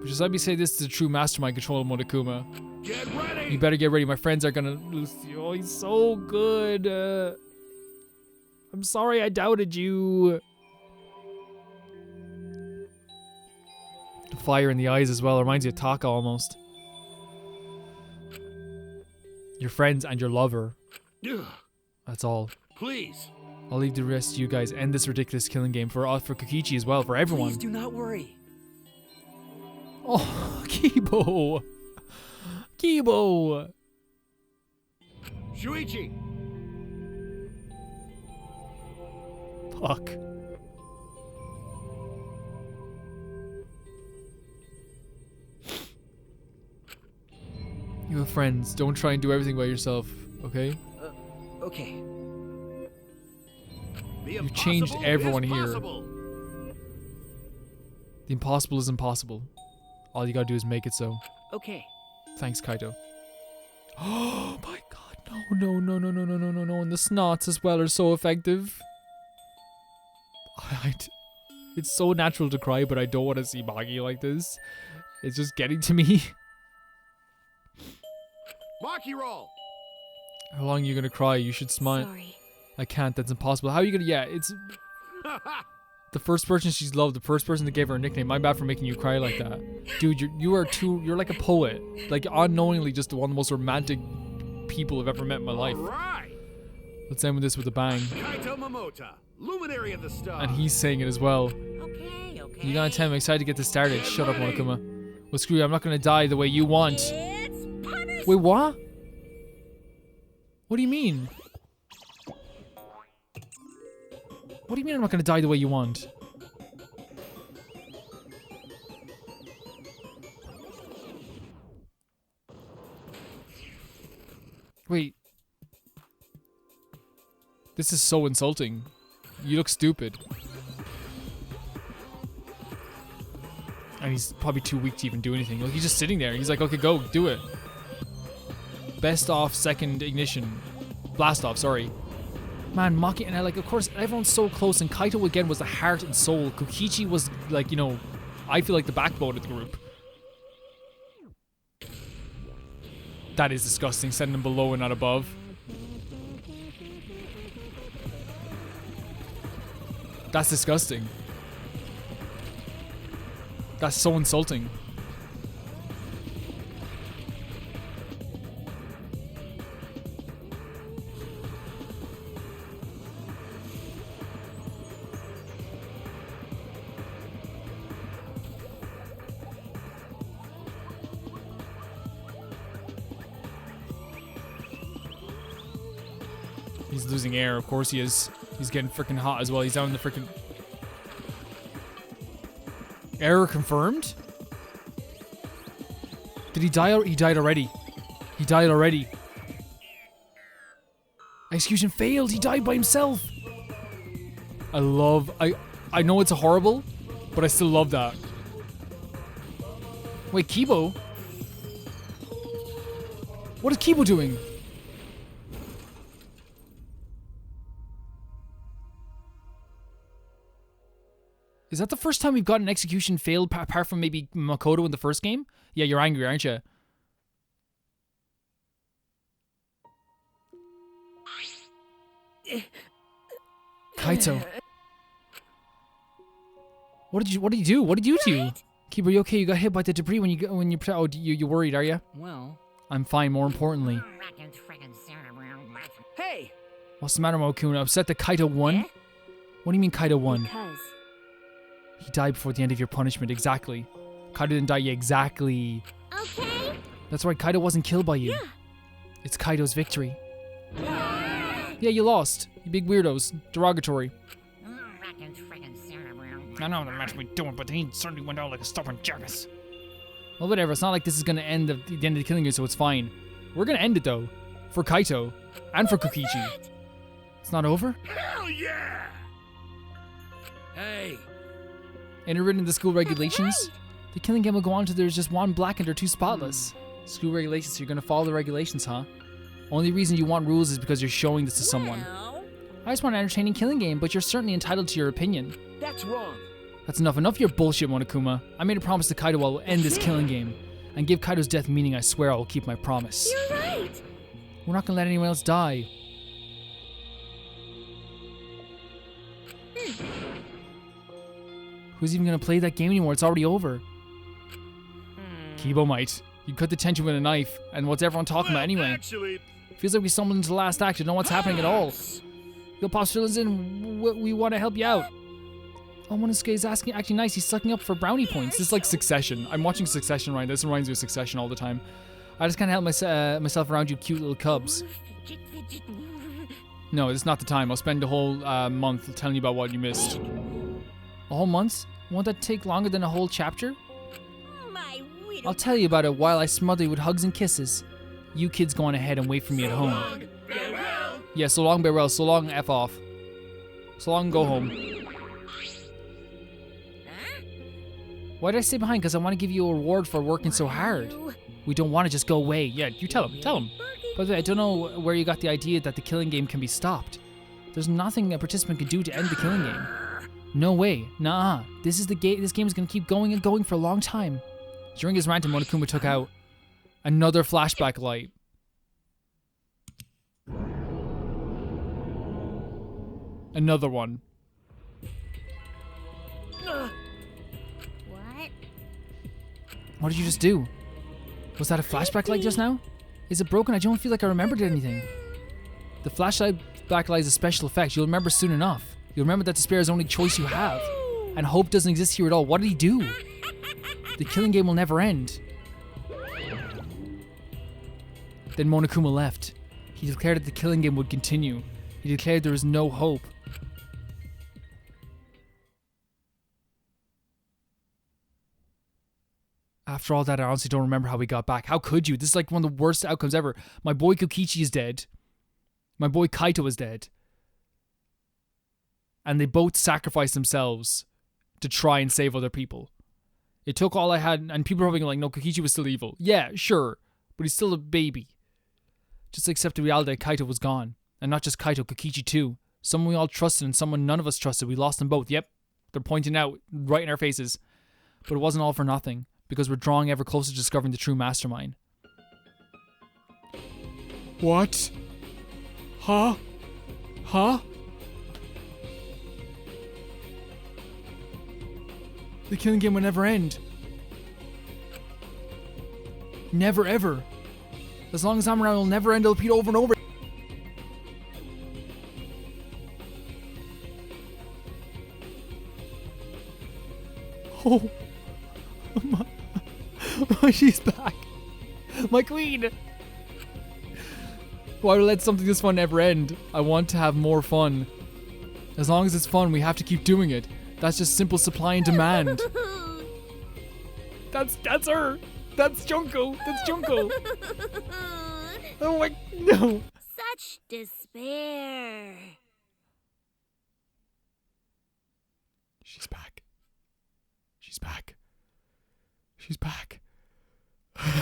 But just let me say this is a true mastermind control of Monokuma. get ready. You better get ready. My friends are gonna lose you. Oh, he's so good. I'm sorry I doubted you. The fire in the eyes as well. Reminds you of Taka almost. Your friends and your lover. Ugh, That's all. please. I'll leave the rest of you guys. End this ridiculous killing game for Kokichi as well, for everyone. Please do not worry. Oh, Kibo. Kibo. Shuichi. Fuck. You have friends. Don't try and do everything by yourself, okay? Okay. The You've changed impossible everyone is here. possible. The impossible is impossible. All you gotta do is make it so. Okay. Thanks, Kaito. Oh my god, no. And the snots as well are so effective. It's so natural to cry, but I don't want to see Maki like this. It's just getting to me. Maki roll. How long are you gonna cry? You should smile. Sorry. I can't, that's impossible. How are you gonna, yeah, it's the first person she's loved, the first person that gave her a nickname. My bad for making you cry like that. Dude, you're like a poet. Like unknowingly just one of the most romantic people I've ever met in my life. All right. Let's end with this with a bang. Kaito Momota, luminary of the stars. And he's saying it as well. Okay. You gotta tell me, I'm excited to get this started. Shut up, Monokuma. Well, screw you, I'm not gonna die the way you want. It's punishment. Wait, what? What do you mean? What do you mean I'm not gonna die the way you want? Wait. This is so insulting. You look stupid. And he's probably too weak to even do anything. Look, he's just sitting there. He's like, okay, go, do it. Best off, second ignition. Blast off, sorry. Man, Maki, and like, of course, everyone's so close, and Kaito again was the heart and soul. Kokichi was, like, you know, I feel like the backbone of the group. That is disgusting, sending them below and not above. That's disgusting. That's so insulting. He's losing air, of course he is. He's getting freaking hot as well. He's down in the freaking... Error confirmed? Did he die? He died already. He died already. Execution failed. He died by himself. I know it's horrible, but I still love that. Wait, Kibo? What is Kibo doing? Is that the first time we've gotten execution failed, apart from maybe Makoto in the first game? Yeah, you're angry, aren't you? Kaito. What did you do? What did you do? Kiba, are you okay? You got hit by the debris when you worried, are you? Well, I'm fine, more importantly. Hey! What's the matter, Monokuma? Upset that Kaito won? Eh? What do you mean Kaito won? Because He died before the end of your punishment, exactly. Kaito didn't die yet, exactly. Okay. That's right, Kaito wasn't killed by you. Yeah. It's Kaito's victory. Yeah, you lost. You big weirdos. Derogatory. I know the match we doing, but he certainly went out like a stubborn jackass. Well, whatever. It's not like this is gonna end the end of the killing game, so it's fine. We're gonna end it though, for Kaito and for Kokichi. It's not over. Hell yeah! Hey! Interwritten in the school regulations, the killing game will go on until there's just one blackened or two spotless. School regulations, so you're gonna follow the regulations, huh? Only reason you want rules is because you're showing this to someone. Well, I just want an entertaining killing game, but you're certainly entitled to your opinion. That's wrong. That's enough. Enough of your bullshit, Monokuma. I made a promise to Kaito I will end this killing game. And give Kaito's death meaning I swear I will keep my promise. You're right. We're not gonna let anyone else die. Who's even gonna play that game anymore? It's already over. Kibo might. You cut the tension with a knife, and what's everyone talking about anyway? Actually, Feels like we stumbled into the last act and know what's happening at all. Yo, Pops Fill-ins in. We want to help you out. Oh, Monosuke is acting nice. He's sucking up for brownie points. This is like Succession. I'm watching Succession right now. This reminds me of Succession all the time. I just can't help myself around you cute little cubs. No, it's not the time. I'll spend the whole month telling you about what you missed. A whole month? Won't that take longer than a whole chapter? my I'll tell you about it while I smother you with hugs and kisses. You kids go on ahead and wait for me at home. Yeah, so long, farewell. So long, F off. So long, go home. Why did I stay behind? Because I want to give you a reward for working so hard. We don't want to just go away. Yeah, you tell him. Tell him. By the way, I don't know where you got the idea that the killing game can be stopped. There's nothing a participant can do to end the killing game. No way. Nah. This game is going to keep going and going for a long time. During his rant, Monokuma took out another flashback light. Another one. What? What did you just do? Was that a flashback light just now? Is it broken? I don't feel like I remembered anything. The flashlight backlight is a special effect. You'll remember soon enough. You'll remember that despair is the only choice you have. And hope doesn't exist here at all. What did he do? The killing game will never end. Then Monokuma left. He declared that the killing game would continue. He declared there is no hope. After all that, I honestly don't remember how we got back. How could you? This is like one of the worst outcomes ever. My boy Kokichi is dead. My boy Kaito is dead. And they both sacrificed themselves to try and save other people. It took all I had, and people are probably like, no, Kokichi was still evil. Yeah, sure, but he's still a baby. Just accept the reality that Kaito was gone. And not just Kaito, Kokichi too. Someone we all trusted and someone none of us trusted. We lost them both. Yep, they're pointing out right in our faces. But it wasn't all for nothing. Because we're drawing ever closer to discovering the true mastermind. What? Huh? Huh? The killing game will never end. Never ever. As long as I'm around, it'll never end. It'll repeat over and over. Oh. She's back. My queen. Why let something this fun never end? I want to have more fun. As long as it's fun, we have to keep doing it. That's just simple supply and demand. That's her. That's Junko. That's Junko. Oh my, no. Such despair. She's back. She's back. She's back.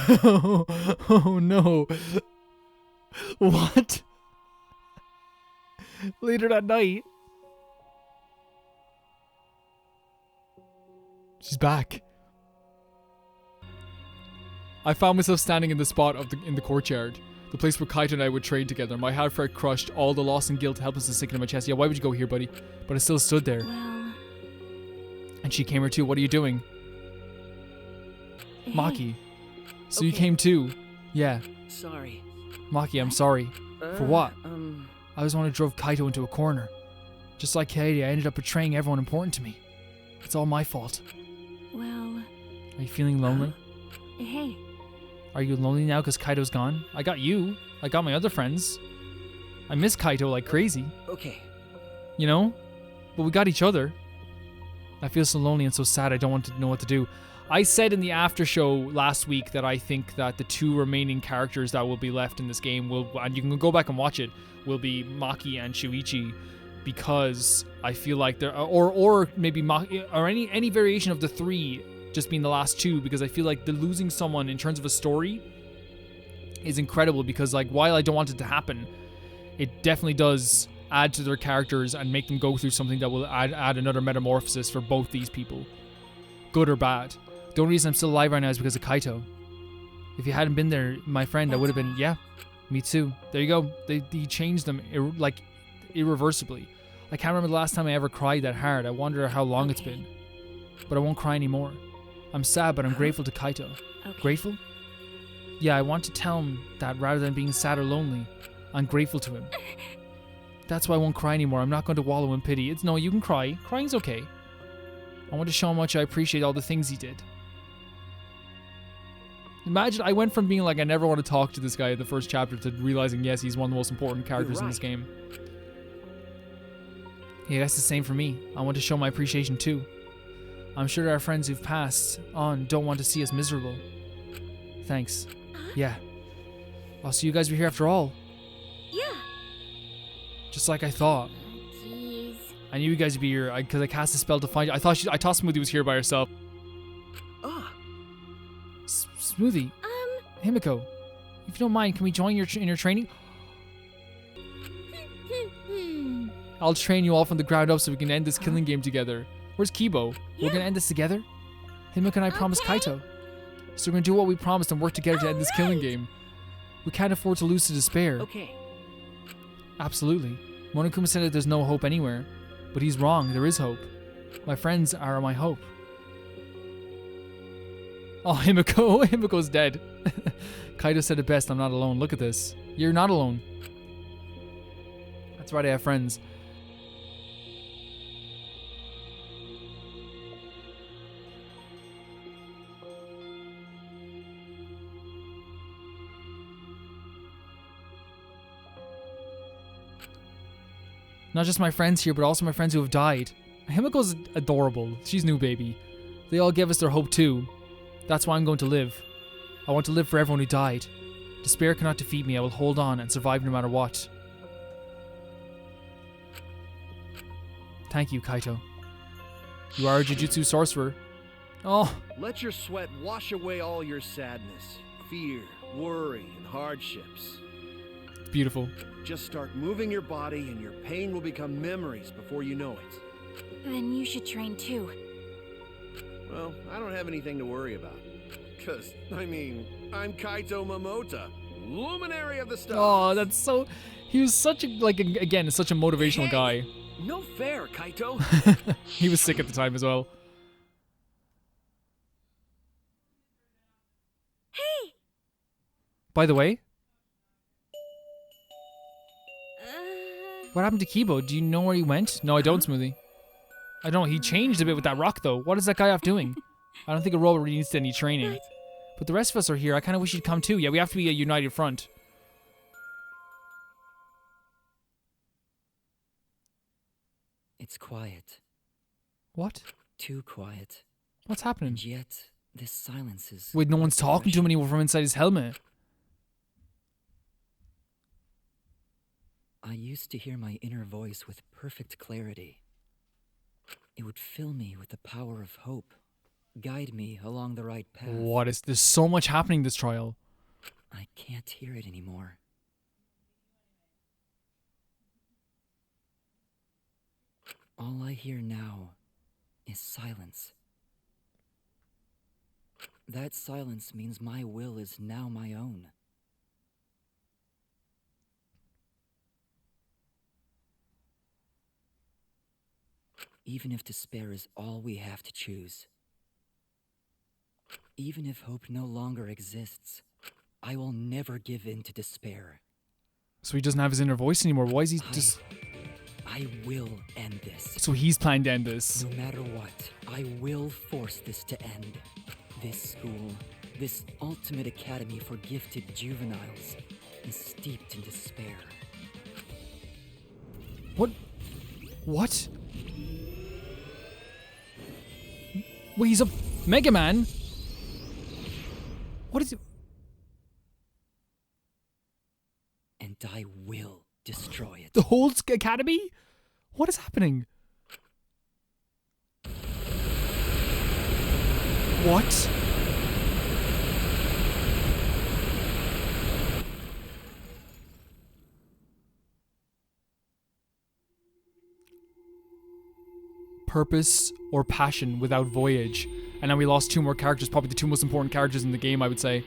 Oh no. What? Later that night. She's back. I found myself standing in the spot in the courtyard. The place where Kaito and I would train together. My heart felt crushed, all the loss and guilt helplessly sinking in my chest. Yeah, why would you go here, buddy? But I still stood there. Well... And she came here too. What are you doing? Hey. Maki. So you Okay. came too. Yeah. Sorry. Maki, I'm sorry. For what? I was the one who drove Kaito into a corner. Just like Katie, I ended up betraying everyone important to me. It's all my fault. Well... Are you feeling lonely? Hey. Are you lonely now because Kaito's gone? I got you. I got my other friends. I miss Kaito like crazy. Okay. You know? But we got each other. I feel so lonely and so sad I don't want to know what to do. I said in the after show last week that I think that the two remaining characters that will be left in this game will, and you can go back and watch it, will be Maki and Shuichi, because I feel like they're, or maybe Maki, or any variation of the three just being the last two, because I feel like the losing someone in terms of a story is incredible, because like while I don't want it to happen, it definitely does add to their characters and make them go through something that will add another metamorphosis for both these people, good or bad. The only reason I'm still alive right now is because of Kaito. If you hadn't been there, my friend, I would have been, yeah, me too. There you go. He changed them irreversibly. I can't remember the last time I ever cried that hard. I wonder how long it's been. But I won't cry anymore. I'm sad, but I'm grateful to Kaito. Okay. Grateful? Yeah, I want to tell him that rather than being sad or lonely, I'm grateful to him. That's why I won't cry anymore. I'm not going to wallow in pity. No, you can cry. Crying's okay. I want to show how much I appreciate all the things he did. Imagine, I went from being like, I never want to talk to this guy in the first chapter to realizing, yes, he's one of the most important characters in this game. Yeah, that's the same for me. I want to show my appreciation too. I'm sure our friends who've passed on don't want to see us miserable. Thanks. Yeah. I'll see you guys were here after all. Yeah. Just like I thought. Jeez. I knew you guys would be here because I cast a spell to find you. I thought Smoothie was here by herself. Smoothie. Himiko, if you don't mind, can we join in your training? I'll train you all from the ground up so we can end this killing game together. Where's Kibo? We're gonna end this together? Himiko and I promised Kaito. So we're gonna do what we promised and work together to end this killing game. We can't afford to lose to despair. Okay. Absolutely. Monokuma said that there's no hope anywhere. But he's wrong, there is hope. My friends are my hope. Oh, Himiko. Himiko's dead. Kaito said it best, I'm not alone. Look at this. You're not alone. That's right, I have friends. Not just my friends here, but also my friends who have died. Himiko's adorable. She's new baby. They all gave us their hope too. That's why I'm going to live. I want to live for everyone who died. Despair cannot defeat me. I will hold on and survive no matter what. Thank you, Kaito. You are a Jujutsu sorcerer. Oh. Let your sweat wash away all your sadness, fear, worry, and hardships. Beautiful. Just start moving your body and your pain will become memories before you know it. Then you should train too. Well, I don't have anything to worry about. Cause, I mean, I'm Kaito Momota, luminary of the stars. Oh, that's so... He was such a, again, such a motivational guy. No fair, Kaito. He was sick at the time as well. Hey! By the way, what happened to Kibo? Do you know where he went? No, I don't, Smoothie. I don't know. He changed a bit with that rock, though. What is that guy off doing? I don't think a robot really needs any training. But the rest of us are here. I kind of wish he'd come too. Yeah, we have to be a united front. It's quiet. What? Too quiet. What's happening? And yet, this silence is... Wait, no one's talking to him anymore from inside his helmet. I used to hear my inner voice with perfect clarity. It would fill me with the power of hope, guide me along the right path. What is... There's so much happening this trial. I can't hear it anymore. All I hear now is silence. That silence means my will is now my own. Even if despair is all we have to choose. Even if hope no longer exists, I will never give in to despair. So he doesn't have his inner voice anymore. Why is he just... I will end this. So he's planning to end this. No matter what, I will force this to end. This school, this ultimate academy for gifted juveniles, is steeped in despair. What? What? Wait, he's a Mega Man? What is it? And I will destroy it. The whole academy? What is happening? What? Purpose or passion without voyage. And now we lost 2 more characters, probably the 2 most important characters in the game, I would say.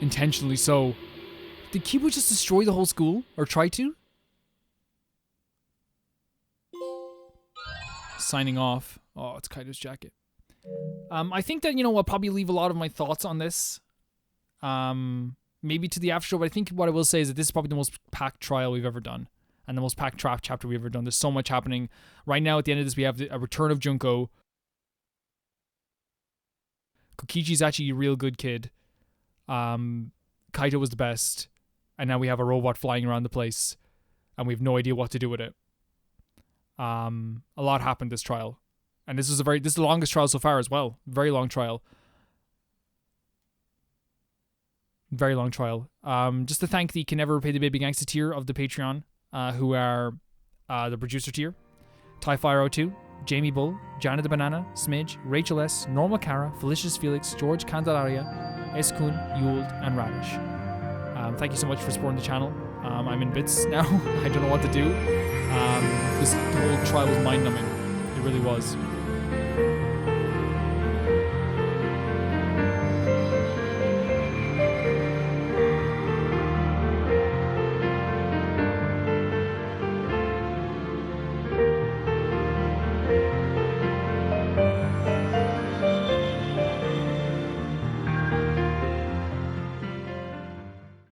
Intentionally so. Did Kibu just destroy the whole school? Or try to? Signing off. Oh, it's Kaito's jacket. I think that, you know, I'll probably leave a lot of my thoughts on this. Maybe to the after show, but I think what I will say is that this is probably the most packed trial we've ever done. And the most packed trap chapter we've ever done. There's so much happening. Right now, at the end of this, we have a return of Junko. Kokichi's actually a real good kid. Kaito was the best. And now we have a robot flying around the place. And we have no idea what to do with it. A lot happened this trial. And this is the longest trial so far as well. Very long trial. Very long trial. Just to thank the Can Never Pay the Baby Gangsta tier of the Patreon. Who are the producer tier, Tyfire02, Jamie Bull, Jana the Banana, Smidge, Rachel S, Normal Cara, Felicious Felix, George Candelaria, Eskun, Yuld, and Radish. Thank you so much for supporting the channel. I'm in bits now. I don't know what to do. This whole trial was mind-numbing. It really was.